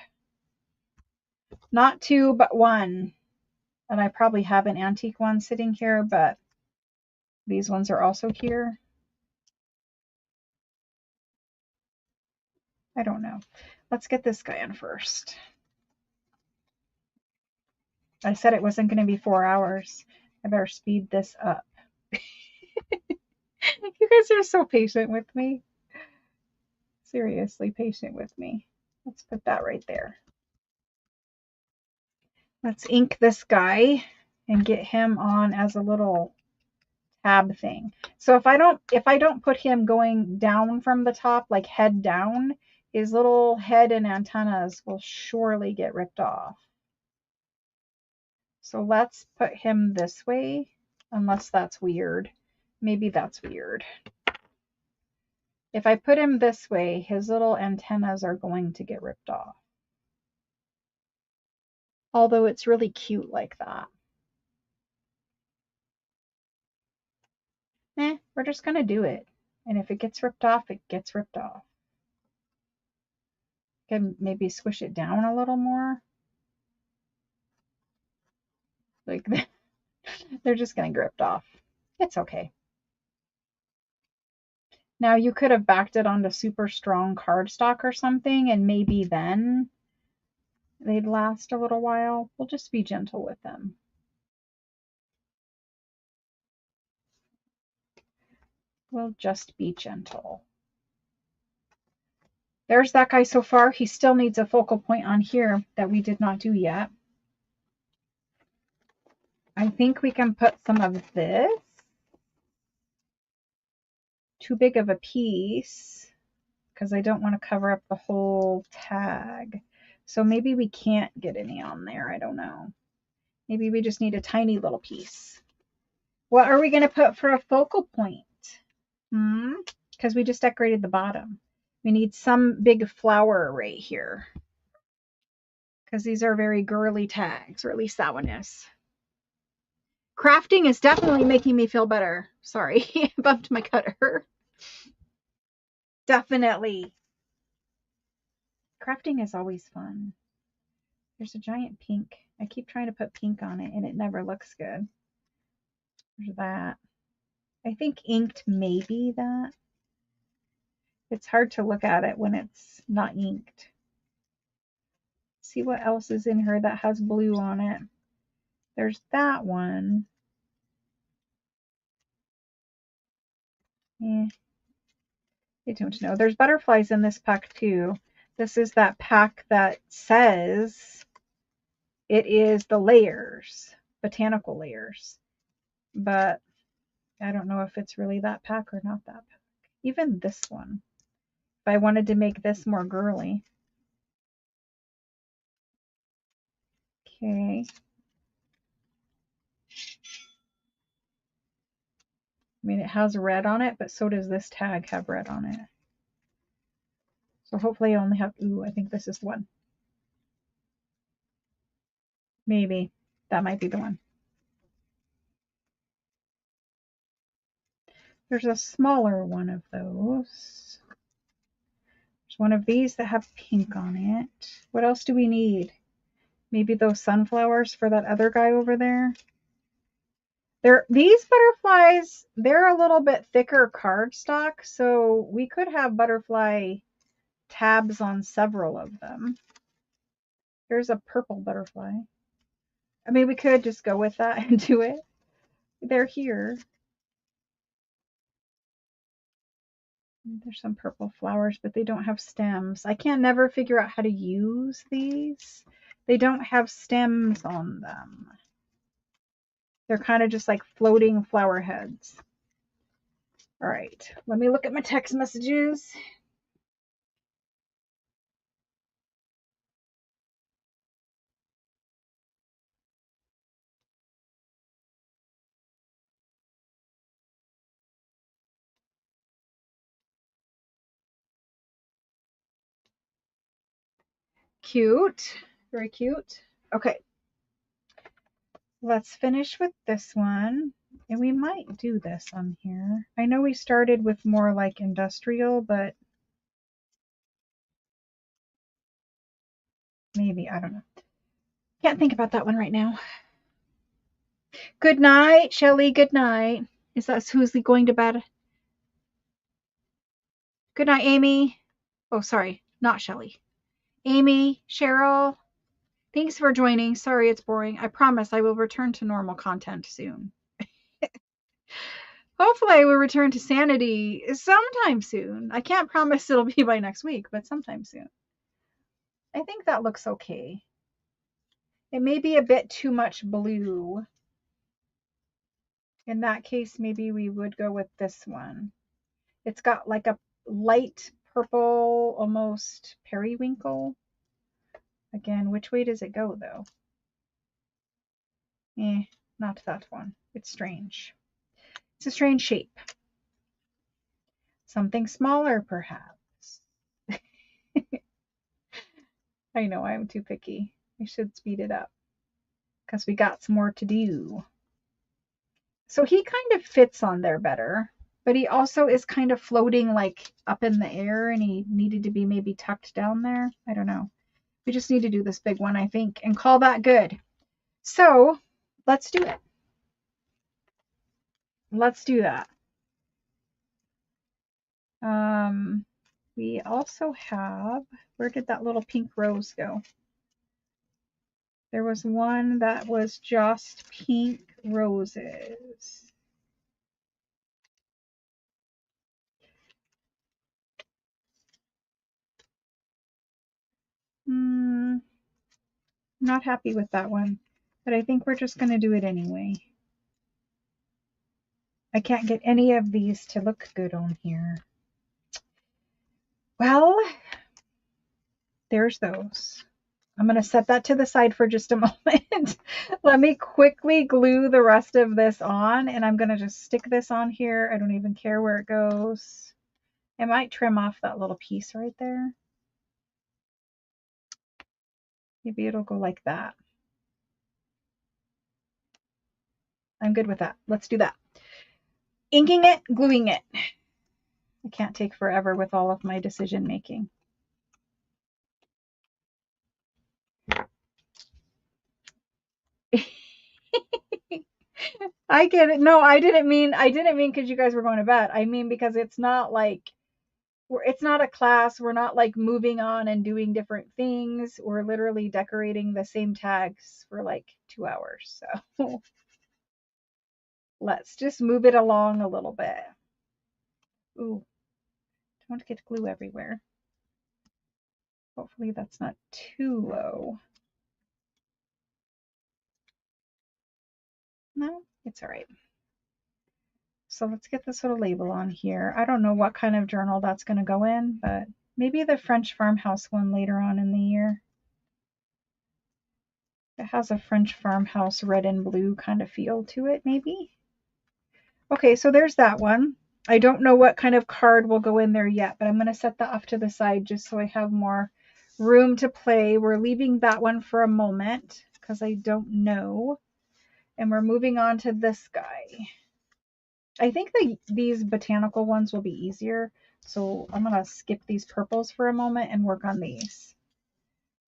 Not two, but one. And I probably have an antique one sitting here, but these ones are also here. I don't know. Let's get this guy in first. I said it wasn't going to be 4 hours. I better speed this up. You guys are so patient with me. Seriously patient with me. Let's put that right there. Let's ink this guy and get him on as a little tab thing. So if I don't put him going down from the top, like head down, his little head and antennas will surely get ripped off. So let's put him this way, unless that's weird. Maybe that's weird. If I put him this way, his little antennas are going to get ripped off. Although it's really cute like that. We're just going to do it. And if it gets ripped off, it gets ripped off. Can maybe squish it down a little more. Like they're just getting gripped off. It's okay. Now you could have backed it onto super strong cardstock or something, and maybe then they'd last a little while. We'll just be gentle with them. We'll just be gentle. There's that guy so far. He still needs a focal point on here that we did not do yet. I think we can put some of this. Too big of a piece because I don't want to cover up the whole tag. So maybe we can't get any on there. I don't know. Maybe we just need a tiny little piece. What are we going to put for a focal point? Because we just decorated the bottom. We need some big flower right here. Because these are very girly tags, or at least that one is. Crafting is definitely making me feel better. Sorry, I bumped my cutter. Definitely. Crafting is always fun. There's a giant pink. I keep trying to put pink on it and it never looks good. There's that. I think inked may be that. It's hard to look at it when it's not inked. See what else is in here that has blue on it. There's that one. I don't know. There's butterflies in this pack too. This is that pack that says it is the layers, botanical layers. But I don't know if it's really that pack or not that pack. Even this one. If I wanted to make this more girly. Okay. I mean, it has red on it, but so does this tag have red on it. So hopefully I only have, ooh, I think this is the one. Maybe. That might be the one. There's a smaller one of those. There's one of these that have pink on it. What else do we need? Maybe those sunflowers for that other guy over there. These butterflies, they're a little bit thicker cardstock, so we could have butterfly tabs on several of them. Here's a purple butterfly. I mean, we could just go with that and do it. They're here. There's some purple flowers, but they don't have stems. I can never figure out how to use these. They don't have stems on them. They're kind of just like floating flower heads. All right, let me look at my text messages. Cute, very cute. Okay, let's finish with this one. And we might do this on here. I know we started with more like industrial, but maybe, I don't know. Can't think about that one right now. Good night, Shelly. Good night. Is that who's going to bed? Good night, Amy. Oh, sorry, not Shelly. Amy, Cheryl, thanks for joining. Sorry it's boring. I promise I will return to normal content soon. Hopefully I will return to sanity sometime soon. I can't promise it'll be by next week, but sometime soon. I think that looks okay. It may be a bit too much blue. In that case, maybe we would go with this one. It's got like a light purple, almost periwinkle. Again, which way does it go though? Not that one. It's strange. It's a strange shape. Something smaller, perhaps. I know I'm too picky. I should speed it up because we got some more to do. So he kind of fits on there better, but he also is kind of floating like up in the air and he needed to be maybe tucked down there. I don't know. We just need to do this big one, I think, and call that good. So let's do it. Let's do that. We also have, where did that little pink rose go? There was one that was just pink roses. Not happy with that one, but I think we're just going to do it anyway. I can't get any of these to look good on here. Well, there's those. I'm going to set that to the side for just a moment. Let me quickly glue the rest of this on, and I'm going to just stick this on here. I don't even care where it goes. I might trim off that little piece right there. Maybe it'll go like that. I'm good with that. Let's do that. Inking it, gluing it. It can't take forever with all of my decision making. I get it. No, I didn't mean because you guys were going to bed. I mean because it's not like it's not a class. We're not like moving on and doing different things. We're literally decorating the same tags for like 2 hours. So let's just move it along a little bit. Ooh, don't get glue everywhere. Hopefully that's not too low. No, it's all right. So let's get this little label on here. I don't know what kind of journal that's going to go in, but maybe the French farmhouse one later on in the year. It has a French farmhouse red and blue kind of feel to it, maybe. Okay, so there's that one. I don't know what kind of card will go in there yet, but I'm going to set that off to the side just so I have more room to play. We're leaving that one for a moment because I don't know. And we're moving on to this guy. I think these botanical ones will be easier. So I'm going to skip these purples for a moment and work on these.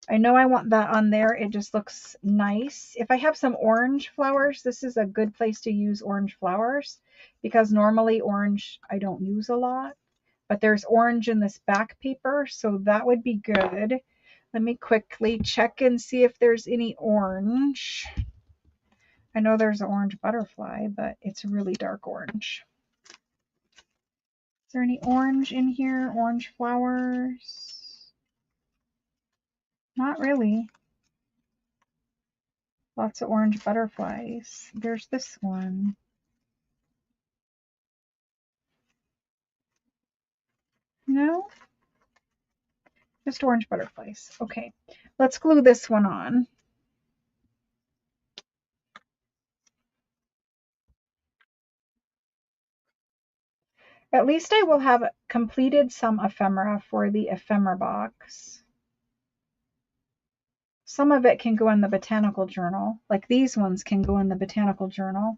I know I want that on there. It just looks nice. If I have some orange flowers, this is a good place to use orange flowers because normally orange I don't use a lot. But there's orange in this back paper, so that would be good. Let me quickly check and see if there's any orange. I know there's an orange butterfly, but it's really dark orange. Is there any orange in here? Orange flowers? Not really. Lots of orange butterflies. There's this one. No? Just orange butterflies. Okay. Let's glue this one on. At least I will have completed some ephemera for the ephemera box. Some of it can go in the botanical journal. Like these ones can go in the botanical journal.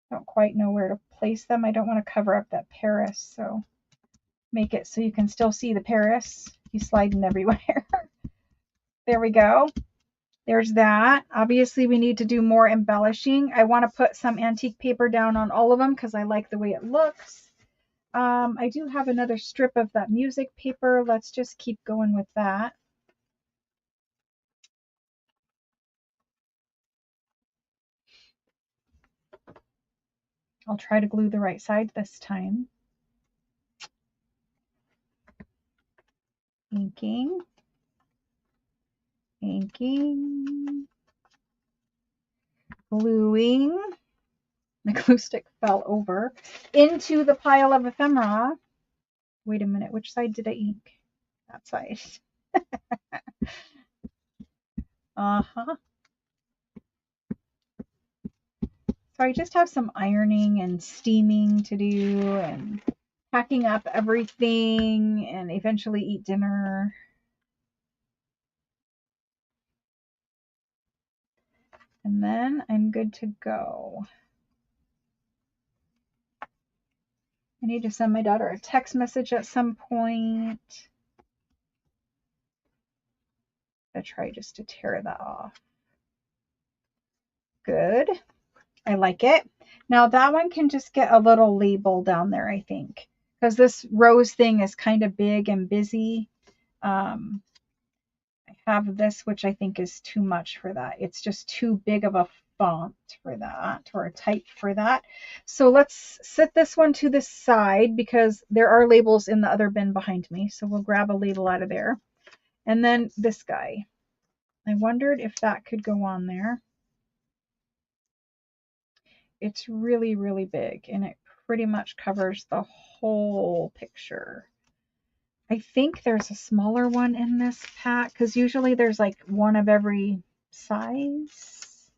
Don't quite know where to place them. I don't want to cover up that Paris, so make it so you can still see the Paris. He's sliding everywhere. There we go. There's that. Obviously, we need to do more embellishing. I want to put some antique paper down on all of them because I like the way it looks. I do have another strip of that music paper. Let's just keep going with that. I'll try to glue the right side this time. Inking. Inking. Gluing. The glue stick fell over into the pile of ephemera. Wait a minute, which side did I ink? That side. Uh-huh. So I just have some ironing and steaming to do and packing up everything and eventually eat dinner. And then I'm good to go. I need to send my daughter a text message at some point. I'll try just to tear that off. good. I like it. Now that one can just get a little label down there, I think, because this rose thing is kind of big and busy. I have this, which I think is too much for that. It's just too big of a font for that, or a type for that. So let's set this one to the side because there are labels in the other bin behind me. So we'll grab a label out of there. And then this guy. I wondered if that could go on there. It's really, really big, and it pretty much covers the whole picture. I think there's a smaller one in this pack because usually there's like one of every size.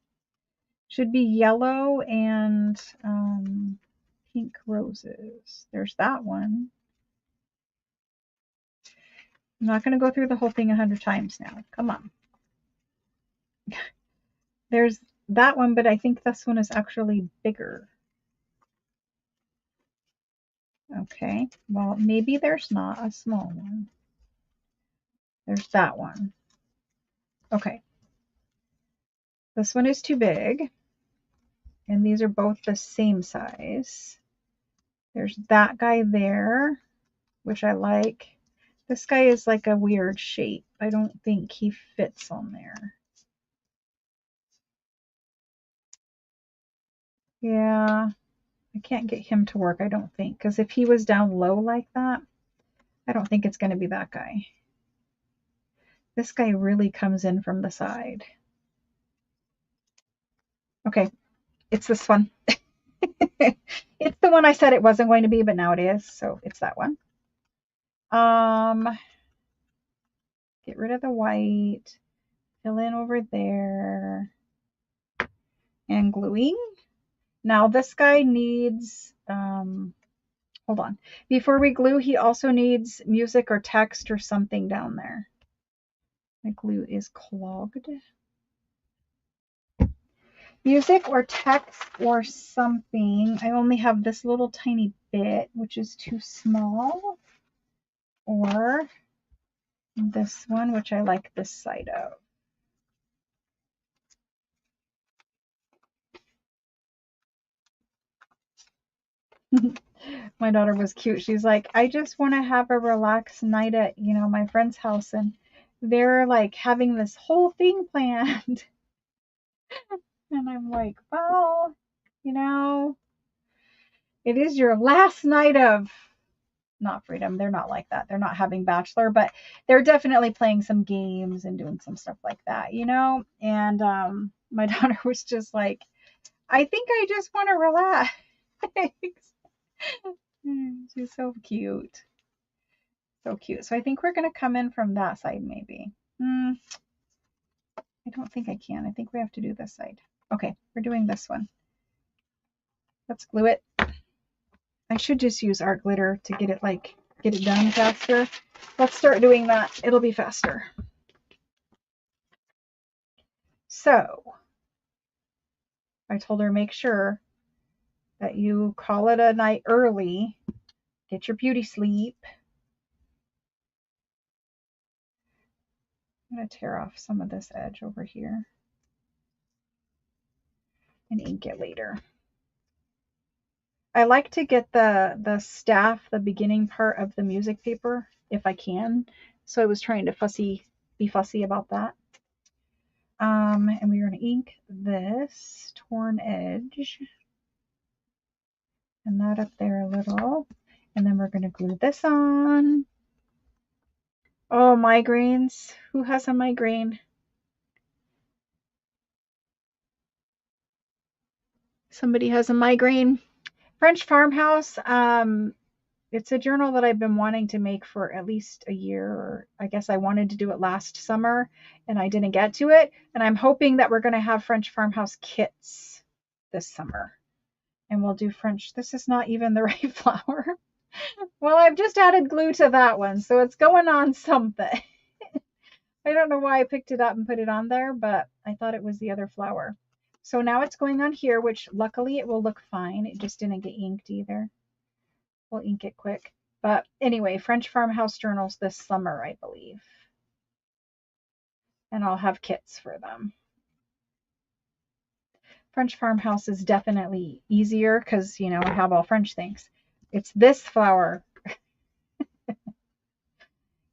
Should be yellow and pink roses. There's that one. I'm not going to go through the whole thing 100 times now. Come on. There's that one, but I think this one is actually bigger. Okay, well, maybe there's not a small one. There's that one. Okay. This one is too big. And these are both the same size. There's that guy there, which I like. This guy is like a weird shape. I don't think he fits on there. Yeah, I can't get him to work, I don't think. Because if he was down low like that, I don't think it's going to be that guy. This guy really comes in from the side. Okay, it's this one. It's the one I said it wasn't going to be, but now it is. So it's that one. Get rid of the white. Fill in over there. And gluing. Now this guy needs, hold on. Before we glue, he also needs music or text or something down there. My glue is clogged. Music or text or something. I only have this little tiny bit, which is too small. Or this one, which I like this side of. My daughter was cute. She's like, I just want to have a relaxed night at, my friend's house, and they're like having this whole thing planned. And I'm like, well, it is your last night of not freedom. They're not like that. They're not having bachelor, but they're definitely playing some games and doing some stuff like that, And my daughter was just like, I think I just want to relax. She's so cute. So cute. So I think we're going to come in from that side maybe. I don't think I can. I think we have to do this side. Okay, we're doing this one. Let's glue it. I should just use art glitter to get it done faster. Let's start doing that. It'll be faster. So I told her, make sure that you call it a night early. Get your beauty sleep. I'm going to tear off some of this edge over here and ink it later. I like to get the staff, the beginning part of the music paper, if I can. So I was trying to be fussy about that. And we're going to ink this torn edge and that up there a little. And then we're going to glue this on. Oh, migraines. Who has a migraine? Somebody has a migraine. French Farmhouse. It's a journal that I've been wanting to make for at least a year, or I guess I wanted to do it last summer and I didn't get to it. And I'm hoping that we're going to have French Farmhouse kits this summer. And we'll do French. This is not even the right flower. Well, I've just added glue to that one, so it's going on something. I don't know why I picked it up and put it on there, but I thought it was the other flower. So now it's going on here, which luckily it will look fine. It just didn't get inked either. We'll ink it quick. But anyway, French Farmhouse journals this summer, I believe. And I'll have kits for them. French farmhouse is definitely easier because, you know, I have all French things. It's this flower.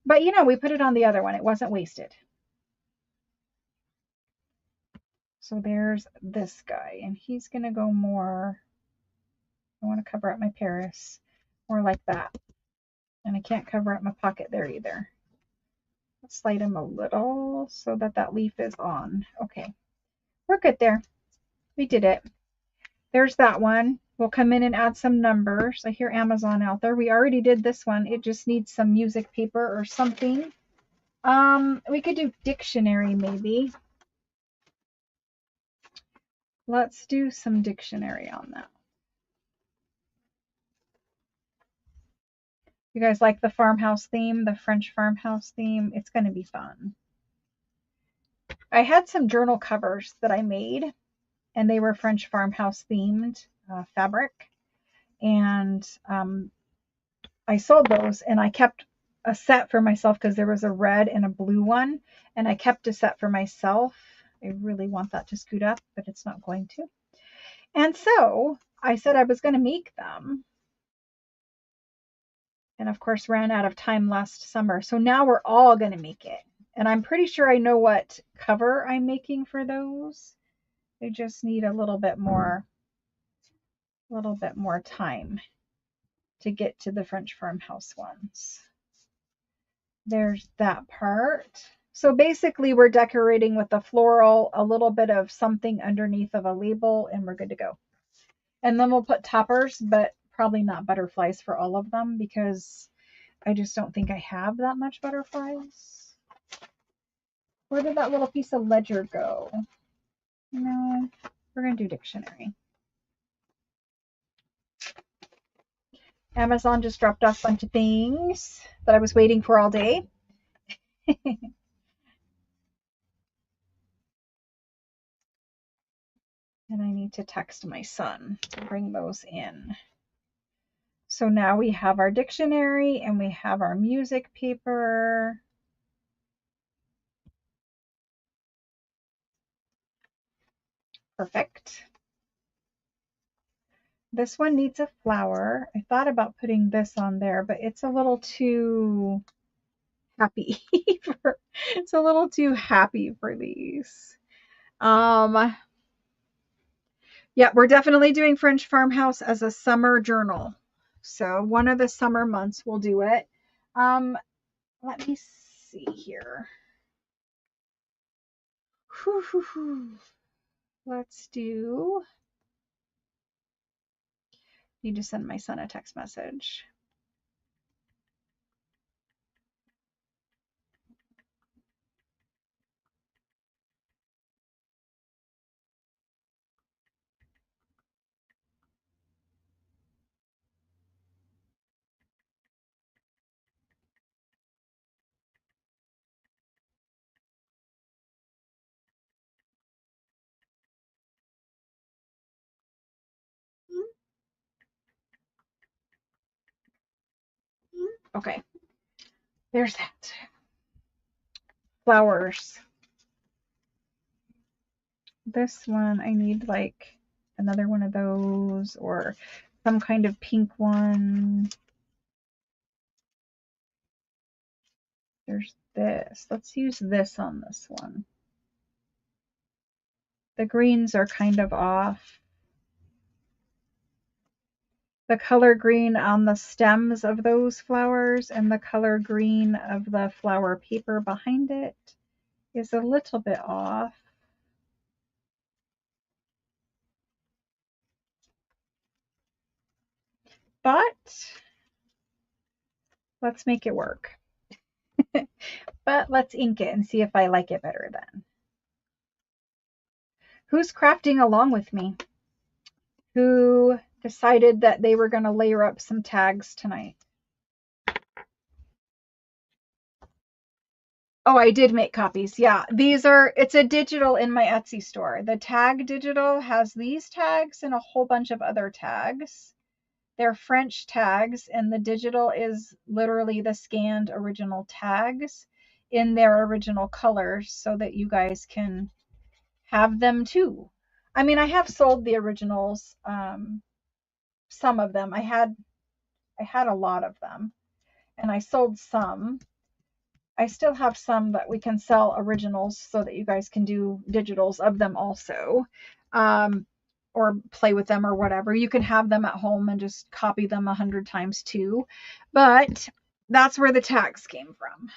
But, you know, we put it on the other one. It wasn't wasted. So there's this guy, and he's going to go more, I want to cover up my Paris, more like that. And I can't cover up my pocket there either. Let's slide him a little so that that leaf is on. Okay, we're good there. We did it. There's that one. We'll come in and add some numbers. I hear Amazon out there. We already did this one. It just needs some music paper or something. We could do dictionary maybe. Let's do some dictionary on that. You guys like the farmhouse theme, the French farmhouse theme? It's going to be fun. I had some journal covers that I made, and they were French farmhouse themed fabric. And I sold those, and I kept a set for myself because there was a red and a blue one, and I kept a set for myself. I really want that to scoot up, but it's not going to. And so I said I was going to make them. And of course ran out of time last summer. So now we're all going to make it. And I'm pretty sure I know what cover I'm making for those. They just need a little bit more time to get to the French farmhouse ones. There's that part. So basically we're decorating with the floral, a little bit of something underneath of a label, and we're good to go. And then we'll put toppers, but probably not butterflies for all of them because I just don't think I have that much butterflies. Where did that little piece of ledger go? No, we're going to do dictionary. Amazon just dropped off a bunch of things that I was waiting for all day. And I need to text my son to bring those in. So now we have our dictionary and we have our music paper. Perfect. This one needs a flower. I thought about putting this on there, but it's a little too happy. It's a little too happy for these. Yeah, we're definitely doing French farmhouse as a summer journal. So one of the summer months we'll do it. Let me see here. Let's do. Need to send my son a text message. Okay, there's that. Flowers. This one, I need like another one of those or some kind of pink one. There's this. Let's use this on this one. The greens are kind of off. The color green on the stems of those flowers and the color green of the flower paper behind it is a little bit off. But let's make it work. But let's ink it and see if I like it better then. Who's crafting along with me? Who decided that they were going to layer up some tags tonight? Oh, I did make copies. Yeah, it's a digital in my Etsy store. The tag digital has these tags and a whole bunch of other tags. They're French tags, and the digital is literally the scanned original tags in their original colors so that you guys can have them too. I mean, I have sold the originals, some of them. I had a lot of them, and I sold some. I still have some that we can sell originals so that you guys can do digitals of them also, or play with them or whatever. You can have them at home and just copy them 100 times too. But that's where the tags came from.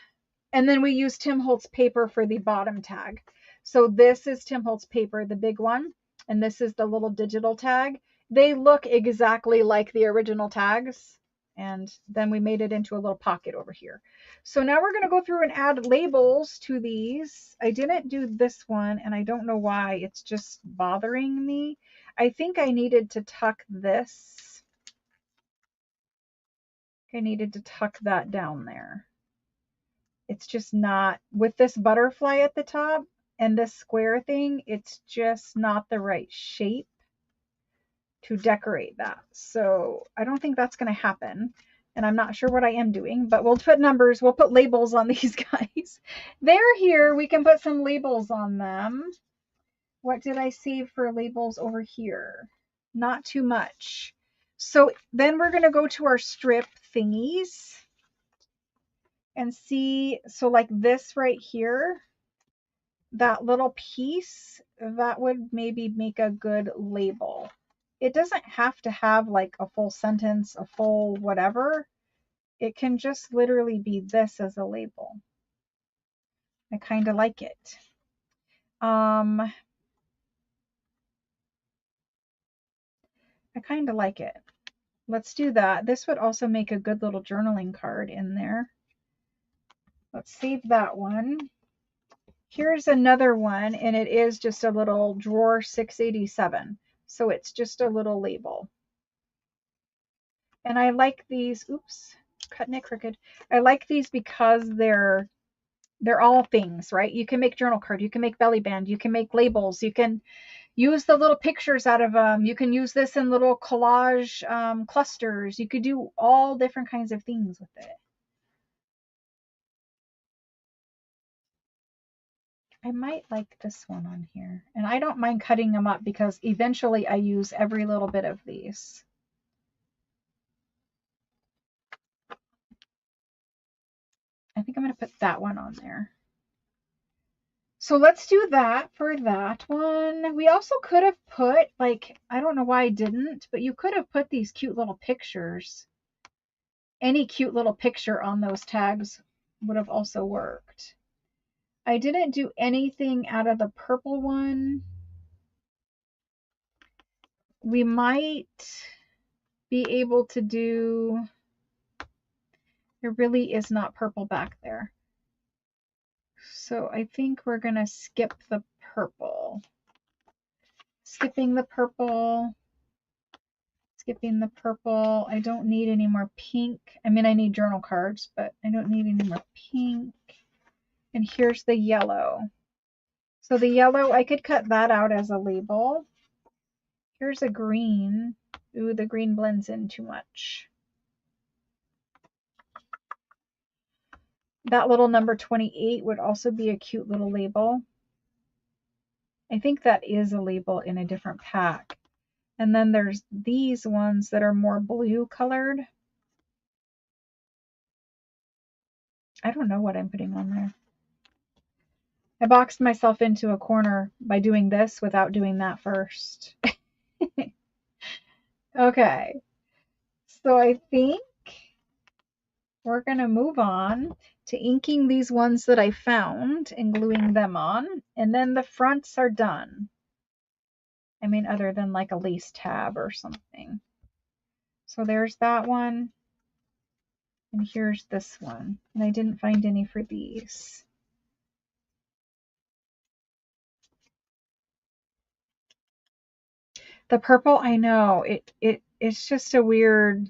And then we use Tim Holtz paper for the bottom tag. So this is Tim Holtz paper, the big one, and this is the little digital tag. They look exactly like the original tags. And then we made it into a little pocket over here. So now we're going to go through and add labels to these. I didn't do this one, and I don't know why. It's just bothering me. I think I needed to tuck this. I needed to tuck that down there. It's just not, with this butterfly at the top and this square thing, it's just not the right shape to decorate that. So I don't think that's going to happen. And I'm not sure what I am doing, but we'll put numbers, we'll put labels on these guys. They're here. We can put some labels on them. What did I save for labels over here? Not too much. So then we're going to go to our strip thingies and see. So like this right here, that little piece, that would maybe make a good label. It doesn't have to have like a full sentence, a full whatever. It can just literally be this as a label. I kind of like it. I kind of like it. Let's do that. This would also make a good little journaling card in there. Let's save that one. Here's another one, and it is just a little drawer 687. So it's just a little label. And I like these. Oops, cutting it crooked. I like these because they're all things, right? You can make journal card, you can make belly band, you can make labels, you can use the little pictures out of them. You can use this in little collage clusters. You could do all different kinds of things with it. I might like this one on here. And I don't mind cutting them up because eventually I use every little bit of these. I think I'm going to put that one on there. So let's do that for that one. We also could have put, like, I don't know why I didn't, but you could have put these cute little pictures. Any cute little picture on those tags would have also worked. I didn't do anything out of the purple one. We might be able to do, there really is not purple back there. So I think we're going to skip the purple. Skipping the purple. Skipping the purple. I don't need any more pink. I mean, I need journal cards, but I don't need any more pink. And here's the yellow. So the yellow, I could cut that out as a label. Here's a green. Ooh, the green blends in too much. That little number 28 would also be a cute little label. I think that is a label in a different pack. And then there's these ones that are more blue colored. I don't know what I'm putting on there. I boxed myself into a corner by doing this without doing that first. Okay. So I think we're going to move on to inking these ones that I found and gluing them on. And then the fronts are done. I mean, other than like a lace tab or something. So there's that one. And here's this one. And I didn't find any for these. The purple, I know, it's just a weird,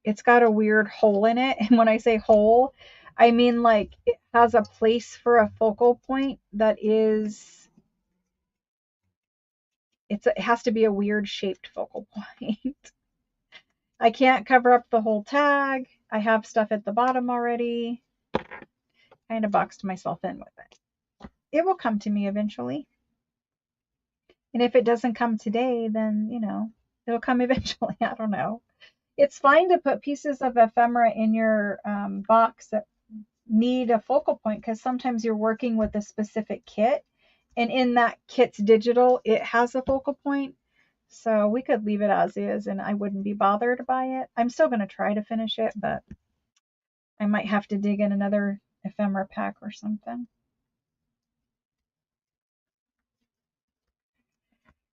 it's got a weird hole in it. And when I say hole, I mean like it has a place for a focal point that is, it has to be a weird shaped focal point. I can't cover up the whole tag. I have stuff at the bottom already. Kind of boxed myself in with it. It will come to me eventually. And if it doesn't come today, then, you know, it'll come eventually. I don't know. It's fine to put pieces of ephemera in your box that need a focal point, because sometimes you're working with a specific kit, and in that kit's digital, it has a focal point. So we could leave it as is and I wouldn't be bothered by it. I'm still going to try to finish it, but I might have to dig in another ephemera pack or something.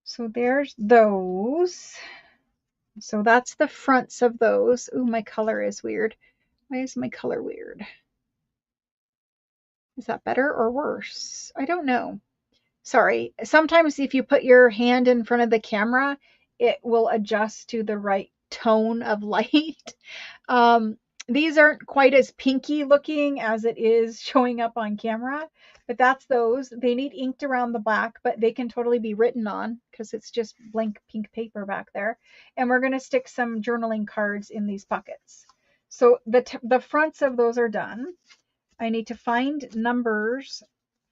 So there's those. So that's the fronts of those. Ooh, my color is weird. Why is my color weird? Is that better or worse? I don't know. Sorry. Sometimes if you put your hand in front of the camera, it will adjust to the right tone of light. Um, these aren't quite as pinky looking as it is showing up on camera, but that's those. They need inked around the back, but they can totally be written on because it's just blank pink paper back there. And we're going to stick some journaling cards in these pockets. So the fronts of those are done. I need to find numbers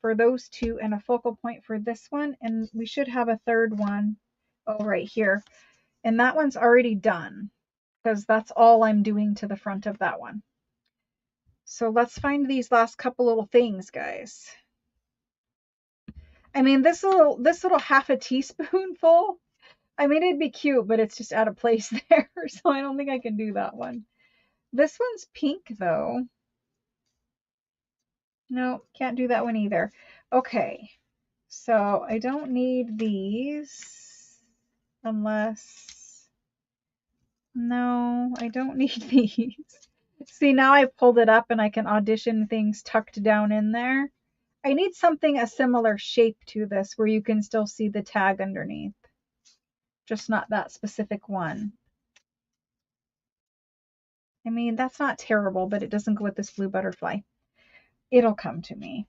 for those two and a focal point for this one. And we should have a third one. Oh, right here. And that one's already done, because that's all I'm doing to the front of that one. So let's find these last couple little things, guys. I mean, this little half a teaspoonful, I mean, it'd be cute, but it's just out of place there. So I don't think I can do that one. This one's pink though. No, can't do that one either. Okay, so I don't need these unless, no, I don't need these. See, now I've pulled it up and I can audition things tucked down in there. I need something a similar shape to this where you can still see the tag underneath. Just not that specific one. I mean, that's not terrible, but it doesn't go with this blue butterfly. It'll come to me.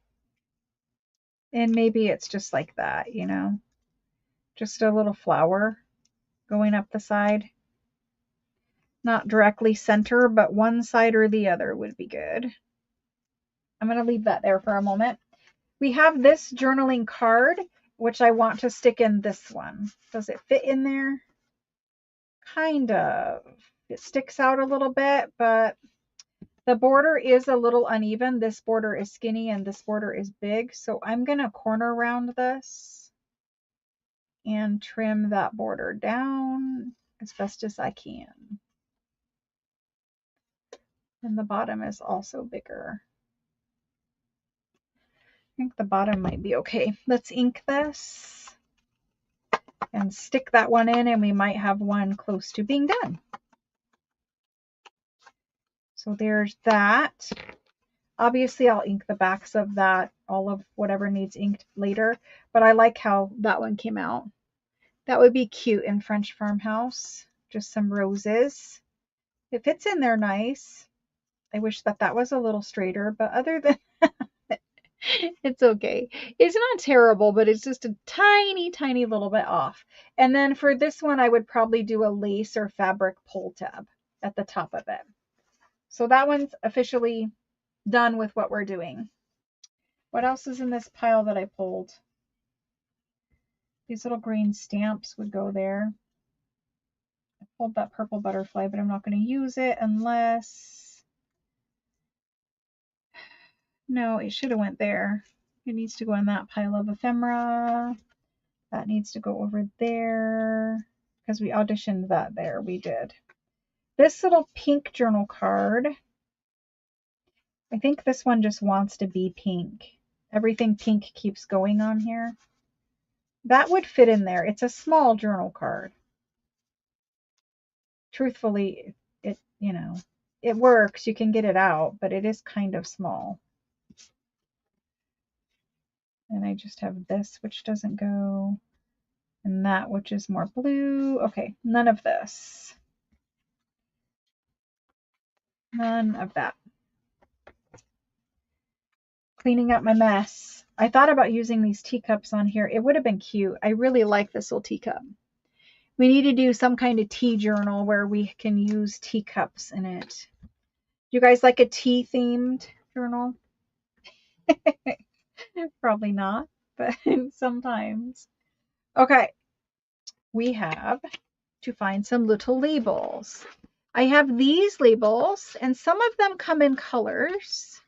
And maybe it's just like that, you know, just a little flower going up the side. Not directly center, but one side or the other would be good. I'm going to leave that there for a moment. We have this journaling card, which I want to stick in this one. Does it fit in there? Kind of. It sticks out a little bit, but the border is a little uneven. This border is skinny and this border is big. So I'm going to corner round this and trim that border down as best as I can. And the bottom is also bigger. I think the bottom might be okay. Let's ink this and stick that one in, and we might have one close to being done. So there's that. Obviously, I'll ink the backs of that, all of whatever needs inked later, but I like how that one came out. That would be cute in French farmhouse. Just some roses. It fits in there nice. I wish that that was a little straighter, but other than it's okay. It's not terrible, but it's just a tiny, tiny little bit off. And then for this one, I would probably do a lace or fabric pull tab at the top of it. So that one's officially done with what we're doing. What else is in this pile that I pulled? These little green stamps would go there. I pulled that purple butterfly, but I'm not going to use it unless... No, it should have went there. It needs to go in that pile of ephemera. That needs to go over there because we auditioned that there. We did. This little pink journal card, I think this one just wants to be pink. Everything pink keeps going on here. That would fit in there. It's a small journal card. Truthfully, it, you know, it works. You can get it out, but it is kind of small. And I just have this, which doesn't go, and that, which is more blue. Okay, none of this. None of that. Cleaning up my mess. I thought about using these teacups on here. It would have been cute. I really like this little teacup. We need to do some kind of tea journal where we can use teacups in it. You guys like a tea themed journal? Probably not, but sometimes. Okay, we have to find some little labels. I have these labels, and some of them come in colors,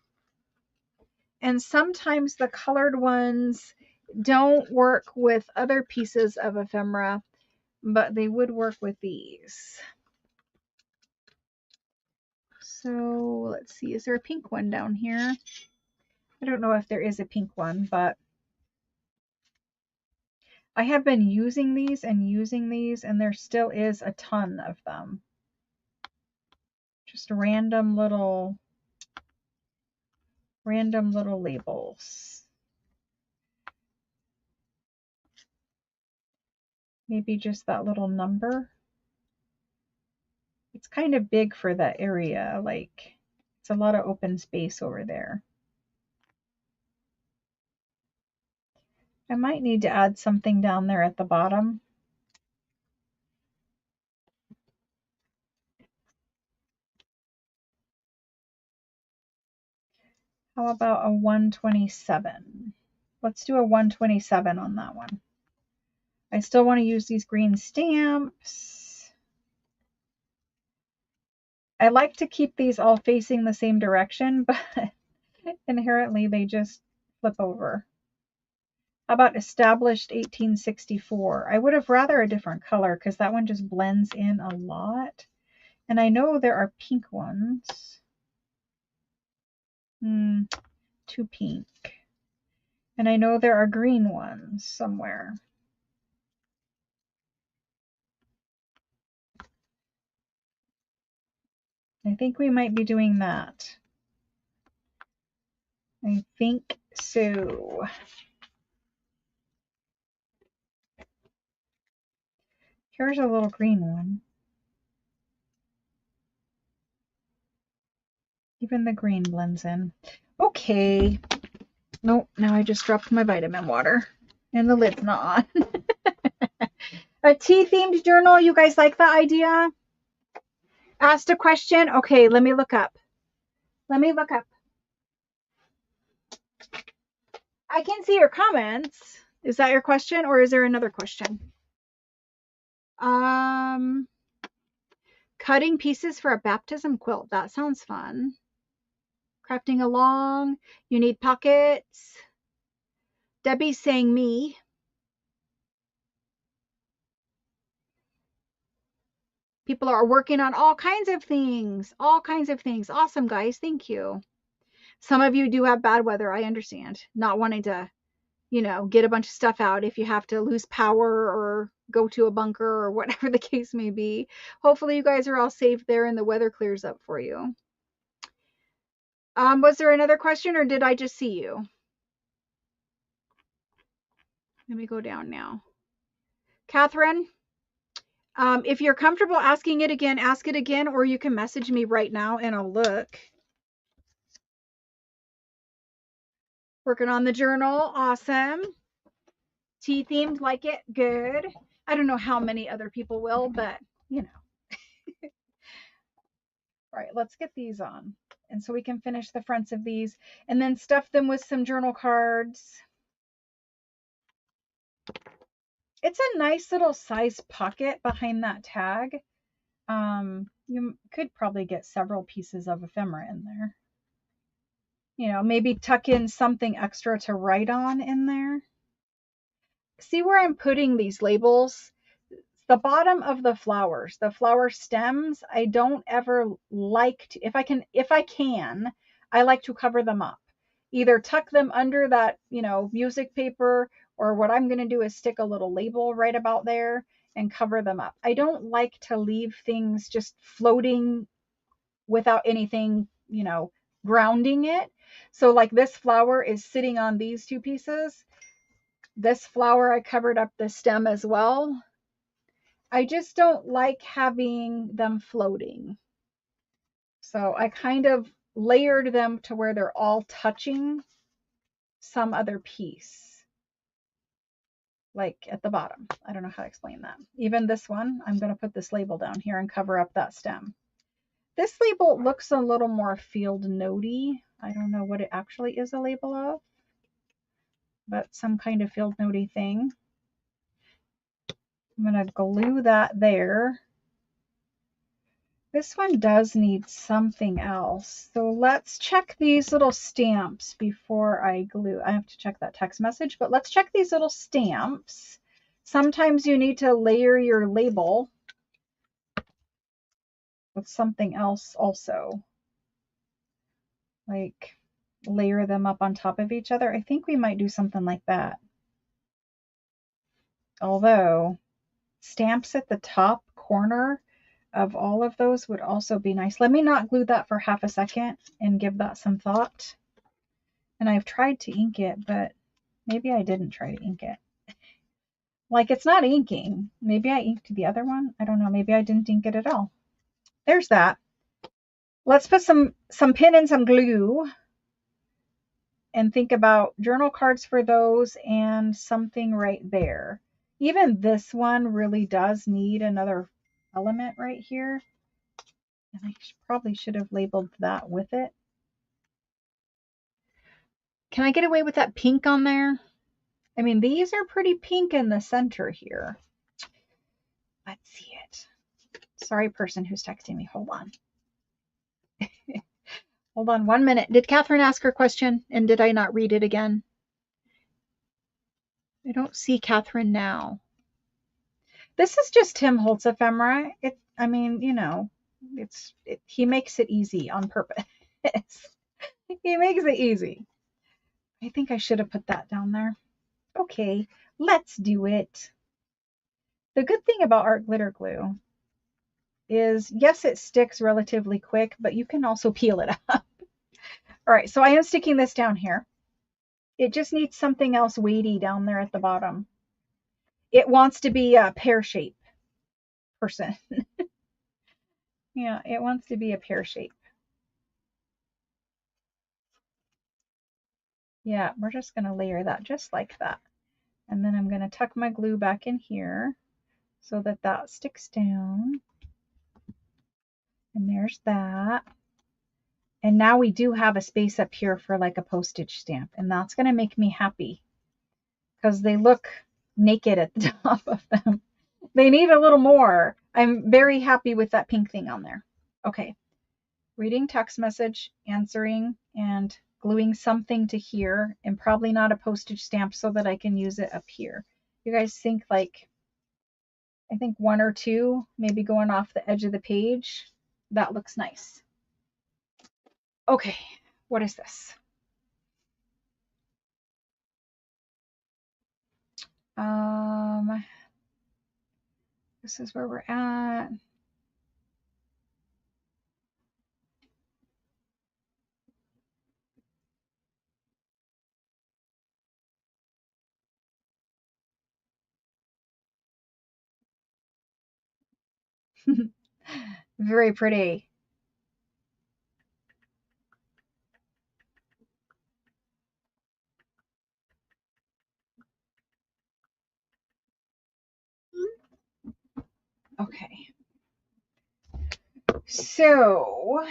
and sometimes the colored ones don't work with other pieces of ephemera, but they would work with these. So let's see, is there a pink one down here? I don't know if there is a pink one, but I have been using these, and there still is a ton of them. Just random little labels. Maybe just that little number. It's kind of big for that area. Like, it's a lot of open space over there. I might need to add something down there at the bottom. How about a 127? Let's do a 127 on that one. I still want to use these green stamps. I like to keep these all facing the same direction, but inherently they just flip over. How about established 1864? I would have rather a different color because that one just blends in a lot. And I know there are pink ones. Too pink. And I know there are green ones somewhere. I think we might be doing that. I think so. Here's a little green one. Even the green blends in. Okay. Nope, now I just dropped my vitamin water. And the lid's not on. A tea-themed journal. You guys like the idea? Asked a question. Okay, let me look up. I can see your comments. Is that your question, or is there another question? Cutting pieces for a baptism quilt. That sounds fun. Crafting along. You need pockets. Debbie's saying me. People are working on all kinds of things. Awesome, guys. Thank you. Some of you do have bad weather. I understand. Not wanting to, get a bunch of stuff out if you have to lose power or go to a bunker or whatever the case may be. Hopefully you guys are all safe there and the weather clears up for you. Was there another question, or did I just see you? Let me go down now. Catherine, if you're comfortable asking it again, ask it again, or you can message me right now and I'll look. Working on the journal. Awesome. Tea themed, like it. Good. I don't know how many other people will, but All right, let's get these on. And so we can finish the fronts of these and then stuff them with some journal cards. It's a nice little size pocket behind that tag. You could probably get several pieces of ephemera in there. Maybe tuck in something extra to write on in there. See where I'm putting these labels? The bottom of the flowers, the flower stems, I don't ever like to, if I can, I like to cover them up. Either tuck them under that, music paper, or what I'm going to do is stick a little label right about there and cover them up. I don't like to leave things just floating without anything, grounding it. So like this flower is sitting on these two pieces. This flower, I covered up the stem as well. I just don't like having them floating. So I kind of layered them to where they're all touching some other piece. Like at the bottom. I don't know how to explain that. Even this one, I'm going to put this label down here and cover up that stem. This label looks a little more field notey. I don't know what it actually is a label of, but some kind of field notey thing. I'm going to glue that there. This one does need something else. So let's check these little stamps before I glue. I have to check that text message, but let's check these little stamps. Sometimes you need to layer your label with something else also. Like layer them up on top of each other. I think we might do something like that. Although stamps at the top corner of all of those would also be nice. Let me not glue that for half a second and give that some thought. And I've tried to ink it, but maybe I didn't try to ink it. Like it's not inking. Maybe I inked the other one. I don't know. Maybe I didn't ink it at all. There's that. Let's put some pin and some glue and think about journal cards for those and something right there. Even this one really does need another element right here. And I probably should have labeled that with it. Can I get away with that pink on there? I mean, these are pretty pink in the center here. Let's see it. Sorry, person who's texting me. Hold on. Hold on 1 minute. Did Catherine ask her question and did I not read it again? I don't see Catherine now. This is just Tim Holtz ephemera. I mean, you know, he makes it easy on purpose. He makes it easy. I think I should have put that down there. Okay, let's do it. The good thing about art glitter glue is, yes, it sticks relatively quick, but you can also peel it up. All right, so I am sticking this down here. It just needs something else weighty down there at the bottom. It wants to be a pear shape person. Yeah, it wants to be a pear shape. Yeah, we're just going to layer that just like that. And then I'm going to tuck my glue back in here so that that sticks down. And there's that. And now we do have a space up here for like a postage stamp. And that's going to make me happy because they look naked at the top of them. They need a little more. I'm very happy with that pink thing on there. Okay. Reading text message, answering, and gluing something to here, and probably not a postage stamp so that I can use it up here. You guys think like, I think 1 or 2, maybe going off the edge of the page. That looks nice. Okay, what is this? This is where we're at. Very pretty. Okay. So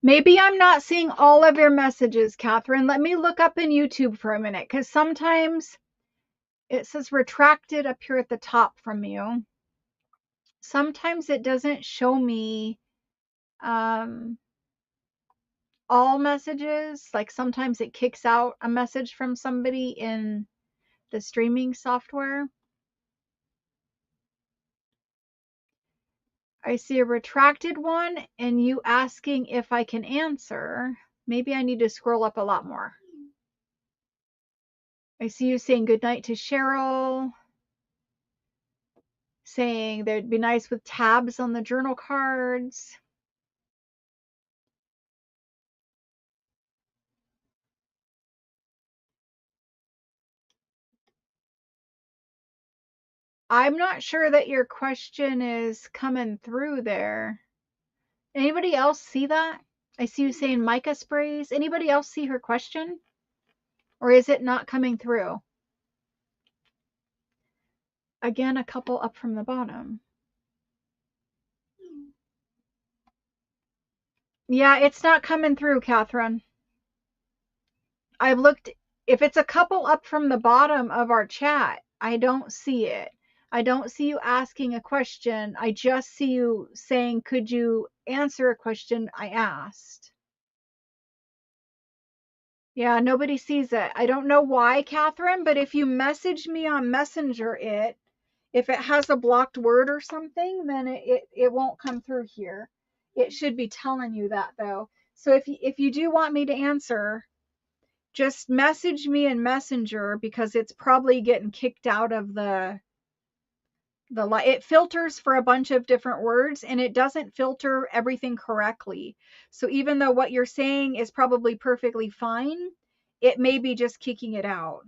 maybe I'm not seeing all of your messages, Catherine. Let me look up in YouTube for a minute because sometimes it says retracted up here at the top from you. Sometimes it doesn't show me all messages. Like sometimes it kicks out a message from somebody in the streaming software. I see a retracted one and you asking if I can answer. Maybe I need to scroll up a lot more. I see you saying goodnight to Cheryl. Saying there'd be nice with tabs on the journal cards. I'm not sure that your question is coming through there. Anybody else see that? I see you saying mica sprays. Anybody else see her question? Or is it not coming through? Again, a couple up from the bottom. Yeah, it's not coming through, Catherine. I've looked, if it's a couple up from the bottom of our chat, I don't see it. I don't see you asking a question. I just see you saying, could you answer a question I asked? Yeah, nobody sees it. I don't know why, Catherine, but if you message me on Messenger if it has a blocked word or something, then it won't come through here. It should be telling you that though. So if you do want me to answer, just message me in Messenger because it's probably getting kicked out of it filters for a bunch of different words and it doesn't filter everything correctly. So even though what you're saying is probably perfectly fine, it may be just kicking it out.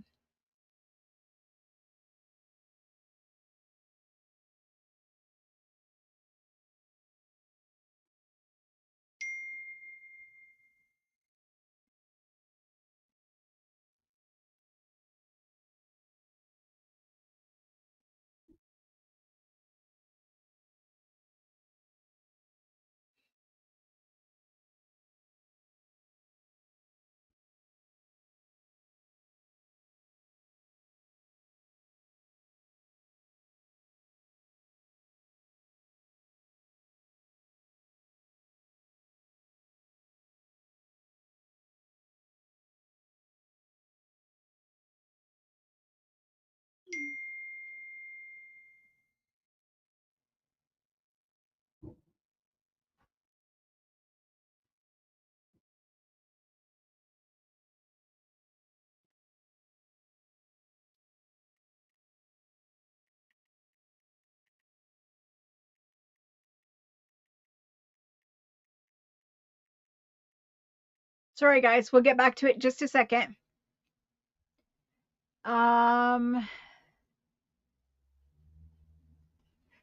Sorry guys, we'll get back to it in just a second.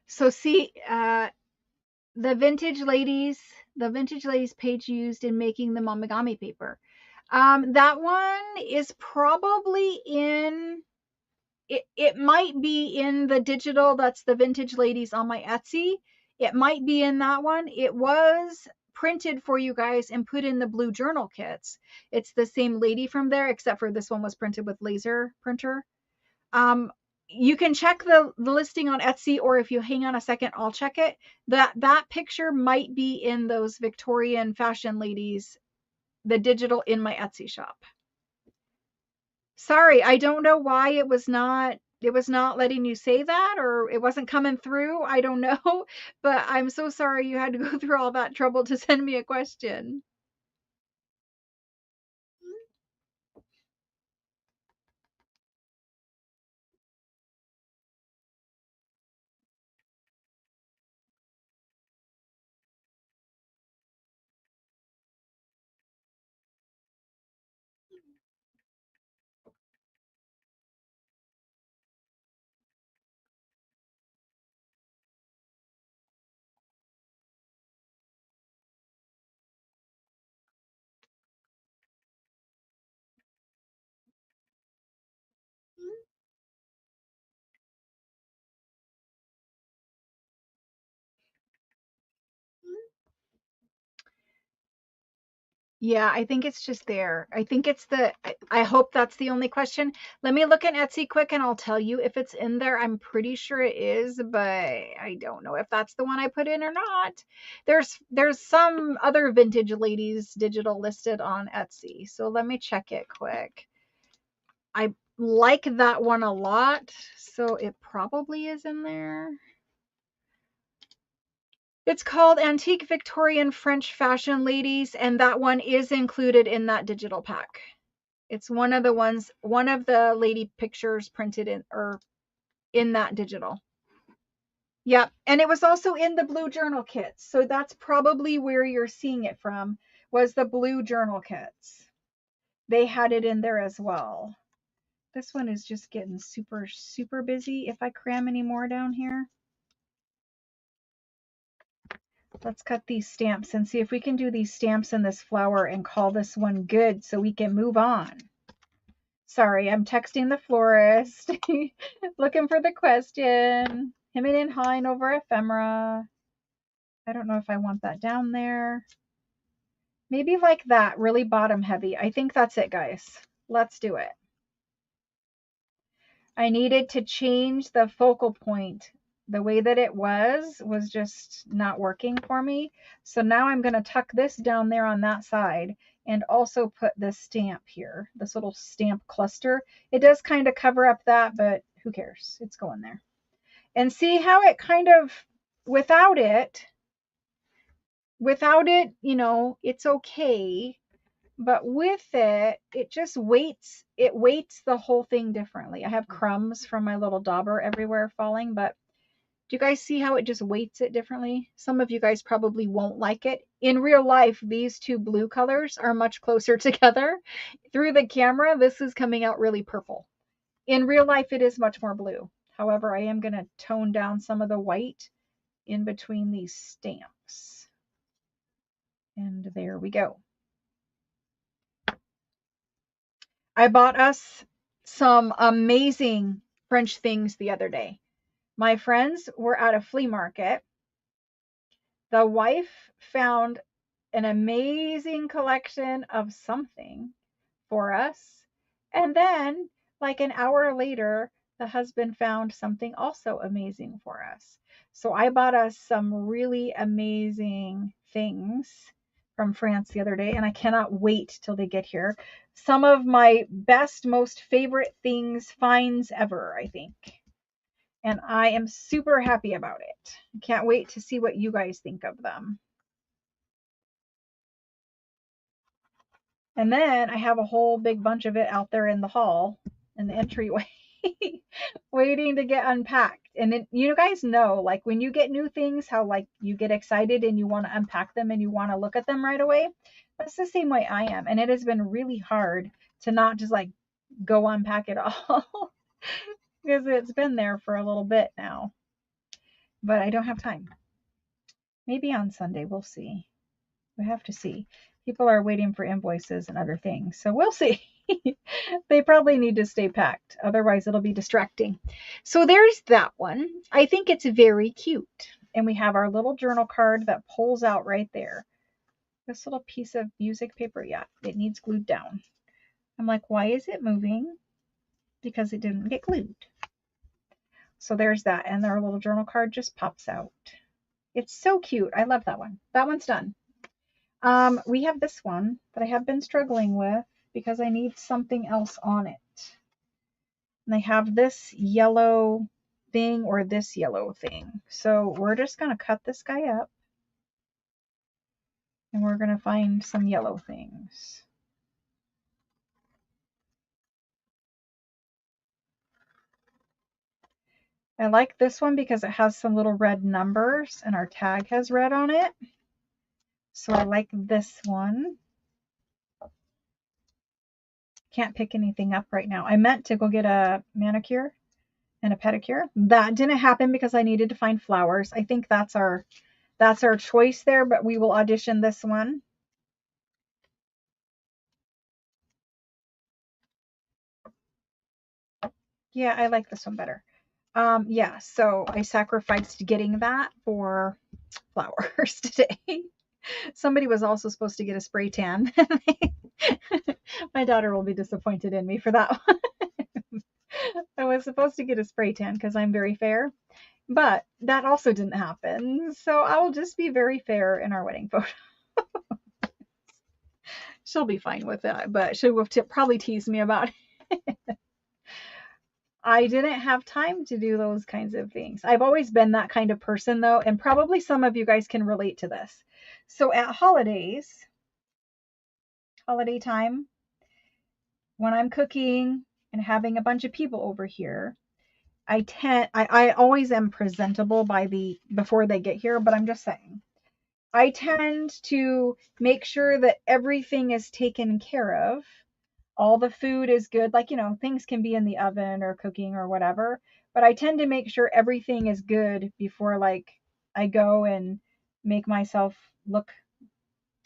So see, the vintage ladies page used in making the Momigami paper. That one is probably in it might be in the digital that's the vintage ladies on my Etsy. It might be in that one. It was printed for you guys and put in the blue journal kits. It's the same lady from there, except for this one was printed with laser printer. You can check the listing on Etsy, or if you hang on a second, I'll check it. That picture might be in those Victorian fashion ladies, the digital in my Etsy shop. Sorry, I don't know why it was not letting you say that, or it wasn't coming through. I don't know, but I'm so sorry you had to go through all that trouble to send me a question. Yeah, I think it's just there. I think it's I hope that's the only question. Let me look at Etsy quick and I'll tell you if it's in there. I'm pretty sure it is, but I don't know if that's the one I put in or not. There's some other vintage ladies digital listed on Etsy. So let me check it quick. I like that one a lot, so it probably is in there. It's called Antique Victorian French Fashion Ladies, and that one is included in that digital pack. It's one of the lady pictures printed in or in that digital. Yep, and it was also in the blue journal kits. So that's probably where you're seeing it from, was the blue journal kits. They had it in there as well. This one is just getting super, super busy. If I cram any more down here. Let's cut these stamps and see if we can do these stamps in this flower and call this one good so we can move on. Sorry, I'm texting the florist. Looking for the question. Him and Hein over ephemera. I don't know if I want that down there. Maybe like that, really bottom heavy. I think that's it, guys. Let's do it. I needed to change the focal point. The way that it was just not working for me. So now I'm going to tuck this down there on that side and also put this stamp here, this little stamp cluster. It does kind of cover up that, but who cares? It's going there. And see how it kind of, without it, you know, it's okay. But with it, it just weights, it weights the whole thing differently. I have crumbs from my little dauber everywhere falling, but do you guys see how it just weights it differently? Some of you guys probably won't like it. In real life, these two blue colors are much closer together. Through the camera, this is coming out really purple. In real life, it is much more blue. However, I am going to tone down some of the white in between these stamps. And there we go. I bought us some amazing French things the other day. My friends were at a flea market. The wife found an amazing collection of something for us. And then, like an hour later, the husband found something also amazing for us. So I bought us some really amazing things from France the other day, and I cannot wait till they get here. Some of my best, most favorite things, finds ever, I think. And I am super happy about it. Can't wait to see what you guys think of them. And then I have a whole big bunch of it out there in the hall, in the entryway, waiting to get unpacked. And then, you guys know, like when you get new things, how like you get excited and you want to unpack them and you want to look at them right away. That's the same way I am. And it has been really hard to not just like go unpack it all because it's been there for a little bit now. But I don't have time. Maybe on Sunday, we'll see. We have to see. People are waiting for invoices and other things. So we'll see. They probably need to stay packed. Otherwise, it'll be distracting. So there's that one. I think it's very cute. And we have our little journal card that pulls out right there. This little piece of music paper, yeah, it needs glued down. I'm like, why is it moving? Because it didn't get glued. So there's that. And our little journal card just pops out. It's so cute. I love that one. That one's done. We have this one that I have been struggling with because I need something else on it. And I have this yellow thing or this yellow thing. So we're just going to cut this guy up. And we're going to find some yellow things. I like this one because it has some little red numbers and our tag has red on it. So I like this one. Can't pick anything up right now. I meant to go get a manicure and a pedicure. That didn't happen because I needed to find flowers. I think that's our choice there, but we will audition this one. Yeah, I like this one better. Yeah, so I sacrificed getting that for flowers today. Somebody was also supposed to get a spray tan. My daughter will be disappointed in me for that one. I was supposed to get a spray tan because I'm very fair, but that also didn't happen. So I will just be very fair in our wedding photo. She'll be fine with that, but she will probably tease me about it. I didn't have time to do those kinds of things. I've always been that kind of person though, and probably some of you guys can relate to this. So at holiday time, when I'm cooking and having a bunch of people over here, I always am presentable before they get here, but I'm just saying. I tend to make sure that everything is taken care of. All the food is good. Like, things can be in the oven or cooking or whatever, but I tend to make sure everything is good before like I go and make myself look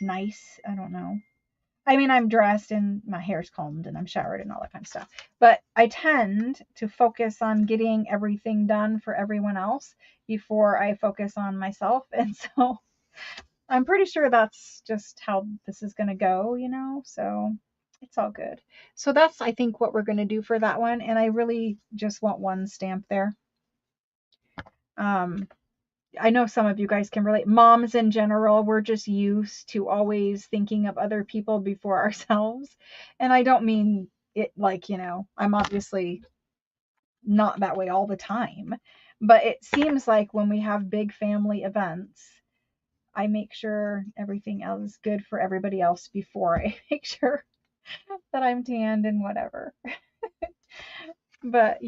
nice. I don't know. I mean, I'm dressed and my hair's combed and I'm showered and all that kind of stuff. But I tend to focus on getting everything done for everyone else before I focus on myself. And so I'm pretty sure that's just how this is going to go, So It's all good. So that's, I think, what we're going to do for that one. And I really just want one stamp there. I know some of you guys can relate. Moms in general, we're just used to always thinking of other people before ourselves. And I don't mean it like, I'm obviously not that way all the time. But it seems like when we have big family events, I make sure everything else is good for everybody else before I make sure that I'm tanned and whatever. But,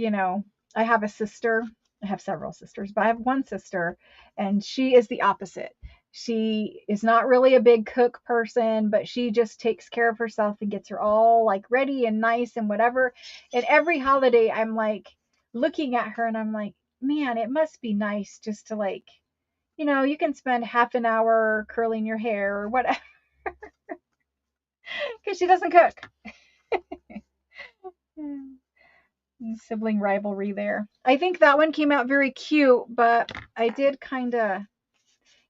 I have a sister. I have several sisters, but I have one sister, and she is the opposite. She is not really a big cook person, but she just takes care of herself and gets her all like ready and nice and whatever. And every holiday, I'm like looking at her and I'm like, man, it must be nice just to like, you can spend half an hour curling your hair or whatever because she doesn't cook. Sibling rivalry there. I think that one came out very cute, but I did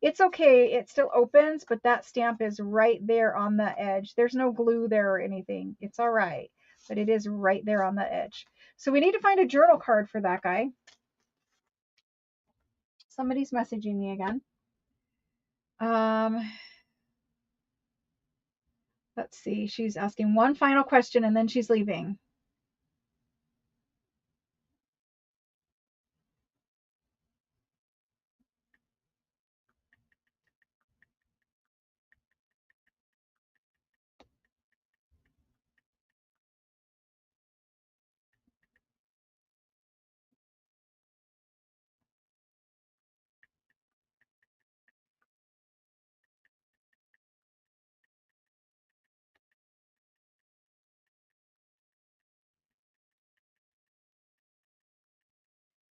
it's okay. It still opens, but that stamp is right there on the edge. There's no glue there or anything. It's all right, but it is right there on the edge. So we need to find a journal card for that guy. Somebody's messaging me again. Let's see. She's asking one final question and then she's leaving.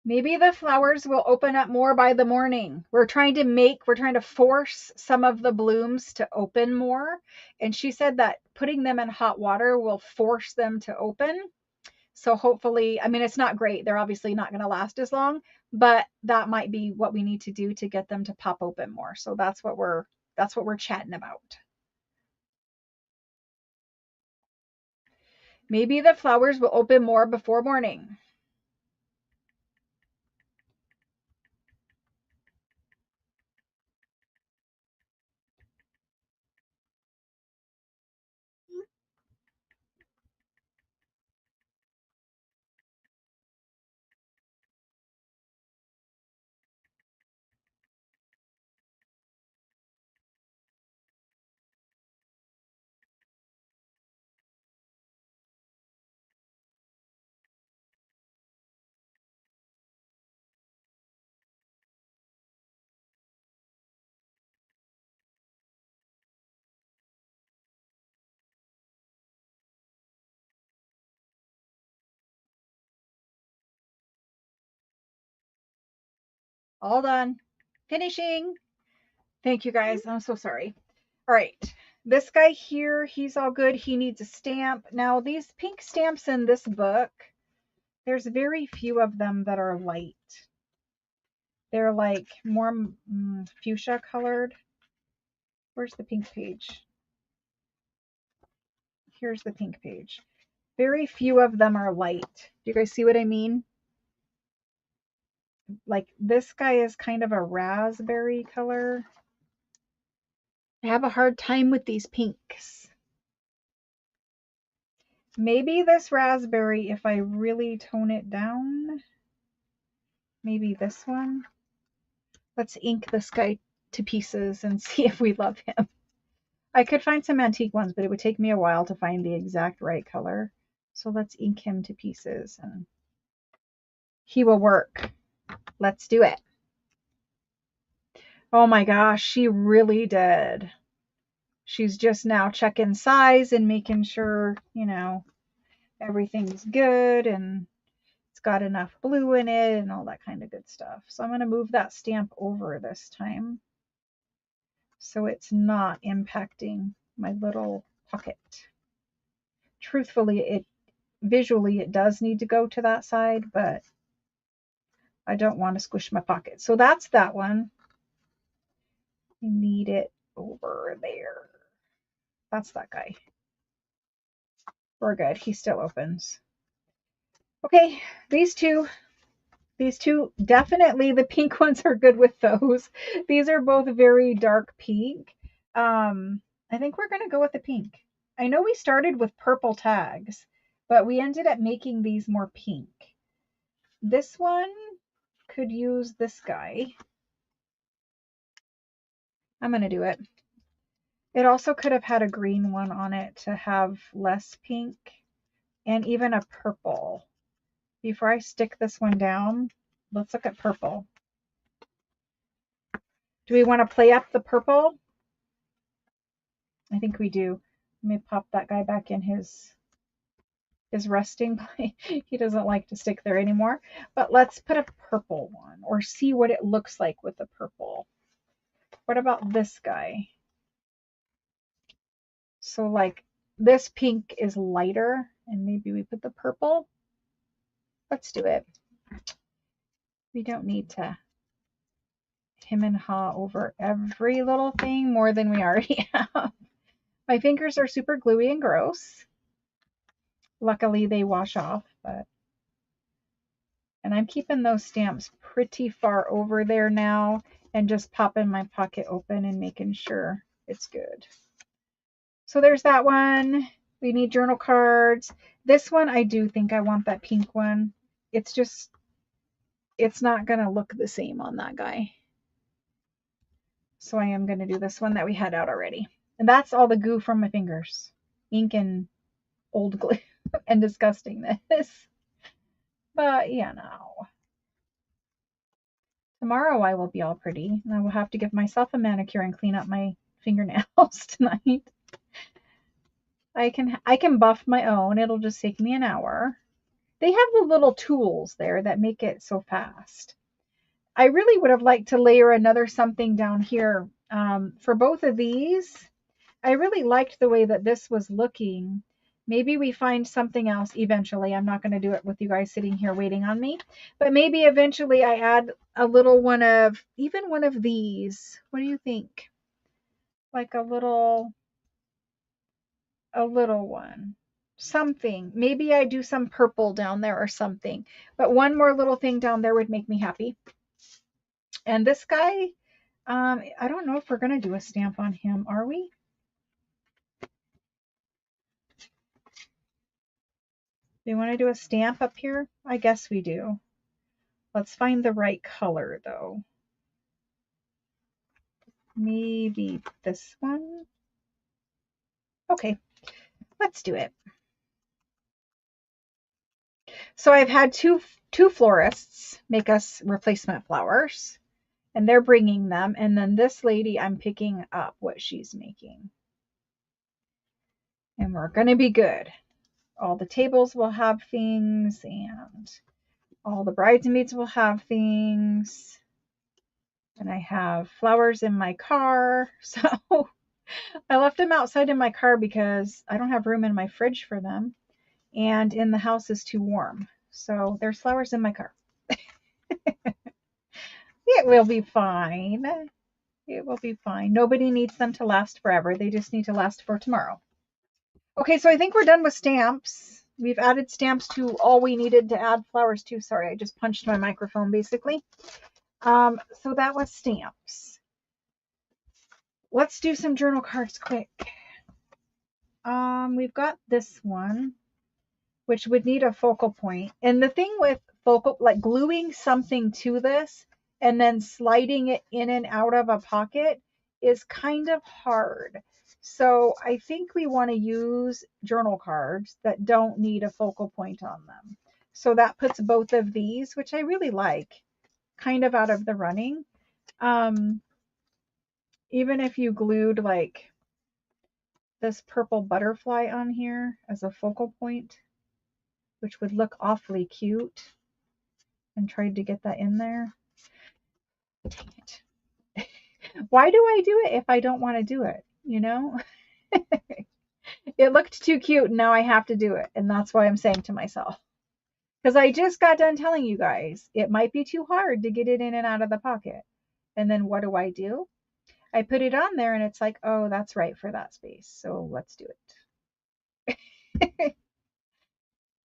Maybe the flowers will open up more by the morning. We're trying to force some of the blooms to open more. And she said that putting them in hot water will force them to open. So hopefully, I mean, it's not great. They're obviously not going to last as long, but that might be what we need to do to get them to pop open more. So that's what we're chatting about. Maybe the flowers will open more before morning. All done. Finishing. Thank you guys. I'm so sorry. All right. This guy here, he's all good. He needs a stamp. Now, these pink stamps in this book, there's very few of them that are light. They're like more fuchsia colored. Where's the pink page? Here's the pink page. Very few of them are light. Do you guys see what I mean? Like this guy is kind of a raspberry color. I have a hard time with these pinks. Maybe this raspberry, if I really tone it down, maybe this one. Let's ink this guy to pieces and see if we love him. I could find some antique ones, but it would take me a while to find the exact right color. So let's ink him to pieces and he will work. Let's do it. Oh my gosh, she really did. She's just now checking size and making sure, everything's good and it's got enough blue in it and all that kind of good stuff. So I'm going to move that stamp over this time so it's not impacting my little pocket. Truthfully, visually it does need to go to that side, but I don't want to squish my pocket. So that's that one. You need it over there. That's that guy. We're good. He still opens. Okay, these two, definitely the pink ones are good with those. These are both very dark pink. I think we're gonna go with the pink. I know we started with purple tags, but we ended up making these more pink. This one could use this guy. I'm gonna do it. It also could have had a green one on it to have less pink, and even a purple. Before I stick this one down, let's look at purple. Do we want to play up the purple? I think we do. Let me pop that guy back in his resting place. He doesn't like to stick there anymore. But let's put a purple one or see what it looks like with the purple. What about this guy? So like this pink is lighter, and maybe we put the purple. Let's do it. We don't need to hem and haw over every little thing more than we already have. My fingers are super gluey and gross. Luckily they wash off, and I'm keeping those stamps pretty far over there now and just popping my pocket open and making sure it's good. So there's that one. We need journal cards. This one, I do think I want that pink one. It's just, it's not going to look the same on that guy. So I am going to do this one that we had out already. And that's all the goo from my fingers. Ink and old glue and disgustingness. But yeah, no. Tomorrow I will be all pretty, and I will have to give myself a manicure and clean up my fingernails tonight. I can buff my own. It'll just take me an hour. They have the little tools there that make it so fast. I really would have liked to layer another something down here. For both of these, I really liked the way that this was looking. Maybe we find something else eventually. I'm not going to do it with you guys sitting here waiting on me. But maybe eventually I add a little one of, even one of these. What do you think? Like a little one. Something. Maybe I do some purple down there or something. But one more little thing down there would make me happy. And this guy, I don't know if we're going to do a stamp on him. Are we? Do you want to do a stamp up here? I guess we do. Let's find the right color though. Maybe this one. Okay, let's do it. So I've had two florists make us replacement flowers, and they're bringing them. And then this lady, I'm picking up what she's making. And we're going to be good. All the tables will have things, and all the bridesmaids will have things. And I have flowers in my car. So I left them outside in my car because I don't have room in my fridge for them. And in the house is too warm. So there's flowers in my car. It will be fine. It will be fine. Nobody needs them to last forever. They just need to last for tomorrow. Okay, so I think we're done with stamps. We've added stamps to all we needed to add flowers to. Sorry, I just punched my microphone basically. So that was stamps. Let's do some journal cards quick. We've got this one, which would need a focal point. And the thing with focal, like gluing something to this and then sliding it in and out of a pocket is kind of hard. So I think we want to use journal cards that don't need a focal point on them. So that puts both of these, which I really like, kind of out of the running. Even if you glued like this purple butterfly on here as a focal point, which would look awfully cute, and tried to get that in there. Dang it. Why do I do it if I don't want to do it? You know? It looked too cute, and now I have to do it. And that's why I'm saying to myself. Because I just got done telling you guys, it might be too hard to get it in and out of the pocket. And then what do? I put it on there, and it's like, oh, that's right for that space. So let's do it.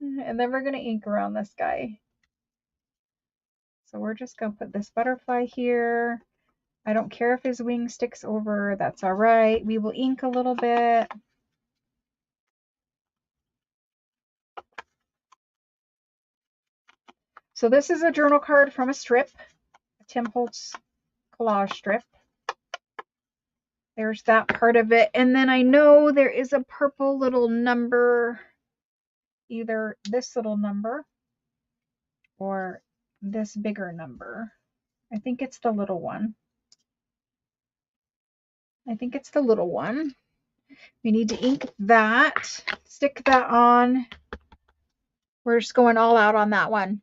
And then we're going to ink around this guy. So we're just going to put this butterfly here. I don't care if his wing sticks over. That's all right. We will ink a little bit. So this is a journal card from a strip, a Tim Holtz collage strip. There's that part of it. And then I know there is a purple little number, either this little number or this bigger number. I think it's the little one. I think it's the little one. We need to ink that, stick that on. We're just going all out on that one.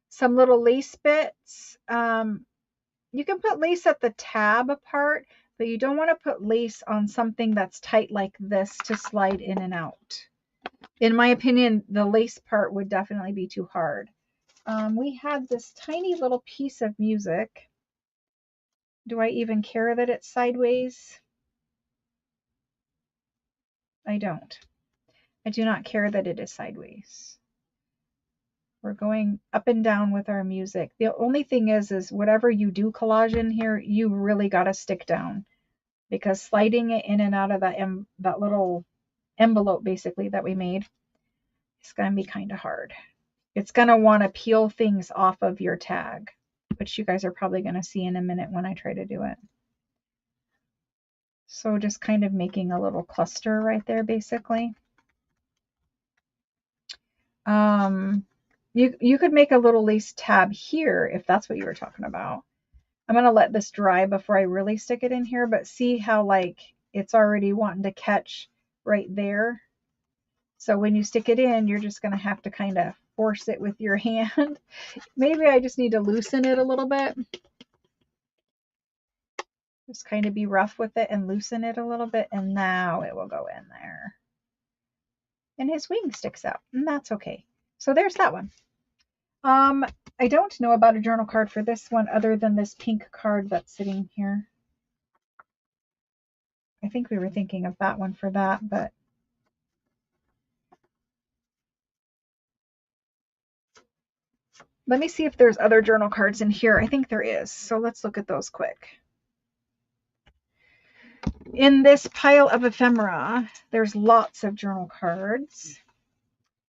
Some little lace bits. You can put lace at the tab part, but you don't want to put lace on something that's tight like this to slide in and out. In my opinion, the lace part would definitely be too hard. We had this tiny little piece of music. Do I even care that it's sideways? I don't. I do not care that it is sideways. We're going up and down with our music. The only thing is whatever you do collage in here, you really got to stick down, because sliding it in and out of that little envelope basically that we made, it's going to be kind of hard. It's going to want to peel things off of your tag, which you guys are probably going to see in a minute when I try to do it. So just kind of making a little cluster right there basically. You could make a little lace tab here if that's what you were talking about. I'm going to let this dry before I really stick it in here, but see how like it's already wanting to catch right there. So when you stick it in, you're just going to have to kind of force it with your hand. Maybe I just need to loosen it a little bit. Just kind of be rough with it and loosen it a little bit, and now it will go in there. And his wing sticks out, and that's okay. So there's that one. I don't know about a journal card for this one other than this pink card that's sitting here. I think we were thinking of that one for that, but let me see if there's other journal cards in here. I think there is, so let's look at those quick. In this pile of ephemera, there's lots of journal cards.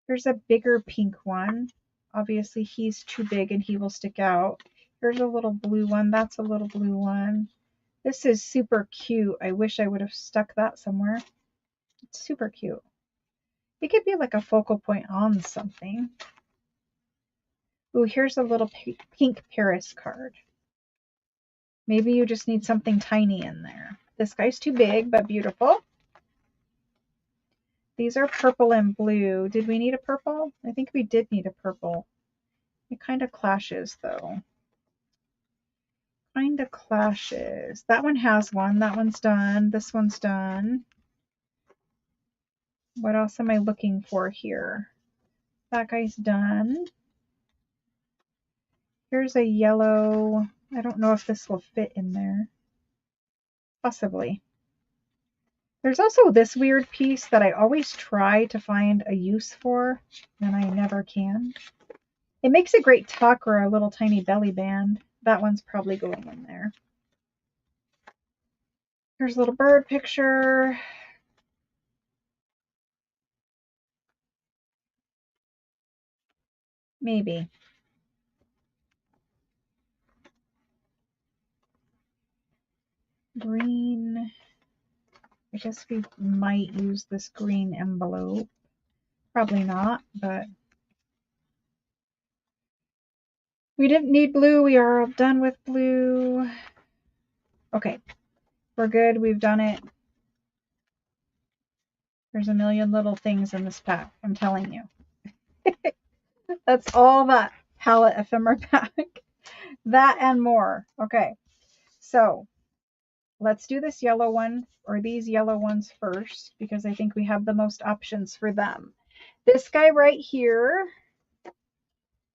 There's a bigger pink one. Obviously, he's too big and he will stick out. Here's a little blue one. That's a little blue one. This is super cute. I wish I would have stuck that somewhere. It's super cute. It could be like a focal point on something. Ooh, here's a little pink Paris card. Maybe you just need something tiny in there. This guy's too big, but beautiful. These are purple and blue. Did we need a purple? I think we did need a purple. It kind of clashes though. Kind of clashes. That one has one. That one's done. This one's done. What else am I looking for here? That guy's done. Here's a yellow. I don't know if this will fit in there. Possibly. There's also this weird piece that I always try to find a use for, and I never can. It makes a great tuck or a little tiny belly band. That one's probably going in there. Here's a little bird picture. Maybe. Green. I guess we might use this green envelope. Probably not, but we didn't need blue. We are all done with blue. Okay, we're good. We've done it. There's a million little things in this pack, I'm telling you. That's all that palette ephemera pack. That and more. Okay, so let's do this yellow one, or these yellow ones first, because I think we have the most options for them. This guy right here.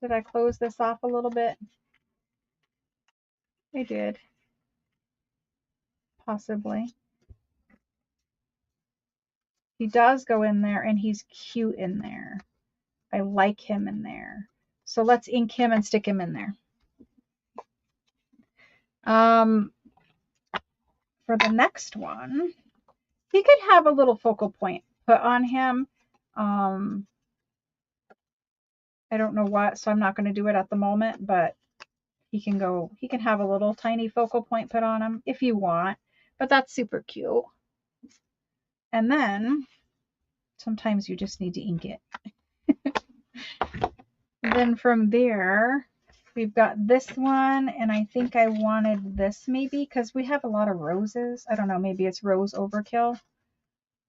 Did I close this off a little bit? I did. Possibly. He does go in there, and he's cute in there. I like him in there. So let's ink him and stick him in there. For the next one, he could have a little focal point put on him. I don't know what, so I'm not going to do it at the moment, but he can have a little tiny focal point put on him if you want, but that's super cute. And then sometimes you just need to ink it. Then from there, we've got this one, and I think I wanted this maybe because we have a lot of roses. I don't know, maybe it's rose overkill.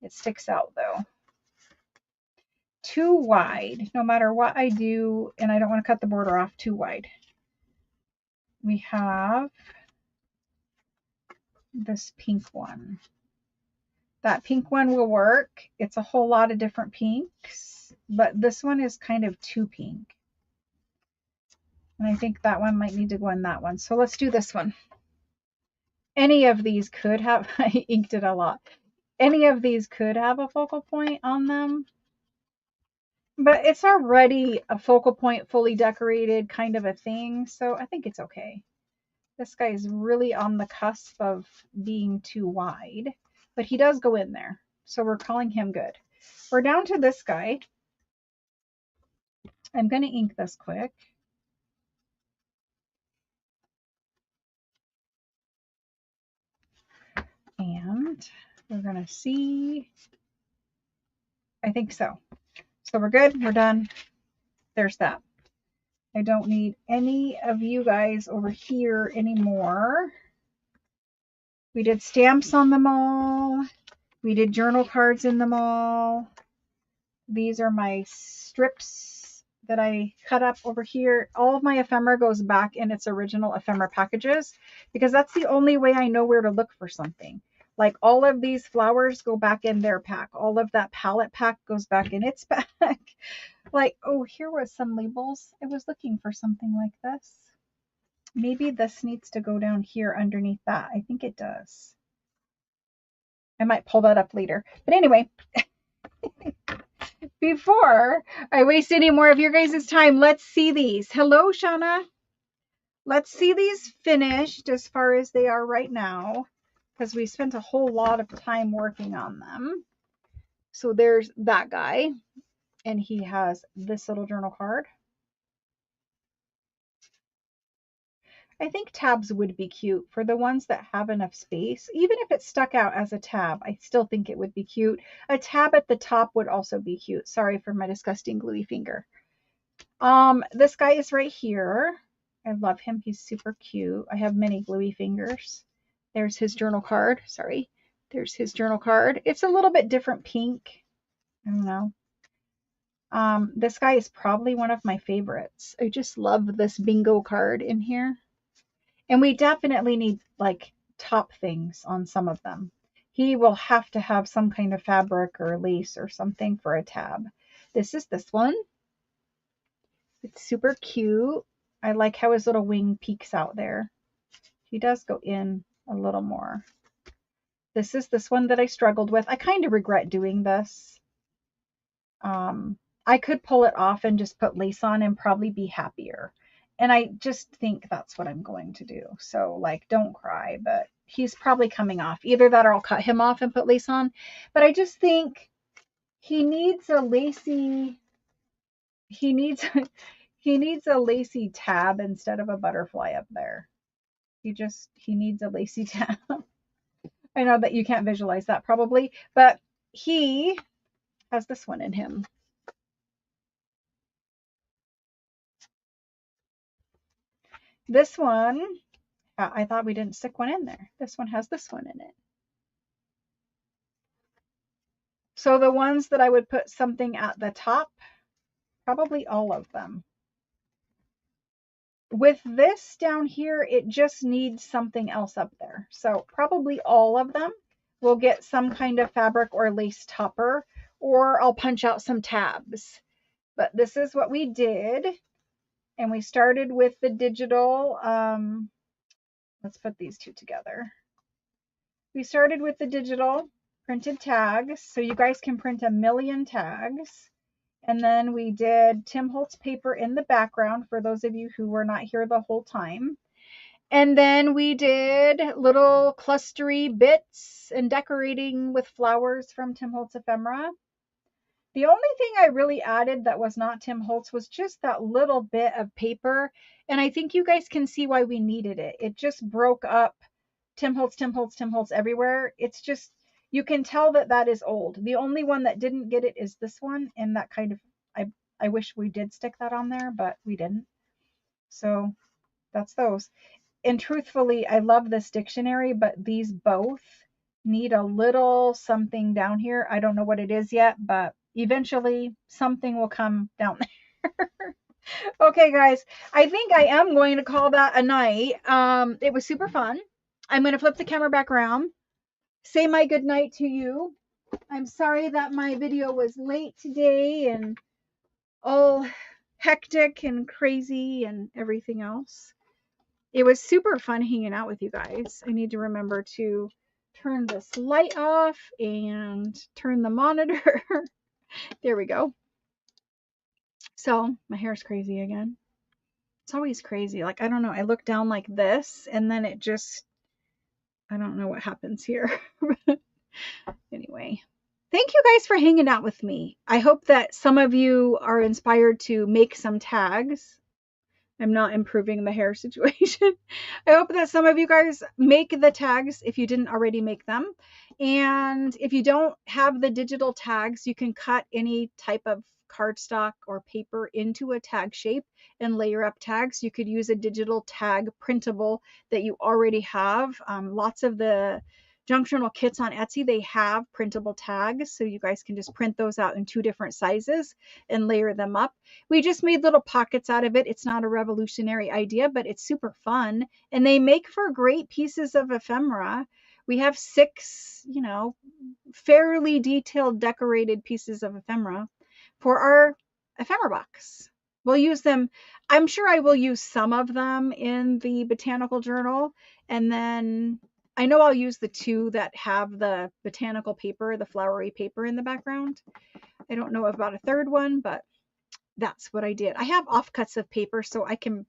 It sticks out though. Too wide, no matter what I do, and I don't want to cut the border off too wide. We have this pink one. That pink one will work. It's a whole lot of different pinks, but this one is kind of too pink. And I think that one might need to go in that one. So let's do this one. Any of these could have, I inked it a lot. Any of these could have a focal point on them, but it's already a focal point, fully decorated kind of a thing. So I think it's okay. This guy is really on the cusp of being too wide, but he does go in there. So we're calling him good. We're down to this guy. I'm going to ink this quick. And we're going to see. I think so. So we're good. We're done. There's that. I don't need any of you guys over here anymore. We did stamps on them all. We did journal cards in them all. These are my strips that I cut up over here. All of my ephemera goes back in its original ephemera packages because that's the only way I know where to look for something. Like all of these flowers go back in their pack. All of that palette pack goes back in its pack. Like, oh, here was some labels. I was looking for something like this. Maybe this needs to go down here underneath that. I think it does. I might pull that up later. But anyway, before I waste any more of your guys' time, let's see these. Hello, Shauna. Let's see these finished as far as they are right now, because we spent a whole lot of time working on them. So there's that guy, and he has this little journal card. I think tabs would be cute for the ones that have enough space. Even if it stuck out as a tab, I still think it would be cute. A tab at the top would also be cute. Sorry for my disgusting gluey finger. This guy is right here. I love him. He's super cute. I have many gluey fingers. There's his journal card. Sorry. There's his journal card. It's a little bit different pink. I don't know. This guy is probably one of my favorites. I just love this bingo card in here. And we definitely need like top things on some of them. He will have to have some kind of fabric or lace or something for a tab. This is this one. It's super cute. I like how his little wing peeks out there. He does go in a little more. This is this one that I struggled with. I kind of regret doing this. I could pull it off and just put lace on and probably be happier. And I just think that's what I'm going to do. So like, don't cry, but he's probably coming off. Either that or I'll cut him off and put lace on. But I just think he needs a lacy, he needs a lacy tab instead of a butterfly up there. He needs a lacy tab. I know that you can't visualize that probably, but he has this one in him. This one, I thought we didn't stick one in there. This one has this one in it. So the ones that I would put something at the top, probably all of them. With this down here, it just needs something else up there. So probably all of them will get some kind of fabric or lace topper, or I'll punch out some tabs. But this is what we did. And we started with the digital. Let's put these two together. We started with the digital printed tags. So you guys can print a million tags. And then we did Tim Holtz paper in the background for those of you who were not here the whole time. And then we did little clustery bits and decorating with flowers from Tim Holtz Ephemera. The only thing I really added that was not Tim Holtz was just that little bit of paper. And I think you guys can see why we needed it. It just broke up Tim Holtz, Tim Holtz, Tim Holtz everywhere. It's just, you can tell that that is old. The only one that didn't get it is this one. And that kind of, I wish we did stick that on there, but we didn't. So that's those. And truthfully, I love this dictionary, but these both need a little something down here. I don't know what it is yet, but eventually something will come down there. Okay, guys, I think I am going to call that a night. It was super fun. I'm going to flip the camera back around, say my good night to you. I'm sorry that my video was late today and all hectic and crazy and everything else. It was super fun hanging out with you guys. I need to remember to turn this light off and turn the monitor. There we go. So my hair's crazy again. It's always crazy. Like, I don't know. I look down like this and then it just, I don't know what happens here. Anyway, thank you guys for hanging out with me. I hope that some of you are inspired to make some tags. I'm not improving the hair situation. I hope that some of you guys make the tags if you didn't already make them. And if you don't have the digital tags, you can cut any type of cardstock or paper into a tag shape and layer up tags. You could use a digital tag printable that you already have. Lots of the junk journal kits on Etsy, they have printable tags, so you guys can just print those out in 2 different sizes and layer them up. We just made little pockets out of it. It's not a revolutionary idea, but it's super fun, and they make for great pieces of ephemera. We have 6, fairly detailed decorated pieces of ephemera for our ephemera box. We'll use them. I'm sure I will use some of them in the botanical journal, and then I know I'll use the 2 that have the botanical paper, the flowery paper in the background. I don't know about a 3rd one, but that's what I did. I have offcuts of paper, so I can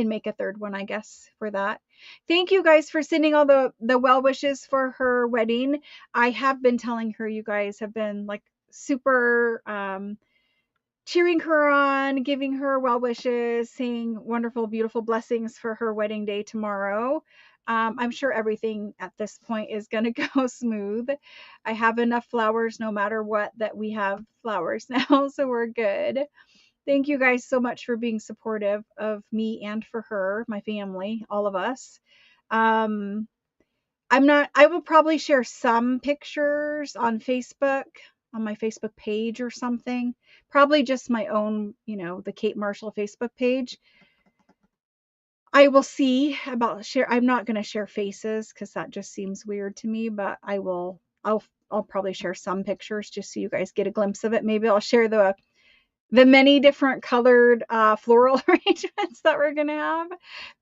make a 3rd one, I guess, for that. Thank you guys for sending all the well wishes for her wedding. I have been telling her, you guys have been like super cheering her on, giving her well wishes, saying wonderful, beautiful blessings for her wedding day tomorrow. I'm sure everything at this point is going to go smooth. I have enough flowers no matter what that we have flowers now, so we're good. Thank you guys so much for being supportive of me and for her, my family, all of us. I will probably share some pictures on Facebook, on my Facebook page or something. Probably just my own, the Kate Marshall Facebook page. I will see about I'm not going to share faces because that just seems weird to me, but I'll probably share some pictures just so you guys get a glimpse of it. Maybe I'll share the many different colored floral arrangements that we're going to have.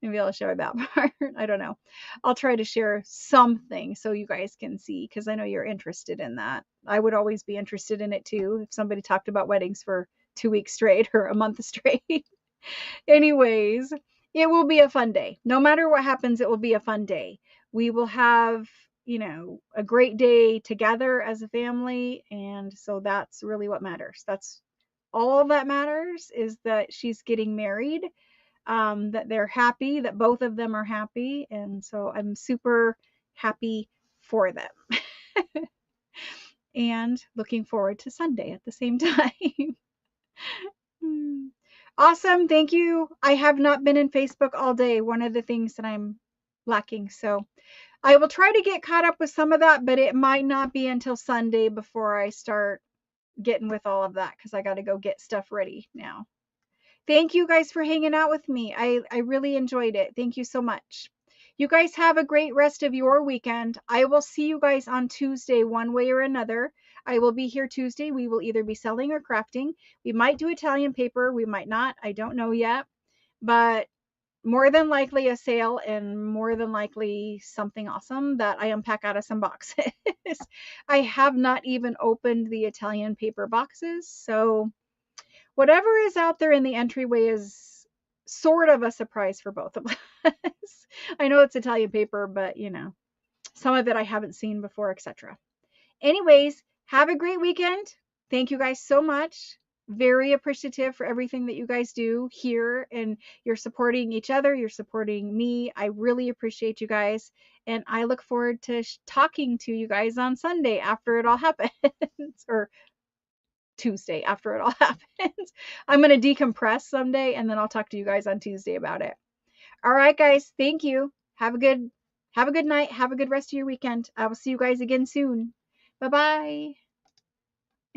Maybe I'll share that part. I don't know. I'll try to share something so you guys can see, because I know you're interested in that. I would always be interested in it too if somebody talked about weddings for 2 weeks straight or a month straight. Anyways, it will be a fun day. No matter what happens, it will be a fun day. We will have, a great day together as a family. And so that's really what matters. That's all that matters, is that she's getting married, that they're happy, that both of them are happy. And so I'm super happy for them. And looking forward to Sunday at the same time. Awesome. Thank you. I have not been in Facebook all day. One of the things that I'm lacking. So I will try to get caught up with some of that, but it might not be until Sunday before I start getting with all of that, because I got to go get stuff ready now. Thank you guys for hanging out with me. I really enjoyed it. Thank you so much. You guys have a great rest of your weekend. I will see you guys on Tuesday one way or another. I will be here Tuesday. We will either be selling or crafting. We might do Italian paper. We might not. I don't know yet. But more than likely a sale, and more than likely something awesome that I unpack out of some boxes. I have not even opened the Italian paper boxes. So whatever is out there in the entryway is sort of a surprise for both of us. I know it's Italian paper, but you know, some of it I haven't seen before, etc. Anyways, have a great weekend. Thank you guys so much. Very appreciative for everything that you guys do here, and you're supporting each other. You're supporting me. I really appreciate you guys. And I look forward to talking to you guys on Sunday after it all happens, or Tuesday after it all happens. I'm going to decompress someday, and then I'll talk to you guys on Tuesday about it. All right, guys. Thank you. Have a good night. Have a good rest of your weekend. I will see you guys again soon. Bye-bye.